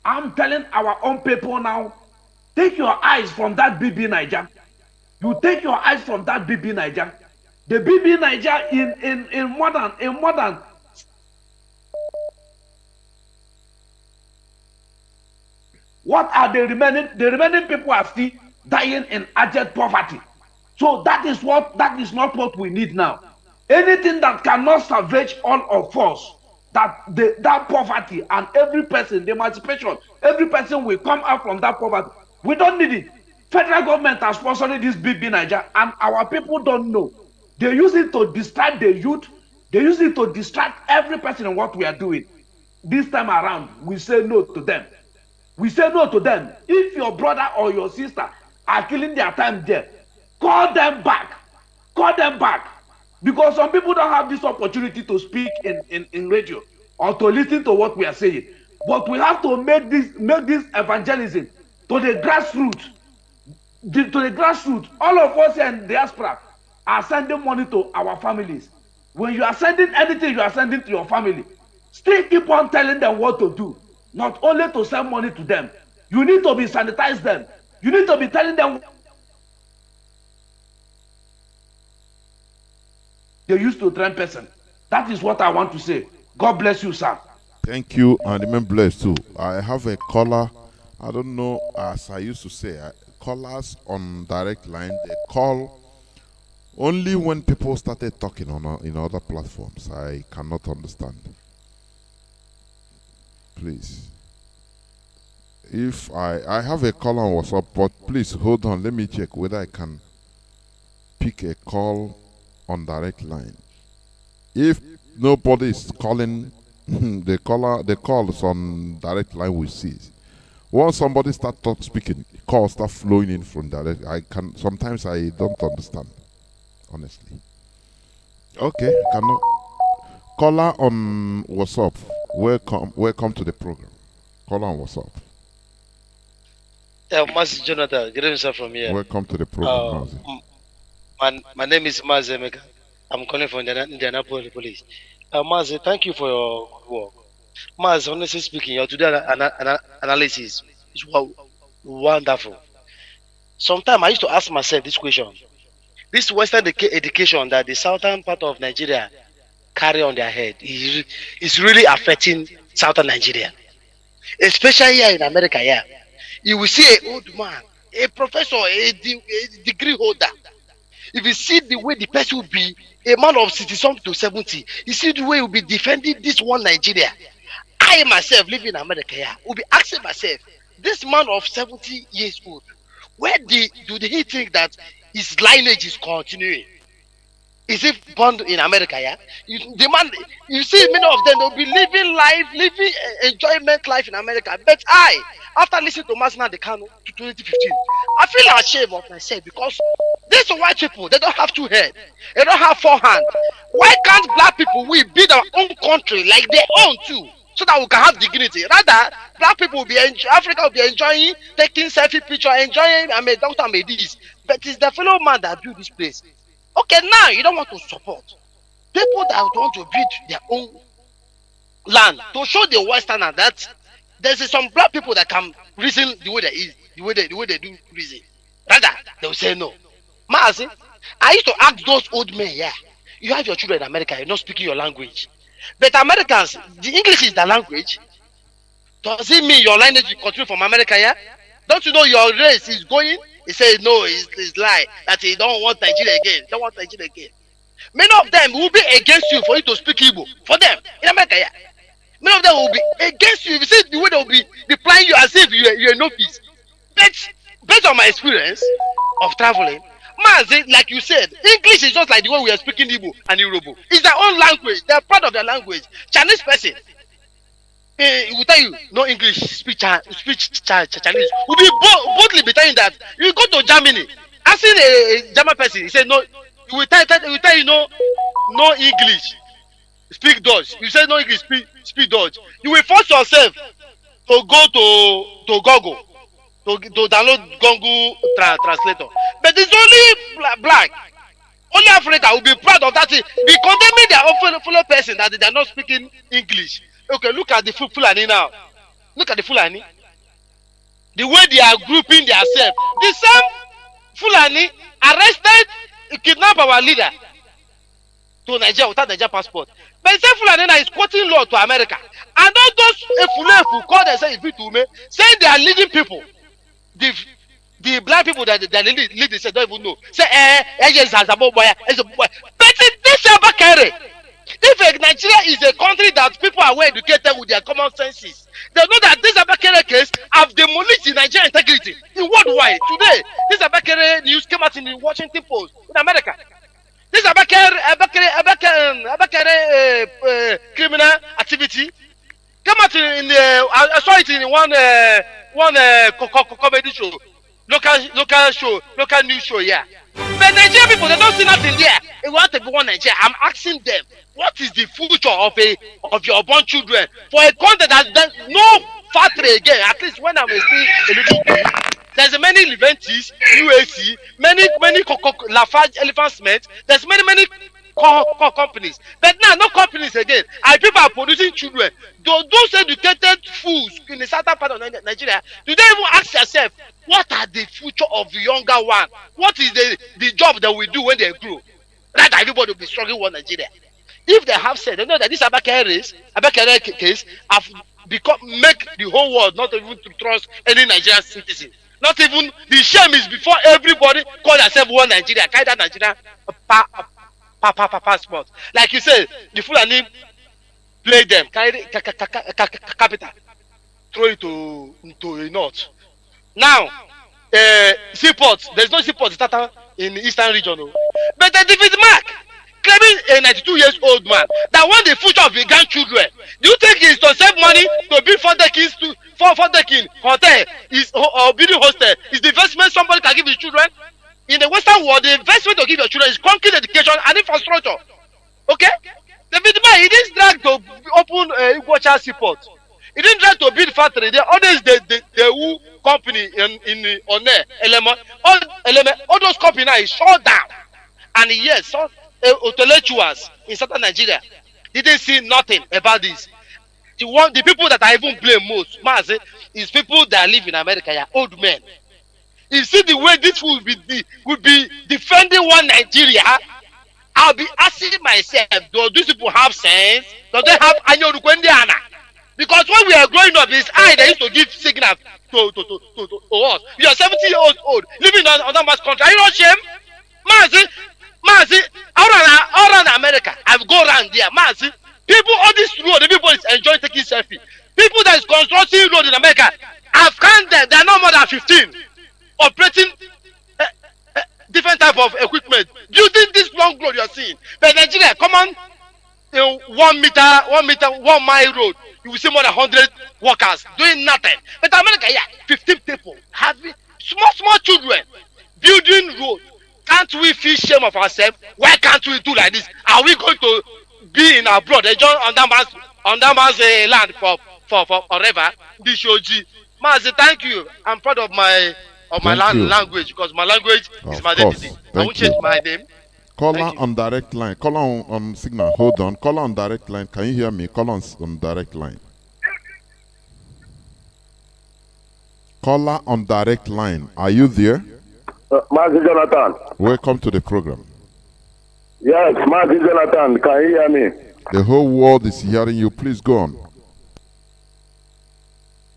I'm telling our own people now, take your eyes from that BB Niger. You take your eyes from that BB Niger. The BB Niger in modern. What are the remaining? The remaining people are still dying in abject poverty. So that is not what we need now. Anything that cannot salvage all of us, that poverty and every person, the emancipation, every person will come out from that poverty. We don't need it. Federal government has sponsored this BB Niger, and our people don't know. They use it to distract the youth. They use it to distract every person in what we are doing. This time around, we say no to them. We say no to them. If your brother or your sister are killing their time there, call them back. Call them back. Because some people don't have this opportunity to speak in radio or to listen to what we are saying. But we have to make this evangelism to the grassroots. To the grassroots. All of us in diaspora are sending money to our families. When you are sending anything, you are sending to your family. Still keep on telling them what to do. Not only to send money to them. You need to be sanitize them. You need to be telling them they used to train person. That is what I want to say. God bless you, sir. Thank you, and remain blessed too. I have a caller. I don't know, as I used to say, callers on direct line, they call only when people started talking on in other platforms. I cannot understand. Please. If I have a call on WhatsApp, but please hold on. Let me check whether I can pick a call on direct line. If nobody is calling, the calls on direct line will cease. Once somebody start speaking, calls start flowing in from direct. Sometimes I don't understand, honestly. Okay, cannot. Caller on WhatsApp. Welcome to the program. Caller on WhatsApp. Mazi Johnathan, good evening, sir, from here. Welcome to the program, Mazi. My name is Mazi Emeka. I'm calling from Indianapolis Police. Mazi, thank you for your work. Mazi, honestly speaking, your today analysis is wonderful. Sometimes I used to ask myself this question. This Western education that the southern part of Nigeria carry on their head is really affecting southern Nigeria. Especially here in America, here. You will see an old man, a professor, a degree holder. If you see the way the person will be, a man of 60-something to 70, you see the way he will be defending this one Nigeria. I myself, living in America here, will be asking myself, this man of 70 years old, where do he think that his lineage is continuing? Is he born in America, yeah? You see many of them, they'll be living enjoyment life in America. But after listening to Mazi Johnathan Chinedu to 2015, I feel ashamed of myself because these white people, they don't have two heads. They don't have four hands. Why can't black people, we build our own country like their own too? So that we can have dignity. Rather, black people will be Africa will be enjoying, taking selfie picture, enjoying, Dr. Medis. But it's the fellow man that built this place. Okay, now you don't want to support people that want to build their own land to show the Westerner that there's some black people that can reason the way they do reason. Rather, they will say no. Mazi, I used to ask those old men, yeah, you have your children in America, you're not speaking your language. But Americans, the English is their language. Does it mean your lineage will continue from America, yeah? Don't you know your race is going? He said, no, it's lie. That he don't want Nigeria again. Don't want Nigeria again. Many of them will be against you for you to speak Igbo. For them, in America, yeah. Many of them will be against you. If you see the way they will be replying you as if you're a novice. But based on my experience of traveling, Mazi, like you said, English is just like the way we are speaking Igbo and Yoruba. It's their own language. They're proud of their language. Chinese person, he will tell you no English, Chinese. Will be boldly be telling that you go to Germany, asking a German person, he said no. He will tell you no English, speak Dutch. You say no English, speak Dutch. You will force yourself to go to Google to download Google translator. But it's only black. Only Africa will be proud of that thing. Be condemning their own fellow person that they are not speaking English. Okay, look at the Fulani now. Look at the Fulani. The way they are grouping themselves. The same Fulani arrested, kidnapped our leader to Nigeria without Nigeria passport. But the same Fulani now is quoting law to America. And all those Efulefu call themselves Ifitume, saying they are leading people. The black people that they lead, they say don't even know. Say yes, but this is carry. If Nigeria is a country that people are well educated with their common senses, they know that this Abakere case have demolished the Nigerian integrity in worldwide. Today, this Abakere news came out in the Washington Post in America. This Abakere criminal activity came out in the I saw it in one comedy show, local show, local news show. Yeah, but Nigerian people, they don't see nothing there. They want to be one Nigeria. I'm asking them, what is the future of your born children for a country that has no factory again? At least when I'm still a little bit, there's many Leventis, UAC, many Lafarge, Elephant Cement. There's many companies, but now no companies again. And people are producing children. Those educated fools in the southern part of Nigeria, do they even ask yourself, what are the future of the younger one? What is the job that we do when they grow? That everybody will be struggling with Nigeria. If they have said, they know that this Abakere case have make the whole world not even to trust any Nigerian citizen. Not even the shame is before everybody call themselves one Nigeria, carry that Nigeria passport. Like you said, the Fulani play them, carry capital, throw it to the north. Now, seaports, there's no seaport starter in the eastern region. But the David Mark claiming a 92-year-old man that want the future of the grandchildren. Do you think it's to save money to build for decking hotel or building hostel? Is the investment somebody can give his children? In the Western world, the investment to give your children is concrete education and infrastructure. Okay? David Mark, he didn't drag to open Iguacha seaport. He didn't try to build factory. They always the who company in Element, all those companies now is shut down. And yes, some intellectuals in southern Nigeria didn't see nothing about this. The people that I even blame most, Mazi, is people that live in America, yeah, old men. You see the way this will be defending one Nigeria. I'll be asking myself, do these people have sense? Do they have Anyo Rukwendiana? Because when we are growing up, it's they used to give signal to us. You are 70 years old, living in another man's country. Are you not ashamed? Mazi, all around America, I've gone around there. Mazi, people on this road, everybody is enjoying taking selfie. People that is constructing road in America, I've counted them, they are no more than 15, operating different type of equipment, building this long road you are seeing. But Nigeria, come on, 1 mile road, you will see more than 100 workers doing nothing. But America, yeah, 15 people having small children building road. Can't we feel shame of ourselves? Why can't we do like this? Are we going to be in abroad, enjoy on that man's land for forever? Bishoji, Mazi, thank you. I'm proud of my language because my language is my identity. I won't change my name. Caller on direct line. Caller on signal. Hold on. Caller on direct line. Can you hear me? Caller on direct line. Caller on direct line. Are you there? Mazi Johnathan. Welcome to the program. Yes, Mazi Johnathan. Can you hear me? The whole world is hearing you. Please go on.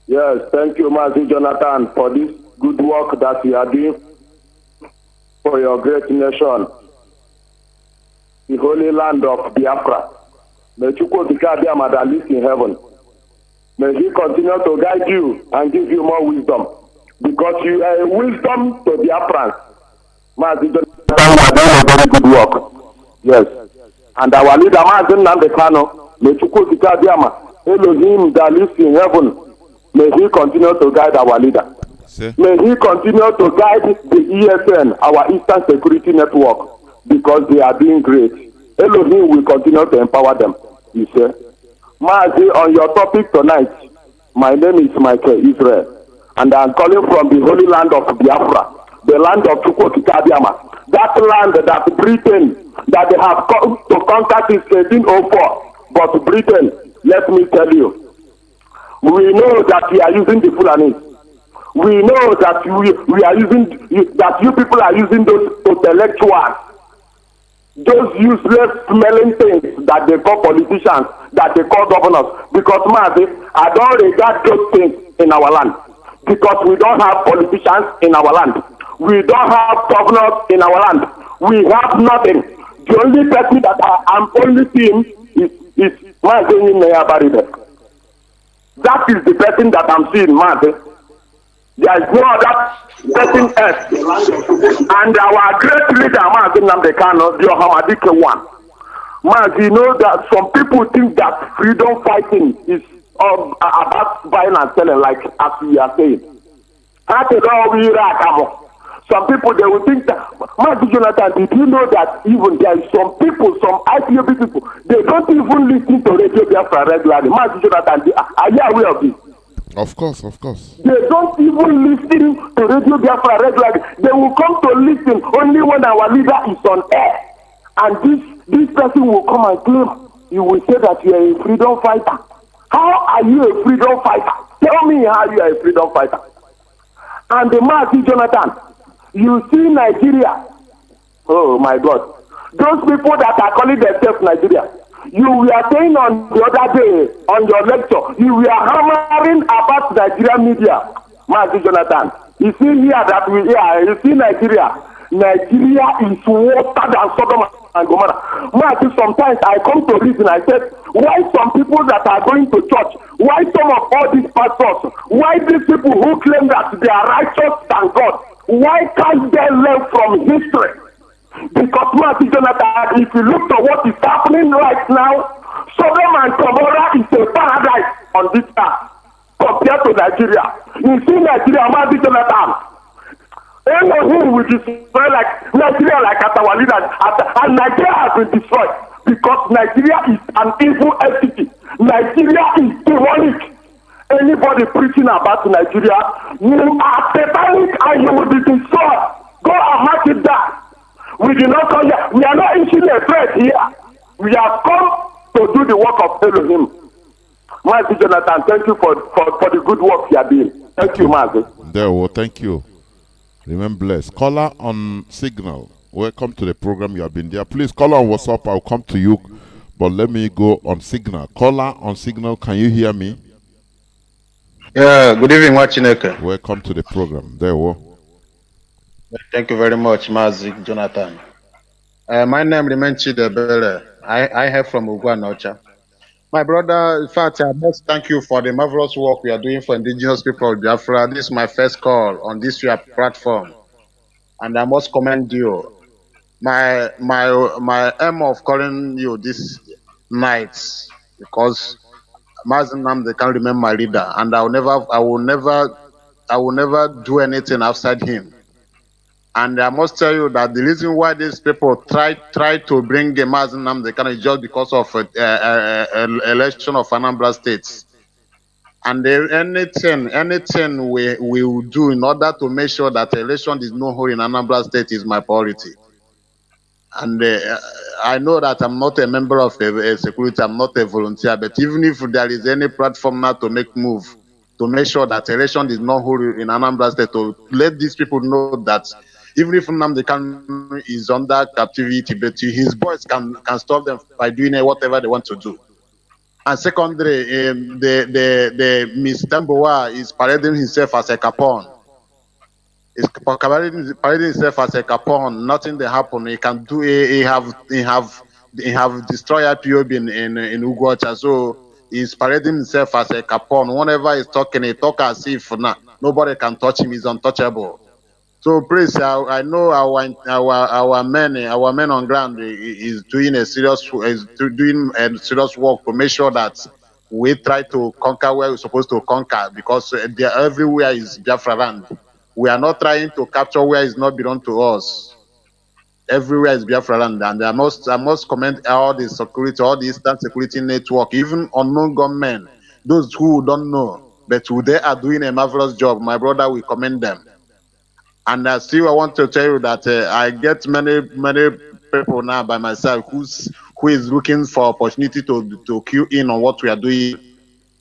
Yes, thank you, Mazi Johnathan, for this good work that you are doing for your great nation, the holy land of Biafra. May Chukwuokike that lives in heaven. May he continue to guide you and give you more wisdom, because you are a wisdom to Biafrans. Mazi Johnathan, you are doing a very good work. Yes. And our leader, Mazi Nnamdi Kanu, may Chukwuokike Elohim that lives in heaven, may he continue to guide our leader. May he continue to guide the ESN, our Eastern Security Network, because they are doing great. Elohim will continue to empower them, you say. Mazi, on your topic tonight, my name is Michael Israel, and I'm calling from the holy land of Biafra, the land of Chukwuokike. That land that Britain, that they have come to conquer since 1804, but Britain, let me tell you, we know that we are using the Fulani. We know that we are using, that you people are using those intellectuals, those useless smelling things that they call politicians, that they call governors. Because, Mazi, I don't regard those things in our land. Because we don't have politicians in our land. We don't have governors in our land. We have nothing. The only person that I'm only seeing is Mazi Johnathan. That is the person that I'm seeing, Mazi. There is no other person else. And our great leader, Mazi Nnamdi Kanu, the Ohamadike one. Mazi, you know that some people think that freedom fighting is about buying and selling, like as we are saying. Some people, they will think that, Mazi Johnathan, did you know that even there is some people, some IPOB people, they don't even listen to Radio Biafra regularly. Mazi Johnathan, are you aware of this? Of course, of course. They don't even listen to Radio Biafra regularly. They will come to listen only when our leader is on air. And this person will come and claim, you will say that you are a freedom fighter. How are you a freedom fighter? Tell me how you are a freedom fighter. And the Mazi Johnathan, you see Nigeria. Oh my God. Those people that are calling themselves Nigeria, you were saying on the other day on your lecture, you were hammering about Nigerian media, Mazi Johnathan. You see here that we are, you see Nigeria. Nigeria is water than Sodom and Gomorrah. Mazi, sometimes I come to reason, I said, why some people that are going to church, why some of all these pastors, why these people who claim that they are righteous than God, why can't they learn from history? Because Mazi Johnathan, if you look to what is happening right now, Sodom and Gomorrah is a paradise on this earth compared to Nigeria. You see Nigeria, Mazi Johnathan, Elohim will destroy like Nigeria, like at our leaders, and Nigeria has been destroyed because Nigeria is an evil entity. Nigeria is demonic. Anybody preaching about Nigeria, you are satanic and you will be destroyed. Go and mark it down. We do not come here. We are not issuing a threat here. We have come to do the work of Elohim. Mazi Johnathan, thank you for the good work you are doing. Thank you, Mazi. There, well, thank you. Remain blessed. Caller on Signal. Welcome to the program. You have been there. Please call on WhatsApp. I'll come to you. But let me go on Signal. Caller on Signal. Can you hear me? Yeah, good evening, Wachineke. Welcome to the program. There, well. Thank you very much, Mazi Johnathan. My name remains Chidebele. I have from Ugwanocha. My brother, in fact, I must thank you for the marvelous work we are doing for indigenous people of Biafra. This is my first call on this your platform, and I must commend you. My aim of calling you this night because Mazi Nnamdi can remember my leader, and I will never do anything outside him. And I must tell you that the reason why these people try to bring the Mazi Nnamdi is just because of election of Anambra State. And anything we will do in order to make sure that election is no hold in Anambra State is my priority. And I know that I'm not a member of a security, I'm not a volunteer, but even if there is any platform now to make move, to make sure that election is not hold in Anambra State, to let these people know that even if Nnamdi Kanu is under captivity, but his boys can stop them by doing whatever they want to do. And secondly, the Mr. Mbowa is parading himself as a capon. He's parading himself as a capon. Nothing they happen. He can do. He have destroyed POB in Ugocha. So he's parading himself as a capon. Whenever he's talking, he talk as if nobody can touch him. He's untouchable. So please, I know our men on ground is doing doing a serious work to make sure that we try to conquer where we're supposed to conquer, because everywhere is Biafra land. We are not trying to capture where it's not belong to us. Everywhere is Biafra land, and I must commend all the security, all the Eastern security network, even unknown gunmen, those who don't know, but who they are doing a marvelous job. My brother, we commend them. And still, I want to tell you that I get many people now by myself who is looking for opportunity to cue in on what we are doing,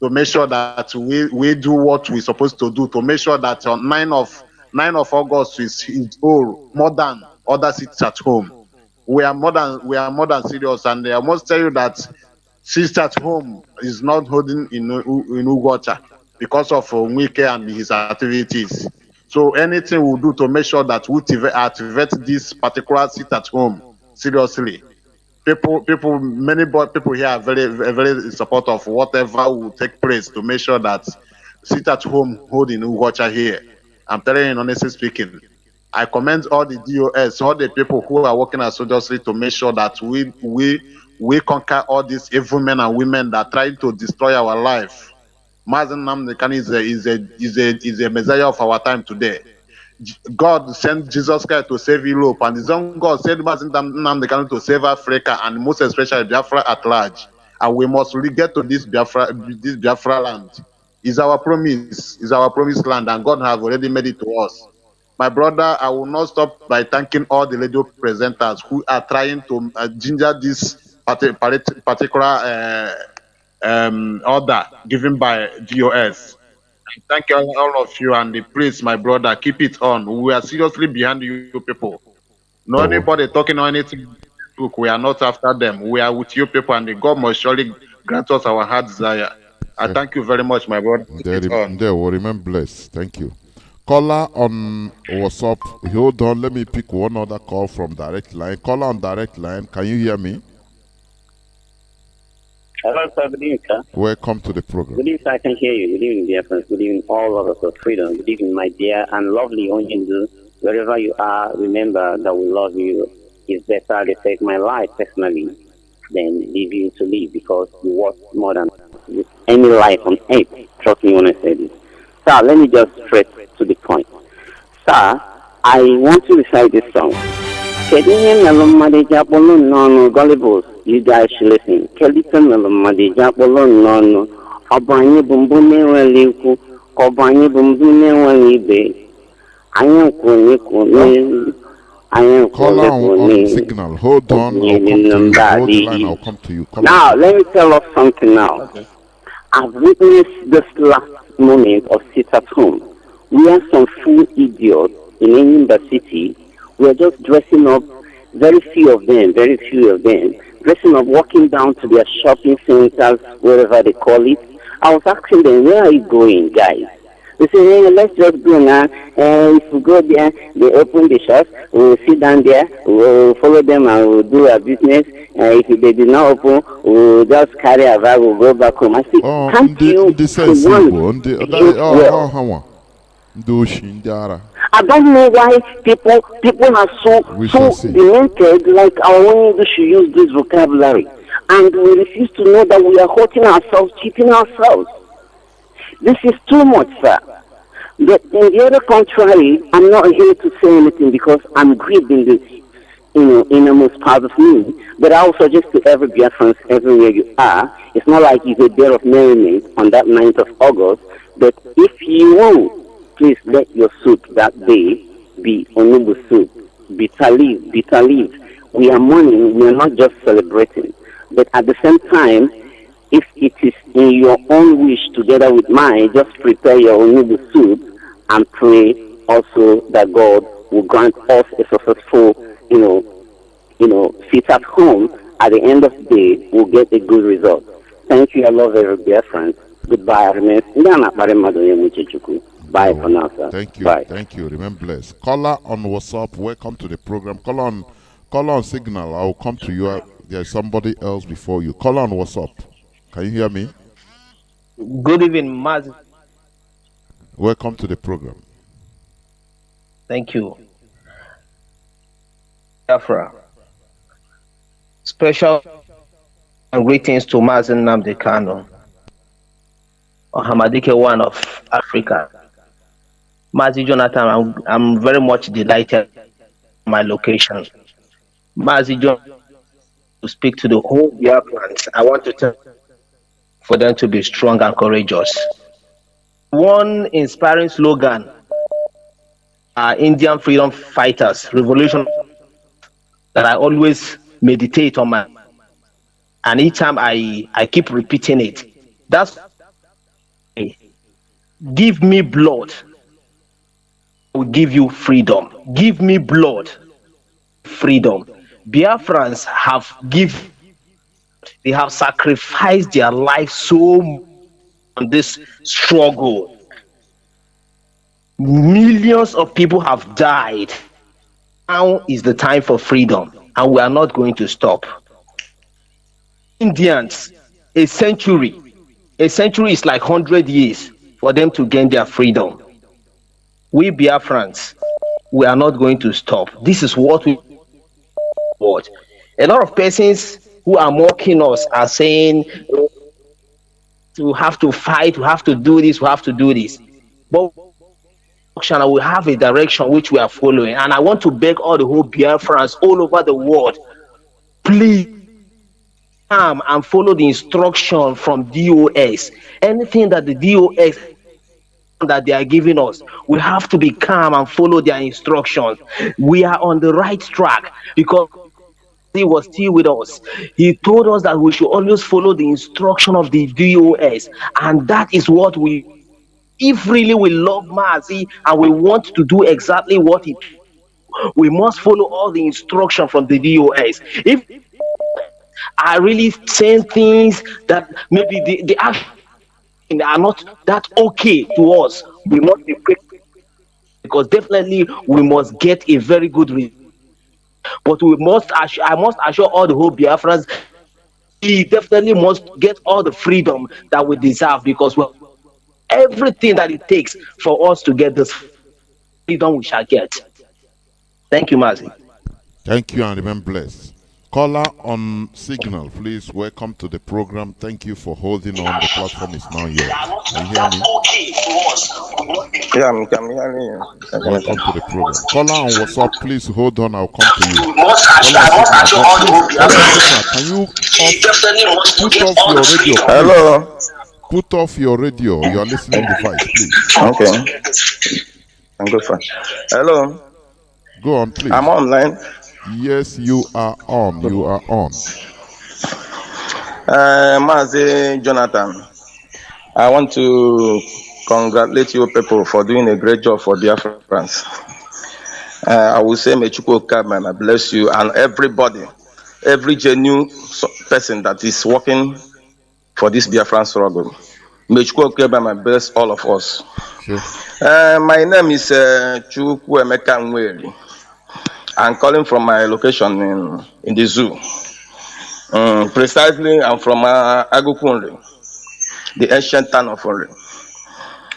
to make sure that we do what we're supposed to do, to make sure that on 9 of August is all more than other cities at home. We are more than serious, and I must tell you that cities at home is not holding in Ugocha because of Wike and his activities. So anything we'll do to make sure that we activate this particular seat at home seriously. Many people here are very support of whatever will take place to make sure that sit at home holding Ugocha here. I'm telling you, honestly speaking, I commend all the DOS, all the people who are working assiduously to make sure that we conquer all these evil men and women that try to destroy our life. Mazi Nnamdi Kanu is a messiah of our time today. God sent Jesus Christ to save Europe, and his own God sent Mazi Nnamdi Kanu to save Africa, and most especially Biafra at large. And we must really get to this Biafra land. It's our promise. It's our promised land, and God has already made it to us. My brother, I will not stop by thanking all the radio presenters who are trying to ginger this particular order given by DOS. Thank you, all of you, and please, my brother, keep it on. We are seriously behind you people. No anybody talking or anything. Look, we are not after them. We are with you people, and God must surely grant us our heart desire. I thank you very much, my brother. They will remain blessed. Thank you. Caller on WhatsApp. Hold on. Let me pick one other call from direct line. Caller on direct line. Can you hear me? Hello, sir. Good evening, sir. Welcome to the program. Good evening, sir. I can hear you. Good evening, dear friends. Good evening, all of us of freedom. Good evening, my dear and lovely Onyendu. Wherever you are, remember that we love you. It's better to take my life personally than leave you to live, because you worth more than any life on earth. Trust me when I say this. Sir, let me just straight to the point. Sir, I want to recite this song. Gullibles, you guys should listen. Obanye bumbune waliku, obanye bumbune walibe. I am Caller on signal. Hold on. I'll come to you. Now, let me tell us something now. Okay. I've witnessed this last moment of sit at home. We are some fool idiots in the city. We are just dressing up, very few of them, dressing up, walking down to their shopping centers, wherever they call it. I was asking them, where are you going, guys? They say, hey, let's just go now. If we go there, they open the shop, we'll sit down there, we'll follow them and we'll do our business. If they do not open, we'll just carry our bag, we'll go back home. I say, can't you I don't know why people are so demented, like our own should use this vocabulary. And we refuse to know that we are hurting ourselves, cheating ourselves. This is too much, sir. But in the other contrary, I'm not here to say anything because I'm grieved in the innermost part of me. But I will suggest to every Biafran, everywhere you are, it's not like it's a day of merriment on that 9th of August, but if you will, please let your soup that day be Onubu soup, bitter leaf. We are mourning, we are not just celebrating. But at the same time, if it is in your own wish together with mine, just prepare your Onubu soup and pray also that God will grant us a successful, sit at home. At the end of the day, we'll get a good result. Thank you. I love every dear friend. Goodbye. Bye for now, sir. Thank you. Bye. Thank you. Remain blessed. Caller on WhatsApp, welcome to the program. Call on Signal. I'll come to you. There's somebody else before you. Call on WhatsApp. Can you hear me? Good evening, Mazi. Welcome to the program. Thank you. Biafra. Special greetings to Mazi Nnamdi Kanu, Ohamadike one of Africa. Mazi Johnathan, I'm very much delighted with my location. Mazi Johnathan, to speak to the whole Biafrans, I want to tell for them to be strong and courageous. One inspiring slogan, Indian freedom fighters, revolution, that I always meditate on my, and each time I keep repeating it. That's, give me blood, I will give you freedom. Give me blood, freedom. Biafrans have given, they have sacrificed their life so much on this struggle. Millions of people have died. Now is the time for freedom, and we are not going to stop. Indians, a century is like 100 years for them to gain their freedom. We Biafrans, we are not going to stop. This is what we want. A lot of persons who are mocking us are saying, we have to fight, we have to do this, we have to do this. But we have a direction which we are following. And I want to beg all the whole Biafrans all over the world, please come and follow the instruction from DOS. Anything that the DOS that they are giving us, we have to be calm and follow their instructions. We are on the right track because he was still with us. He told us that we should always follow the instruction of the DOS, and that is what we, if really we love Mazi and we want to do exactly what he, we must follow all the instruction from the DOS. If I really saying things that maybe the action are not that okay to us, we must be quick, because definitely we must get a very good result. But we must, I must assure all the whole Biafrans, we definitely must get all the freedom that we deserve, because everything that it takes for us to get this freedom, we shall get. Thank you, Mazi. Thank you, and remain blessed. Caller on Signal, please welcome to the program. Thank you for holding on. The platform is now yours. Can you hear me? Yeah, I'm hearing you. Welcome to the program. Caller on WhatsApp, please hold on. I'll come to you. Can you put off your radio? Please? Hello. Put off your radio, your listening device, please. Okay. I'm good for. Hello. Go on, please. I'm online. Yes, you are on. You are on. Mazi Johnathan, I want to congratulate you people for doing a great job for Biafrans. I will say, may Chukwu come and bless you and everybody, every genuine person that is working for this Biafran struggle. May Chukwu come and bless all of us. Sure. My name is Chukwu Emeka Nweri. I'm calling from my location in the zoo. Precisely, I'm from Agukunri, the ancient town of Ori.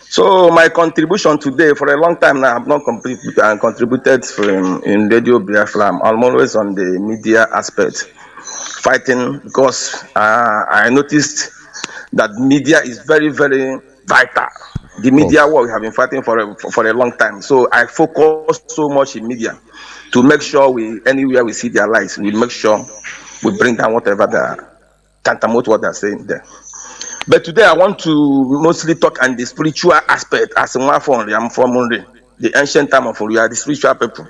So my contribution today, for a long time now, I've not contributed in Radio Biafra. I'm always on the media aspect, fighting, because I noticed that media is very, very vital. The media war we have been fighting for a long time. So I focus so much in media to make sure anywhere we see their lies, we make sure we bring down whatever tantamount what they're saying there. But today I want to mostly talk on the spiritual aspect. As I'm from the ancient time of we are the spiritual people,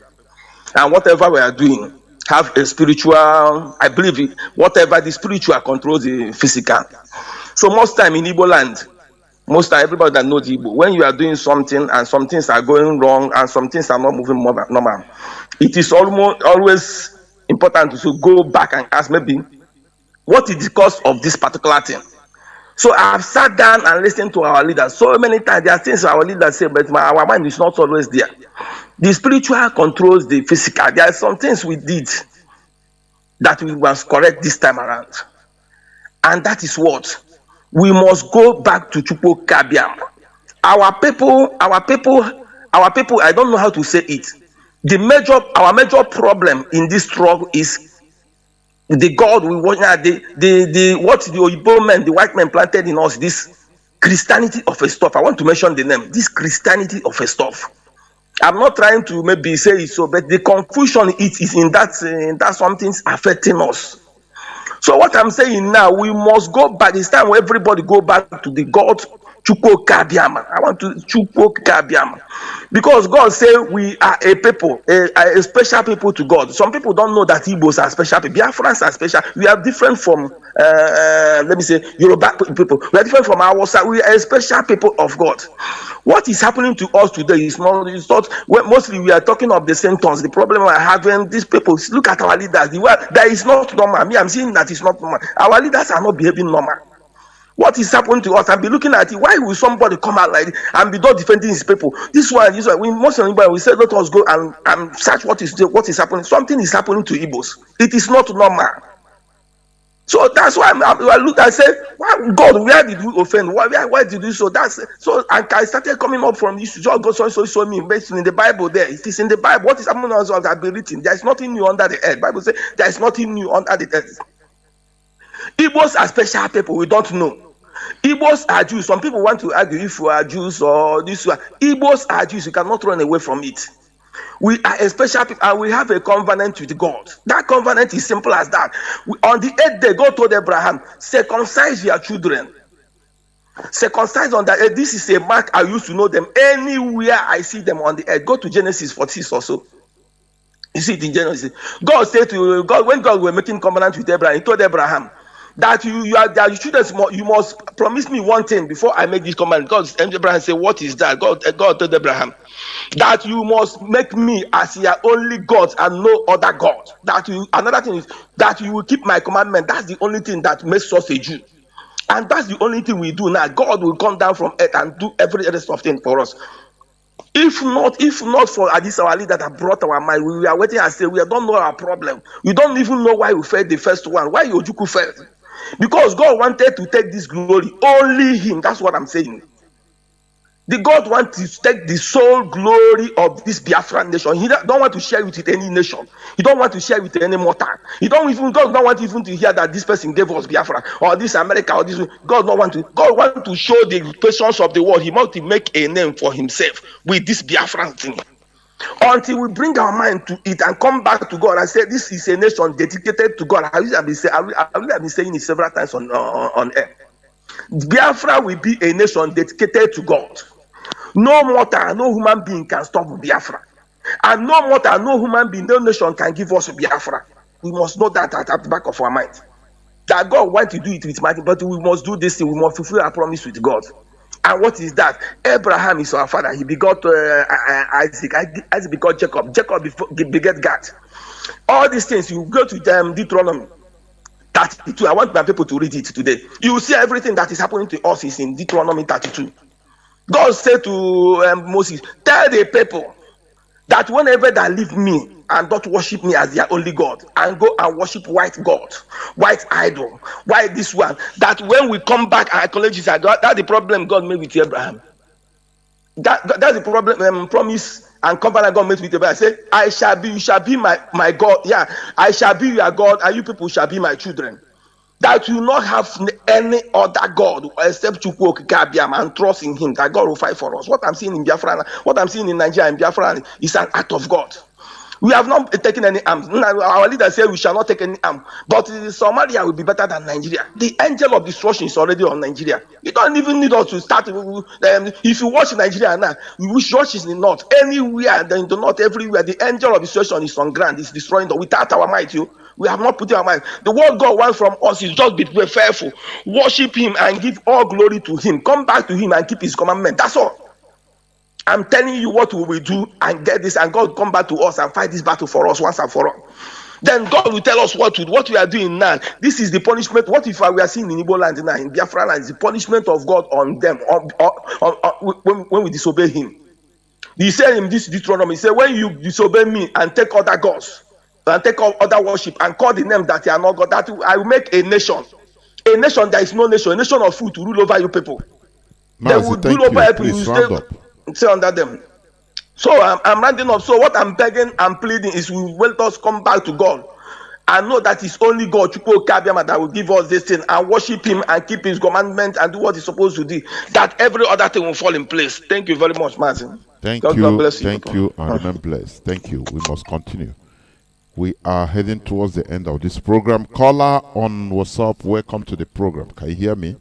and whatever we are doing have a spiritual. I believe whatever the spiritual controls the physical. So most time in Igbo land, most time everybody that knows Igbo, when you are doing something and some things are going wrong and some things are not moving normal, it is always important to go back and ask maybe what is the cause of this particular thing. So I've sat down and listened to our leaders so many times. There are things our leaders say, but our mind is not always there. The spiritual controls the physical. There are some things we did that we must correct this time around. And that is what? We must go back to Chukwu Kabiam. Our people, I don't know how to say it. Our major problem in this struggle is the God we want, what the Oyibo men, the white men planted in us, this Christianity of a stuff. I want to mention the name, this Christianity of a stuff. I'm not trying to maybe say it so, but the confusion it is in that something's affecting us. So what I'm saying now, we must go back. It's time where everybody go back to the God Chukwu Kabiama. I want to Chukwu Kabiama. Because God said we are a people, a special people to God. Some people don't know that Igbos are special people. Biafrans are special. We are different from, let me say, Yoruba people. We are different from our side. We are a special people of God. What is happening to us today is not, mostly we are talking of the same tongues. The problem we are having, these people, look at our leaders. That is not normal. Me, I'm saying that it's not normal. Our leaders are not behaving normal. What is happening to us? I'll be looking at it. Why will somebody come out like this and be not defending his people? This one. We most of the we said let us go and search what is happening. Something is happening to Igbos. It is not normal. So that's why I looked and said, God, where did we offend? Why did we so? And I started coming up from this. God so me based in the Bible there. It is in the Bible. What is happening also has been written. There is nothing new under the earth. Bible says there is nothing new under the earth. Igbos are special people. We don't know. Igbos are Jews. Some people want to argue if we are Jews or this one. Igbos are Jews. You cannot run away from it. We are a special people and we have a covenant with God. That covenant is simple as that. On the 8th day, God told Abraham, circumcise your children. Circumcise on that. This is a mark I used to know them. Anywhere I see them on the earth, go to Genesis 46 or so. You see it in Genesis. God said to God, when God was making covenant with Abraham, he told Abraham, that you must promise me one thing before I make this command. God, Abraham said, what is that? God told Abraham that you must make me as your only God and no other God. Another thing is that you will keep my commandment. That's the only thing that makes us a Jew. And that's the only thing we do now. God will come down from earth and do every other stuff thing for us. If not for this our leader that brought our mind, we are waiting and say we don't know our problem. We don't even know why we failed the first one. Why Ojuku failed? Because God wanted to take this glory, only him. That's what I'm saying. The God wants to take the sole glory of this Biafran nation. He don't want to share it with any nation. He don't want to share it with any mortal. God don't want even to hear that this person gave us Biafra or this America or this. God want to show the nations of the world. He wants to make a name for himself with this Biafran thing. Until we bring our mind to it and come back to God and say this is a nation dedicated to God. I have been saying it several times on air. Biafra will be a nation dedicated to God. No mortal, no human being can stop Biafra. And no mortal, no human being, no nation can give us Biafra. We must know that at the back of our mind. That God wants to do it with might, but we must do this thing. We must fulfill our promise with God. And what is that? Abraham is our father. He begot Isaac. Isaac begot Jacob. Jacob begot Gad. All these things, you go to Deuteronomy 32. I want my people to read it today. You will see everything that is happening to us is in Deuteronomy 32. God said to Moses, tell the people that whenever they leave me and don't worship me as their only God and go and worship white God, white idol, why this one, that when we come back and acknowledge this, that's the problem God made with Abraham. That's the problem, promise and covenant God made with Abraham. I say, you shall be my God. Yeah, I shall be your God and you people shall be my children. That you not have any other God except Chukwu Kabiam and trust in him, that God will fight for us. What I'm seeing in Biafra, what I'm seeing in Nigeria and Biafra is an act of God. We have not taken any arms. Our leader said we shall not take any arms. But Somalia will be better than Nigeria. The angel of destruction is already on Nigeria. You don't even need us to start. If you watch Nigeria now, you wish watch in the north. Anywhere, in the north, everywhere, the angel of destruction is on ground. It's destroying without our might. We have not put our mind. The word God wants from us is just be fearful. Worship him and give all glory to him. Come back to him and keep his commandment. That's all. I'm telling you what we will do and get this, and God come back to us and fight this battle for us once and for all. Then God will tell us what we are doing now. This is the punishment. What if we are seeing in Igbo land now, in Biafra land, is the punishment of God on them when we disobey Him. He said in this Deuteronomy, he said, when you disobey me and take other gods, and take other worship, and call the name that you are not God, that I will make a nation that is no nation, a nation of food to rule over you people. They Mazi, will thank rule over you. you, Please you round up. stay under them. So I'm rounding up. So what I'm begging and pleading is, we let us come back to God and know that it's only God, Chukwu Kabiama, that will give us this thing, and worship Him and keep His commandments and do what He's supposed to do. That every other thing will fall in place. Thank you very much, Martin. Thank God you. bless you. Thank you, and remain blessed. Thank you. We must continue. We are heading towards the end of this program. Caller on WhatsApp, welcome to the program. Can you hear me?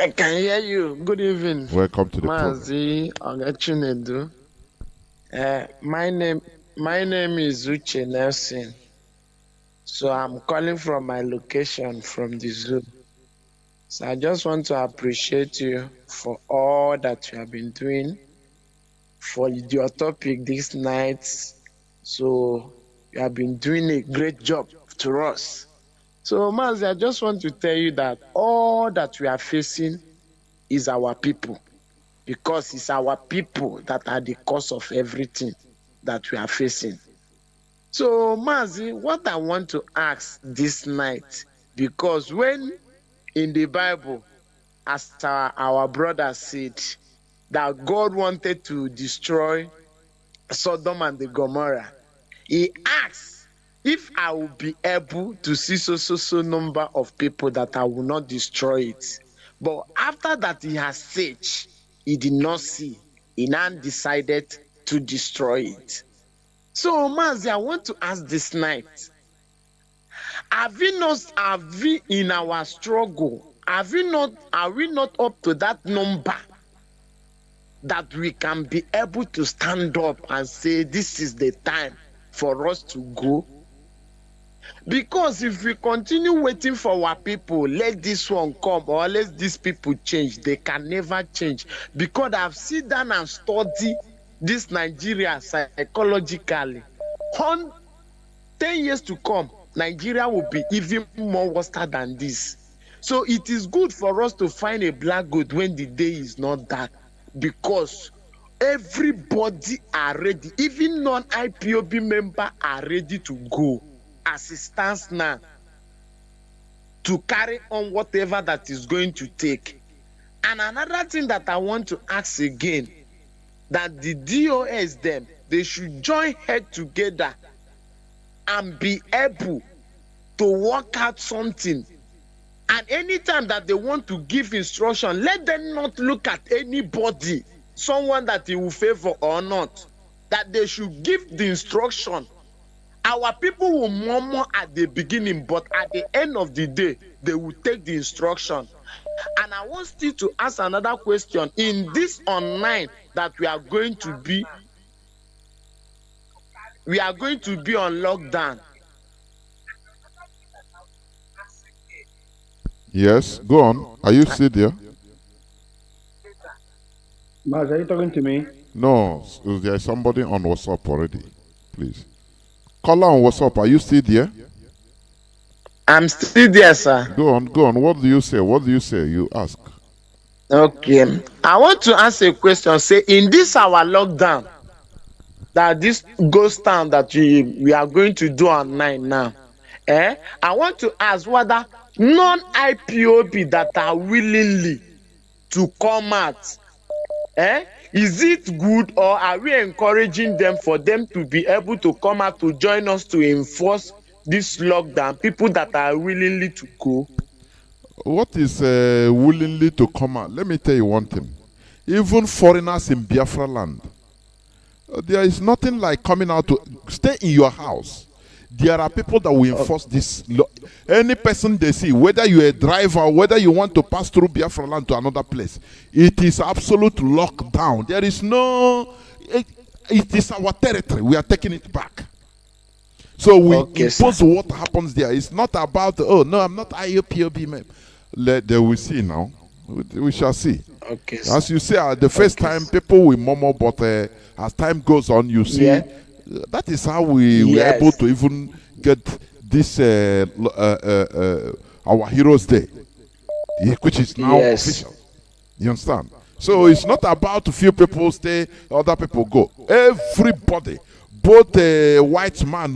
I can hear you. Good evening. Welcome to the program. Mazi Johnathan Chinedu. My name is Uche Nelson. So I'm calling from my location from the zoo. So I just want to appreciate you for all that you have been doing, for your topic this night. So you have been doing a great job to us. So Mazi, I just want to tell you that all that we are facing is our people, because it's our people that are the cause of everything that we are facing. So Mazi, what I want to ask this night, because when in the Bible, as our brother said, that God wanted to destroy Sodom and the Gomorrah, He asked if I will be able to see so number of people that I will not destroy it. But after that He has searched, He did not see. He now decided to destroy it. So Mazi, I want to ask this night, are we in our struggle, are we not up to that number that we can be able to stand up and say this is the time for us to go? Because if we continue waiting for our people, let this one come or let these people change, they can never change. Because I've sat down and studied this Nigeria psychologically. 10 years to come, Nigeria will be even more worse than this. So it is good for us to find a black goat when the day is not dark, because everybody are ready, even non-IPOB member are ready to go as it stands now, to carry on whatever that is going to take. And another thing that I want to ask again, that the DOS them, they should join head together and be able to work out something. And anytime that they want to give instruction, let them not look at anybody, someone that they will favor or not, that they should give the instruction. Our people will murmur at the beginning, but at the end of the day, they will take the instruction. And I want still to ask another question. In this online that we are going to be on lockdown. Yes, go on. Are you still there? Maz, are you talking to me? No, there is somebody on WhatsApp already. Please. Caller on WhatsApp, are you still there? I'm still there, sir. Go on, go on. What do you say? What do you say? You ask. Okay. I want to ask a question. Say, in this our lockdown, that this ghost town that we are going to do online now, I want to ask whether non-IPOB that are willingly to come out, is it good, or are we encouraging them for them to be able to come out to join us to enforce this lockdown, people that are willingly to go? What is willingly to come out? Let me tell you one thing. Even foreigners in Biafra land, there is nothing like coming out to stay in your house. There are people that will enforce this. Any person they see, whether you're a driver, whether you want to pass through Biafra land to another place, it is absolute lockdown. There is no, it is our territory. We are taking it back. So we impose what happens there. It's not about, oh no, I'm not IOPOB man. They will see now. We shall see. Okay. As you say, the first time people will murmur, but as time goes on, you see That is how we were able Yes. to even get this our Heroes Day, which is now Yes. official. You understand? So it's not about a few people stay, other people go. Everybody, both white man,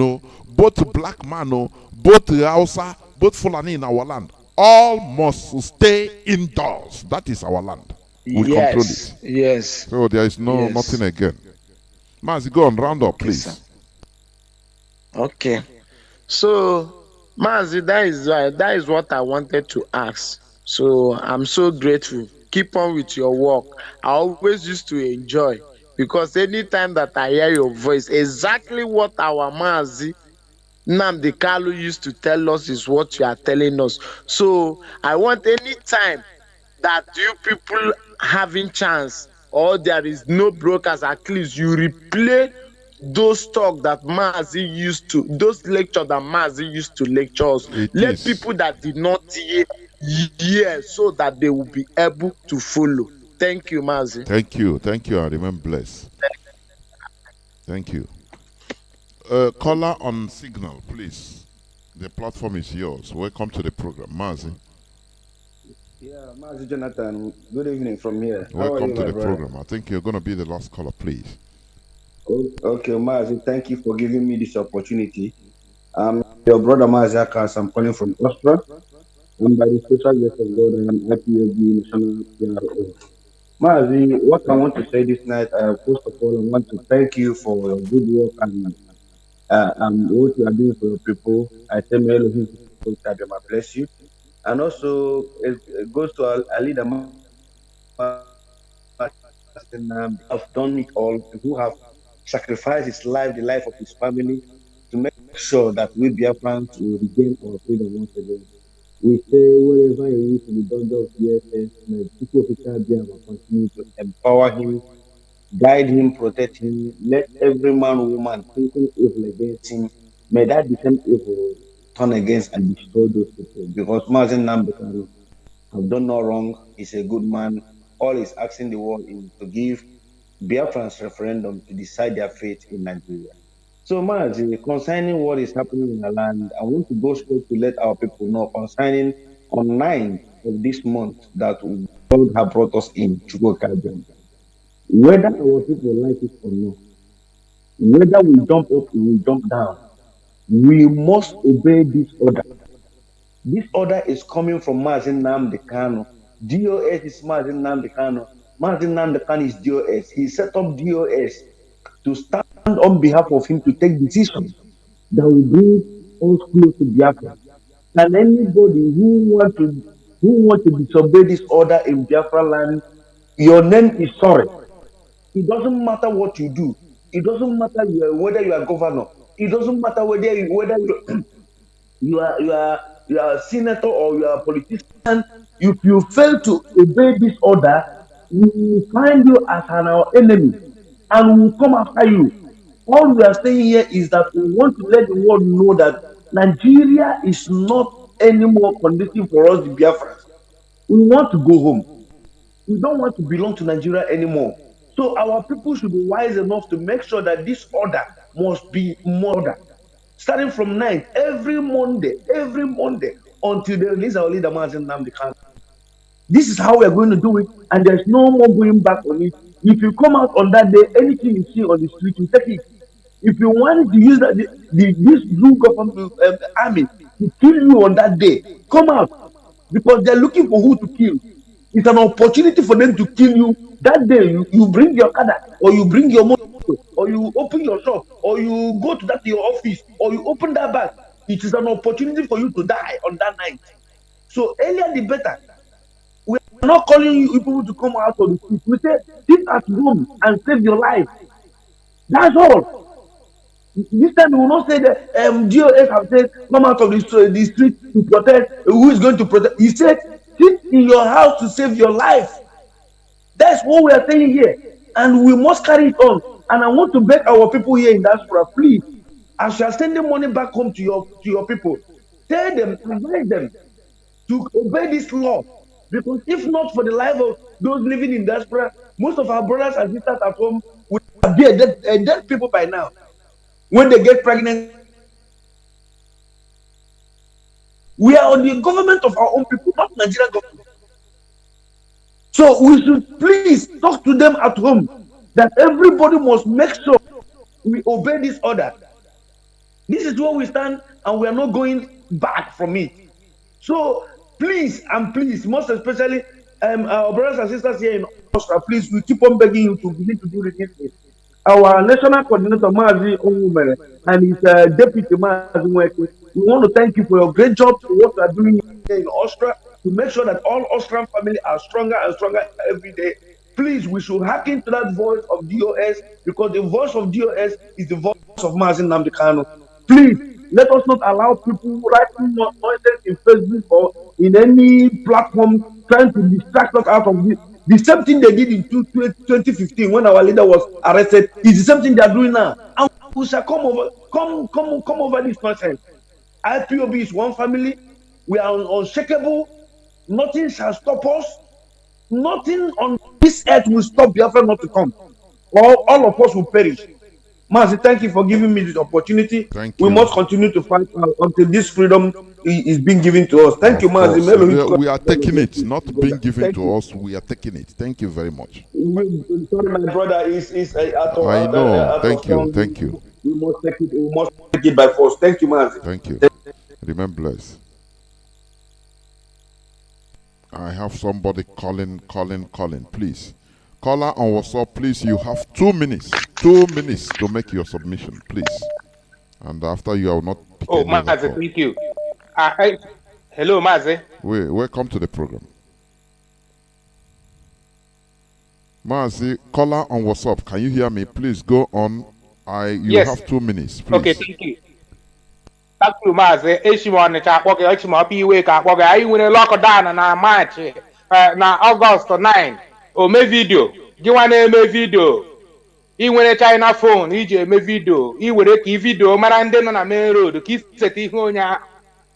both black man, both Hausa, both Fulani in our land, all must stay indoors. That is our land. We control Yes. it. Yes. So there is Yes. nothing again. Mazi, go on, round up, please. Sir. Okay. So, Mazi, that is what I wanted to ask. So I'm so grateful. Keep on with your work. I always used to enjoy because anytime that I hear your voice, exactly what our Mazi Nnamdi Kalu used to tell us is what you are telling us. So I want any time that you people having chance or there is no brokers, at least you replay those talk that Mazi used to, those lecture that Mazi used to lecture us. Let people that did not hear so that they will be able to follow. Thank you, Mazi. Thank you. Thank you. I remain blessed. Thank you. Caller on Signal, please. The platform is yours. Welcome to the program. Mazi. Yeah, Mazi Johnathan, good evening from here. How are Welcome you, to my the brother? program. I think you're going to be the last caller, please. Okay, Mazi, thank you for giving me this opportunity. Your brother Mazi Akas, I'm calling from Austria. And by the special grace of God, I am IPOB National PRO. Mazi, what I want to say this night, first of all, I want to thank you for your good work and what you are doing for your people. I say, may Elohim bless you. And also, it goes to our leader, have done it all, who have sacrificed his life, the life of his family, to make sure that we Biafrans will regain our freedom once again. We say wherever he is in the dungeon of DSS, may people official Biafra continue to empower him, guide him, protect him. Let every man, woman thinking evil against him, may that the same evil turn against and destroy those people. Because Mazen Nambekano have done no wrong. He's a good man. All he's asking the world is to give Biafran's referendum to decide their fate in Nigeria. So, Mazi, concerning what is happening in the land, I want to go straight to let our people know concerning on 9th of this month that God have brought us in to go Caribbean. Whether our people like it or not, whether we jump up or we jump down, we must obey this order. This order is coming from Mazin Nnamdi Kanu. DOS is Mazin Nnamdi Kanu. Mazin Nnamdi Kanu is DOS. He set up DOS to stand on behalf of him to take decisions that will bring us close to Biafra. And anybody who want to disobey this order in Biafra land, your name is sorry. It doesn't matter what you do. It doesn't matter whether you are governor. It doesn't matter whether you are a senator or you are a politician. If you fail to obey this order, we will find you as our enemy and we will come after you. All we are saying here is that we want to let the world know that Nigeria is not anymore conducive for us, the Biafrans. We want to go home. We don't want to belong to Nigeria anymore. So our people should be wise enough to make sure that this order must be more order. Starting from 9th, every Monday, until they release our leader, Mazi Nnamdi Kanu. This is how we're going to do it, and there's no more going back on it. If you come out on that day, anything you see on the street, you take it. If you want to use this blue government army to kill you on that day, come out, because they're looking for who to kill. It's an opportunity for them to kill you that day. You bring your car, or you bring your motor, or you open your shop, or you go to your office, or you open that bag. It is an opportunity for you to die on that night. So earlier the better. We are not calling you people to come out of the street. We say sit at home and save your life. That's all. This time we will not say that DOS have said come out of the street to protest. Who is going to protest? He said sit in your house to save your life. That's what we are saying here, and we must carry it on. And I want to beg our people here in diaspora, please, as you are sending money back home to your people, tell them, advise them to obey this law. Because if not for the life of those living in diaspora, most of our brothers and sisters at home would be dead people by now. when they get pregnant. We are on the government of our own people, not Nigerian government. So we should please talk to them at home that everybody must make sure we obey this order. This is where we stand, and we are not going back from it. So please, and please, most especially our brothers and sisters here in Austria, please, we keep on begging you to begin to do this thing. Our national coordinator, Mazi Johnathan, and his deputy, Mazi Johnathan, we want to thank you for your great job, for what you are doing here in Austria, to make sure that all Austrian families are stronger and stronger every day. Please, we should hearken to that voice of DOS, because the voice of DOS is the voice of Mazi Nnamdi Kanu. Please, let us not allow people writing nonsense in Facebook or in any platform trying to distract us out of this. The same thing they did in 2015 when our leader was arrested is the same thing they are doing now. And we shall come over this nonsense. IPOB is one family. We are unshakable. Nothing shall stop us. Nothing on this earth will stop Biafra not to come. All of us will perish. Mazi, thank you for giving me this opportunity. Thank you. We must continue to fight until this freedom is being given to us. Thank you, Mazi. We are taking it, not being given to us. We are taking it. Thank you very much. Sorry, my brother is I know. Thank you. Thank you. We must take it. We must take it by force. Thank you, Mazi. Thank you. Remain blessed. I have somebody calling. Please. Caller on WhatsApp, please. You have 2 minutes. 2 minutes to make your submission, please. And after you, I will not pick Mazi, thank you. Hello, Mazi. Welcome to the program. Mazi, caller on WhatsApp, can you hear me? Please go on. You have 2 minutes, please. Okay, thank you. Thank you, Mazi. Eshimon Chakwoke, Eshimopi Kakwoke. I win a lockdown na March, na August 9. Ome video. Gị nwa na-eme video. Ị nwere China phone iji eme video. Ị were ka video mara ndị nọ na main road ka iseta ihe onye ahụ.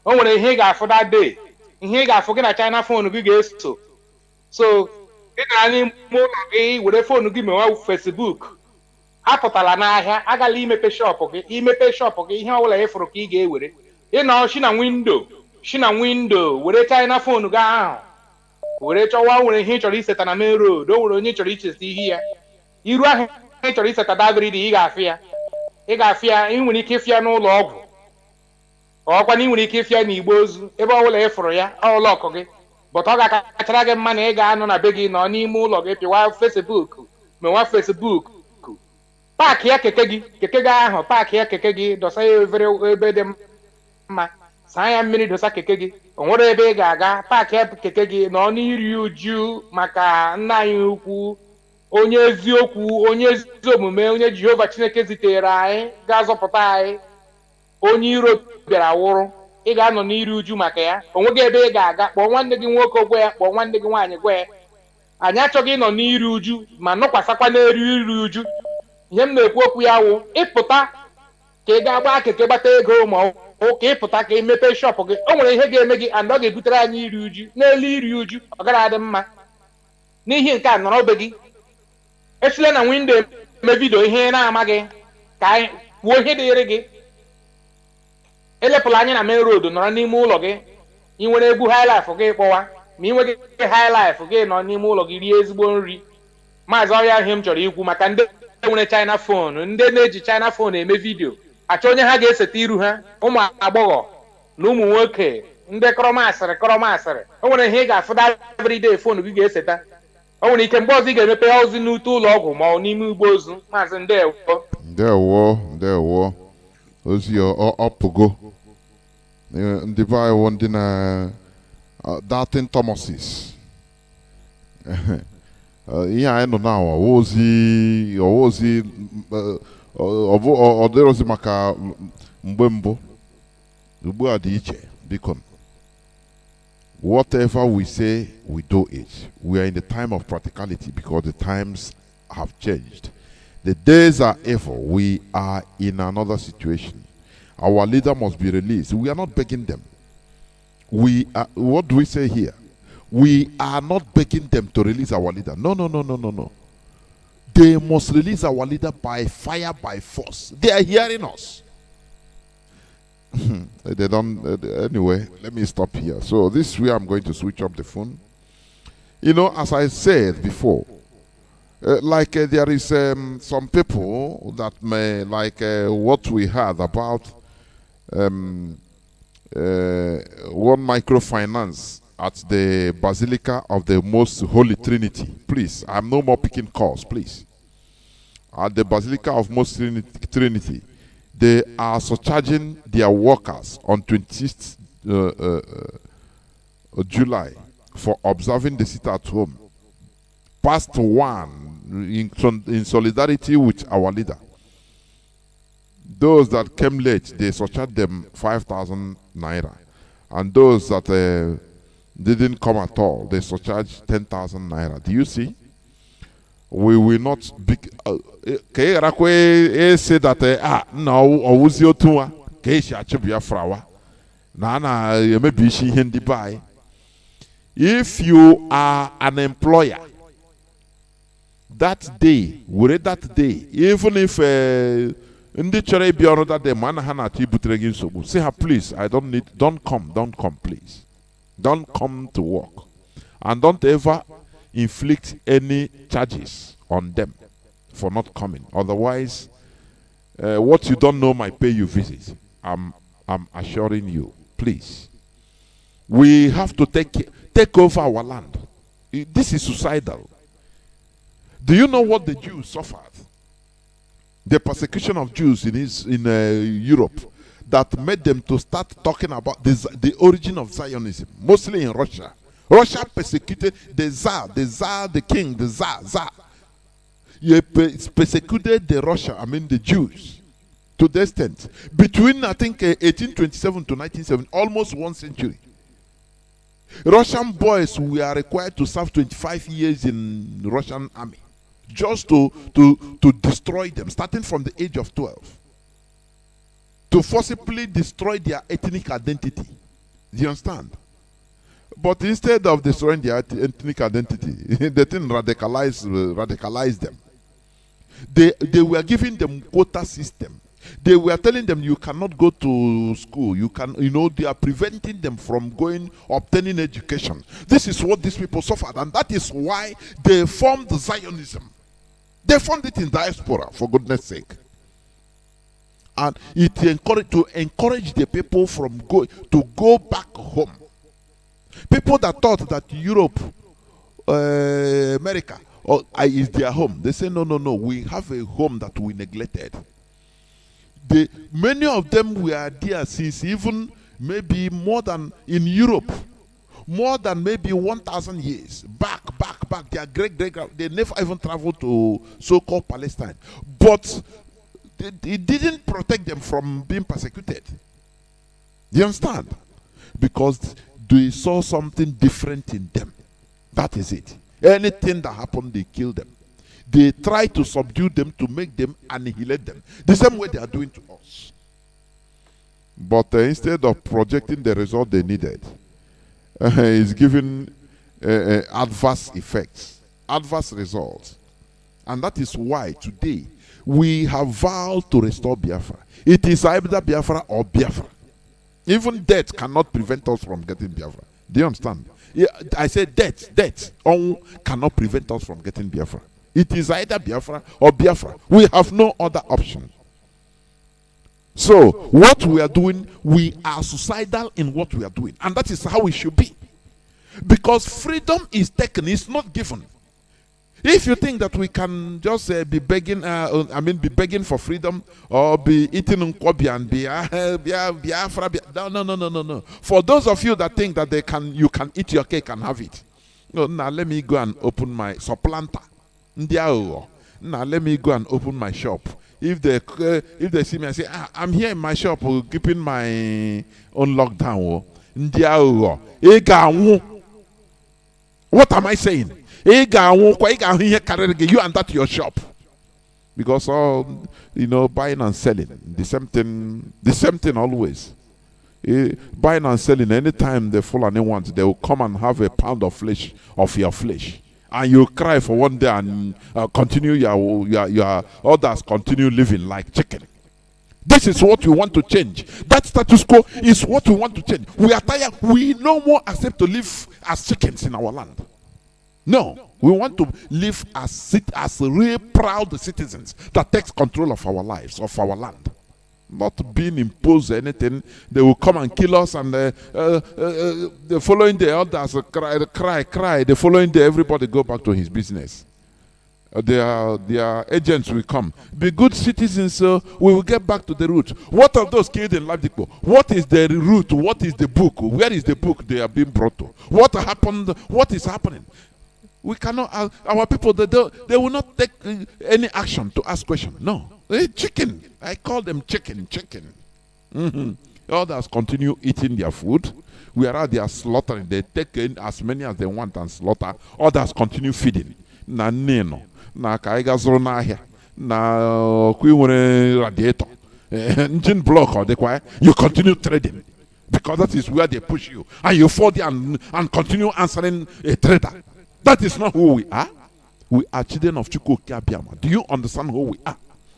O nwere ihe ị ga-afụ that day. Ihe ị ga-afụ gị na China phone gị ga-eso. So, ị gara n'ime ụlọ gị were phone gị mewa Facebook. Apụtala n'ahịa, agala imepe shop gị. Imepe shop gị, ihe ọbụla ị fụrụ ka ị ga-ewere. Ị nọ shi na window, were China phone gị ahụ. Were chọwa nwere ihe ị chọrọ iseta na main road, o nwere onye chọrọ icheta ihe ya. Iru ahụ ị chọrọ iseta dabiri ị ga-afịa. Ị ga-afịa, ị nwere ike ịfịa n'ụlọ ọgwụ. Ọkwa na ị nwere ike ịfịa n'igbe ozu, ebe ọbụla ị fụrụ ya, ụlọ ọkụ gị. But ọ ga-akachara gị mma na ị ga-anọ na be gị nọ n'ime ụlọ gị pịwa Facebook, mewa Facebook. Paakị ya keke gị ahụ, paakị ya keke gị, dosa ya ebe dị mma. Saa ya mmiri, dosa keke gị. O nwere ebe ị ga-aga, paakị ya keke gị nọ n'iri uju maka nna anyị ukwu, onye eziokwu, onye ezi omume, onye Jehova Chineke zitere anyị ga-azọpụta anyị. Onye iro bịara wụrụ, ị ga-anọ n'iri uju maka ya. O nweghị ebe ị ga-aga, kpọọ nwanne gị nwoke gwa ya, kpọọ nwanne gị nwaanyị gwa ya. Anyị achọghị ịnọ n'iri uju ma nọkwasakwa n'iri uju. Ihe m na-ekwu okwu ya wụ ịpụta ka ị ga-agba keke gbata ego ma ọ ka ịpụta ka ị mepee shop gị. O nwere ihe ga-eme gị and ọ ga-ebutere anyị iri uju. N'elu iri uju ọ gara adị mma. N'ihi nke a nọrọ be gị. Esile na windo eme vidio ihe na-amaghị ka anyị kwuo ihe dịrị gị. Elepụla anya na main road nọrọ n'ime ụlọ gị. Ị nwere egwu high life gị kpọwa, ma ị nweghị high life gị nọ n'ime ụlọ gị rie ezigbo nri. Maazị ọrịa ihe m chọrọ ikwu maka ndị nwere China phone, ndị na-eji China phone eme vidio. Achọ onye ha ga-eseta iru ha, ụmụ agbọghọ na ụmụ nwoke, ndị kọrọmasịrị. O nwere ihe ị ga-afụda everyday phone gị ga-eseta. O nwere ike mgbe ọzọ ị ga-emepe ozi n'ute ụlọ ọgwụ ma ọ n'ime ugbo ozu. Maazị ndewo ozi ọpụgo ndị be anyị ndị na Datin Thomases ihe anyị nọ na ozi ọ dịrọzi maka mgbe mbụ. Ugbu a dị iche biko. Whatever we say, we do it. We are in the time of practicality because the times have changed. The days are evil. We are in another situation. Our leader must be released. We are not begging them. What do we say here? We are not begging them to release our leader. No. They must release our leader by fire, by force. They are hearing us. They don't. Anyway, let me stop here. So this is where I'm going to switch up the phone. You know, as I said before, there is some people that may like what we heard about one microfinance at the Basilica of the Most Holy Trinity. Please, I'm no more picking calls, please. At the Basilica of Most Trinity, they are surcharging their workers on 26th July for observing the sit at home. Past one, in solidarity with our leader. Those that came late, they surcharged them 5,000 naira. And those that didn't come at all, they surcharged 10,000 naira. Do you see? We will not be. Say that no, Owuzio Tua, Keisha Biafra. Nana, you may be she hindi by. If you are an employer, that day, even if in the cherry beyond that the man hana tibutregin so say her please, don't come, please. Don't come to work. And don't ever inflict any charges on them for not coming. Otherwise, what you don't know might pay you visit. I'm assuring you, please. We have to take over our land. This is suicidal. Do you know what the Jews suffered? The persecution of Jews in Europe that made them to start talking about the origin of Zionism, mostly in Russia. Russia persecuted the Tsar, the king, the Tsar. He persecuted the Jews to the extent. Between, I think, 1827 to 1970, almost 1 century. Russian boys were required to serve 25 years in the Russian army just to destroy them, starting from the age of 12. To forcibly destroy their ethnic identity. Do you understand? But instead of destroying their ethnic identity, they didn't radicalize them. They were giving them quota system. They were telling them you cannot go to school. They are preventing them from obtaining education. This is what these people suffered, and that is why they formed Zionism. They formed it in diaspora, for goodness sake. And it encourage the people to go back home. People that thought that Europe, America, is their home. They say, no. We have a home that we neglected. Many of them were there since even maybe more than in Europe, more than maybe 1,000 years back. Their great they never even traveled to so-called Palestine, but it didn't protect them from being persecuted. Do you understand? Because they saw something different in them. That is it. Anything that happened, they killed them. They try to subdue them, to make them annihilate them. The same way they are doing to us. But instead of projecting the result they needed, it's giving adverse effects, adverse results. And that is why today we have vowed to restore Biafra. It is either Biafra or Biafra. Even death cannot prevent us from getting Biafra. Do you understand? Yeah, I said death cannot prevent us from getting Biafra. It is either Biafra or Biafra. We have no other option. So, what we are doing, we are suicidal in what we are doing. And that is how we should be. Because freedom is taken, it's not given. If you think that we can just be begging, be begging for freedom, or be eating nkwobi and be Biafra, no. For those of you that think that you can eat your cake and have it, no, now let me go and open my supplanter. Now let me go and open my shop. If they see me and say, I'm here in my shop keeping my own lockdown. What am I saying? You and that your shop. Because buying and selling, the same thing always. Buying and selling, anytime they fall on want, they will come and have a pound of flesh of your flesh. and you cry for one day and continue your others continue living like chicken. This is what we want to change. That status quo is what we want to change. We are tired. We no more accept to live as chickens in our land. No, we want to live as real proud citizens that takes control of our lives, of our land. Not being imposed anything. They will come and kill us, and the following day others cry. The following day everybody go back to his business. Their agents will come. Be good citizens, so we will get back to the root. What of those killed in Ladipo? What is the root? What is the book? Where is the book they are being brought to? What happened? What is happening? We cannot. Our people, they will not take any action to ask questions. No, chicken. I call them chicken. Others continue eating their food. Whereas they are slaughtering, they take in as many as they want and slaughter. Others continue feeding. Na neno. Na ka ị ga zụrụ n'ahịa na ọkụ nwere radiator engine block ọ dịkwa you continue trading because that is where they push you and you fall there and continue answering a trader. That is not who we are. We are children of Chukwuoke Abiama. Do you understand who we are?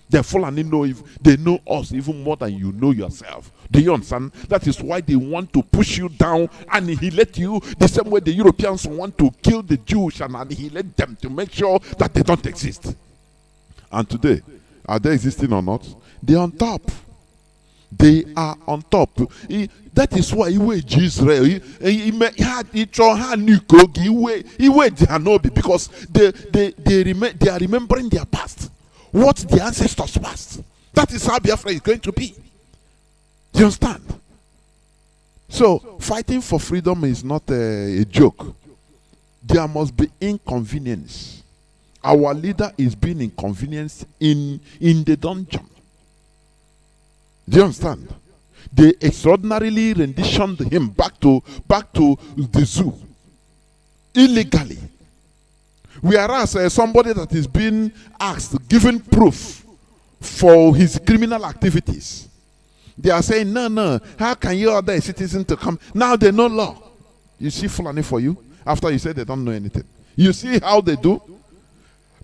The Fulani know they know us even more than you know yourself. Do you understand? That is why they want to push you down and annihilate you the same way the Europeans want to kill the Jews and annihilate them to make sure that they don't exist. And today, are they existing or not? They are on top. They are on top. That is why he waged Israel. He waged Hanobi because they are remembering their past. What the ancestors passed. That is how Biafra is going to be. Do you understand? So, fighting for freedom is not a joke. There must be inconvenience. Our leader is being inconvenienced in the dungeon. Do you understand? They extraordinarily renditioned him back to the zoo illegally. Whereas somebody that is being asked, given proof for his criminal activities, they are saying, no, how can you order a citizen to come? Now they know law. You see Fulani for you, after you say they don't know anything. You see how they do?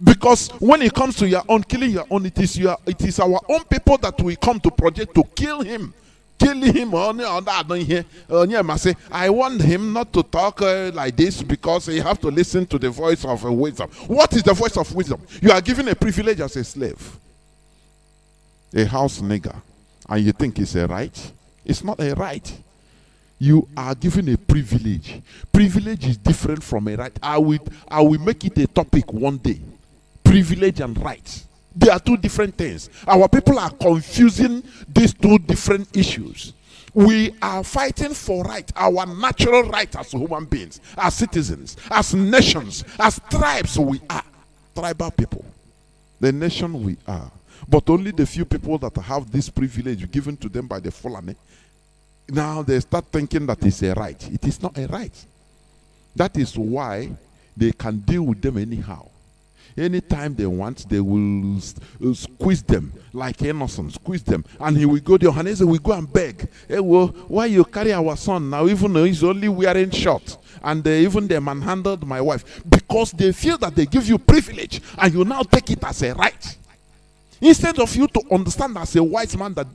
Because when it comes to your own, killing your own, it is our own people that will come to project to kill him. I want him not to talk like this because you have to listen to the voice of wisdom. What is the voice of wisdom? You are given a privilege as a slave, a house nigger, and you think it's a right? It's not a right. You are given a privilege. Privilege is different from a right. I will make it a topic one day. Privilege and right. They are two different things. Our people are confusing these two different issues. We are fighting for right, our natural right as human beings, as citizens, as nations, as tribes we are. Tribal people. The nation we are. But only the few people that have this privilege given to them by the Fulani, now they start thinking that it's a right. It is not a right. That is why they can deal with them anyhow. Anytime they want, they will squeeze them like innocent, squeeze them. And he will go, the Ohanese will go and beg. Hey, well, why you carry our son now, even though he's only wearing shorts? And even they manhandled my wife. Because they feel that they give you privilege and you now take it as a right. Instead of you to understand as a wise man that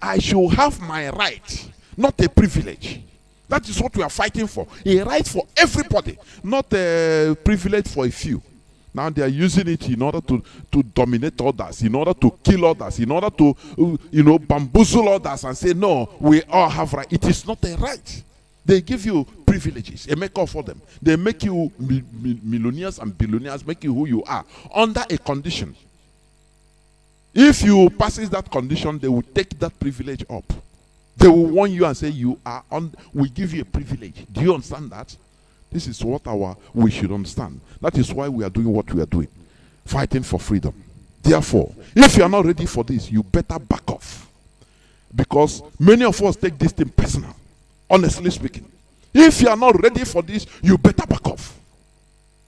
I should have my right, not a privilege. That is what we are fighting for. A right for everybody, not a privilege for a few. Now they are using it in order to dominate others, in order to kill others, in order to, bamboozle others and say, no, we all have right. It is not a right. They give you privileges, a make-up for them. They make you millionaires and billionaires, make you who you are, under a condition. If you passes that condition, they will take that privilege up. They will warn you and say, we give you a privilege. Do you understand that? This is what we should understand. That is why we are doing what we are doing. Fighting for freedom. Therefore, if you are not ready for this, you better back off. Because many of us take this thing personal. Honestly speaking. If you are not ready for this, you better back off.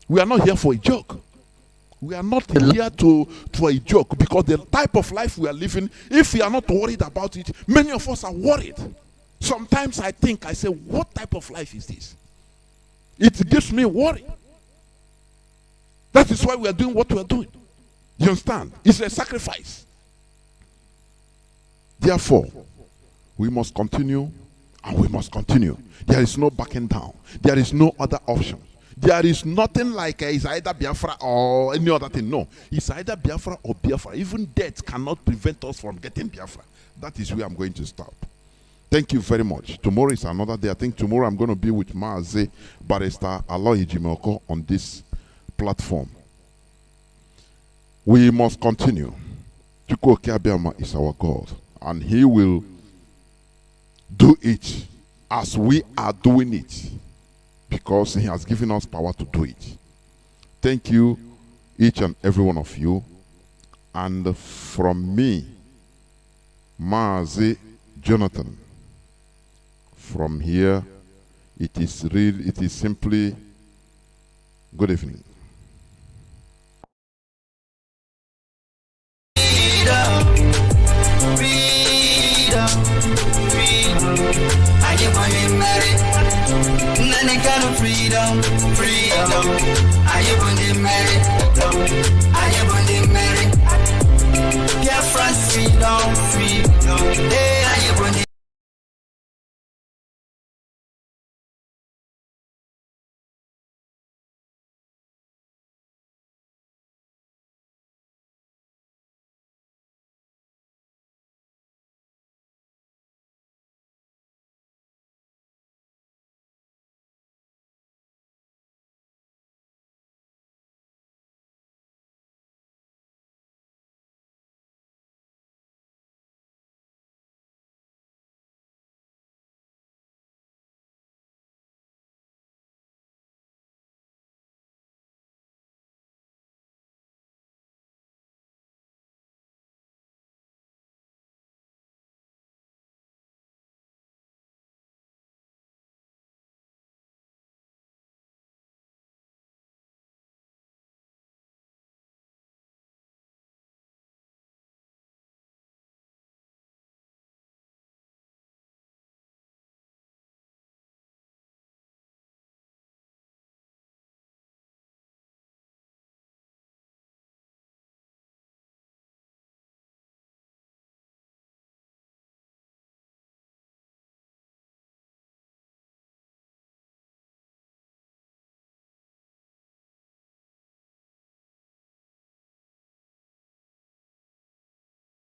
We are not here for a joke. We are not here for a joke. Because the type of life we are living, if we are not worried about it, many of us are worried. Sometimes I say, what type of life is this? It gives me worry. That is why we are doing what we are doing. You understand? It's a sacrifice. Therefore, we must continue and we must continue. There is no backing down. There is no other option. There is nothing like it's either Biafra or any other thing. No. It's either Biafra or Biafra. Even death cannot prevent us from getting Biafra. That is where I'm going to stop. Thank you very much. Tomorrow is another day. I think tomorrow I'm going to be with Mazi Barrister Aloy Jimoko on this platform. We must continue. Chukwuoke Abiama is our God, and He will do it as we are doing it, because He has given us power to do it. Thank you, each and every one of you. And from me, Mazi Johnathan, from here, it is simply good evening. Freedom, freedom. Are you born married? Are you born married? Biafra freedom, freedom. Hey, are you born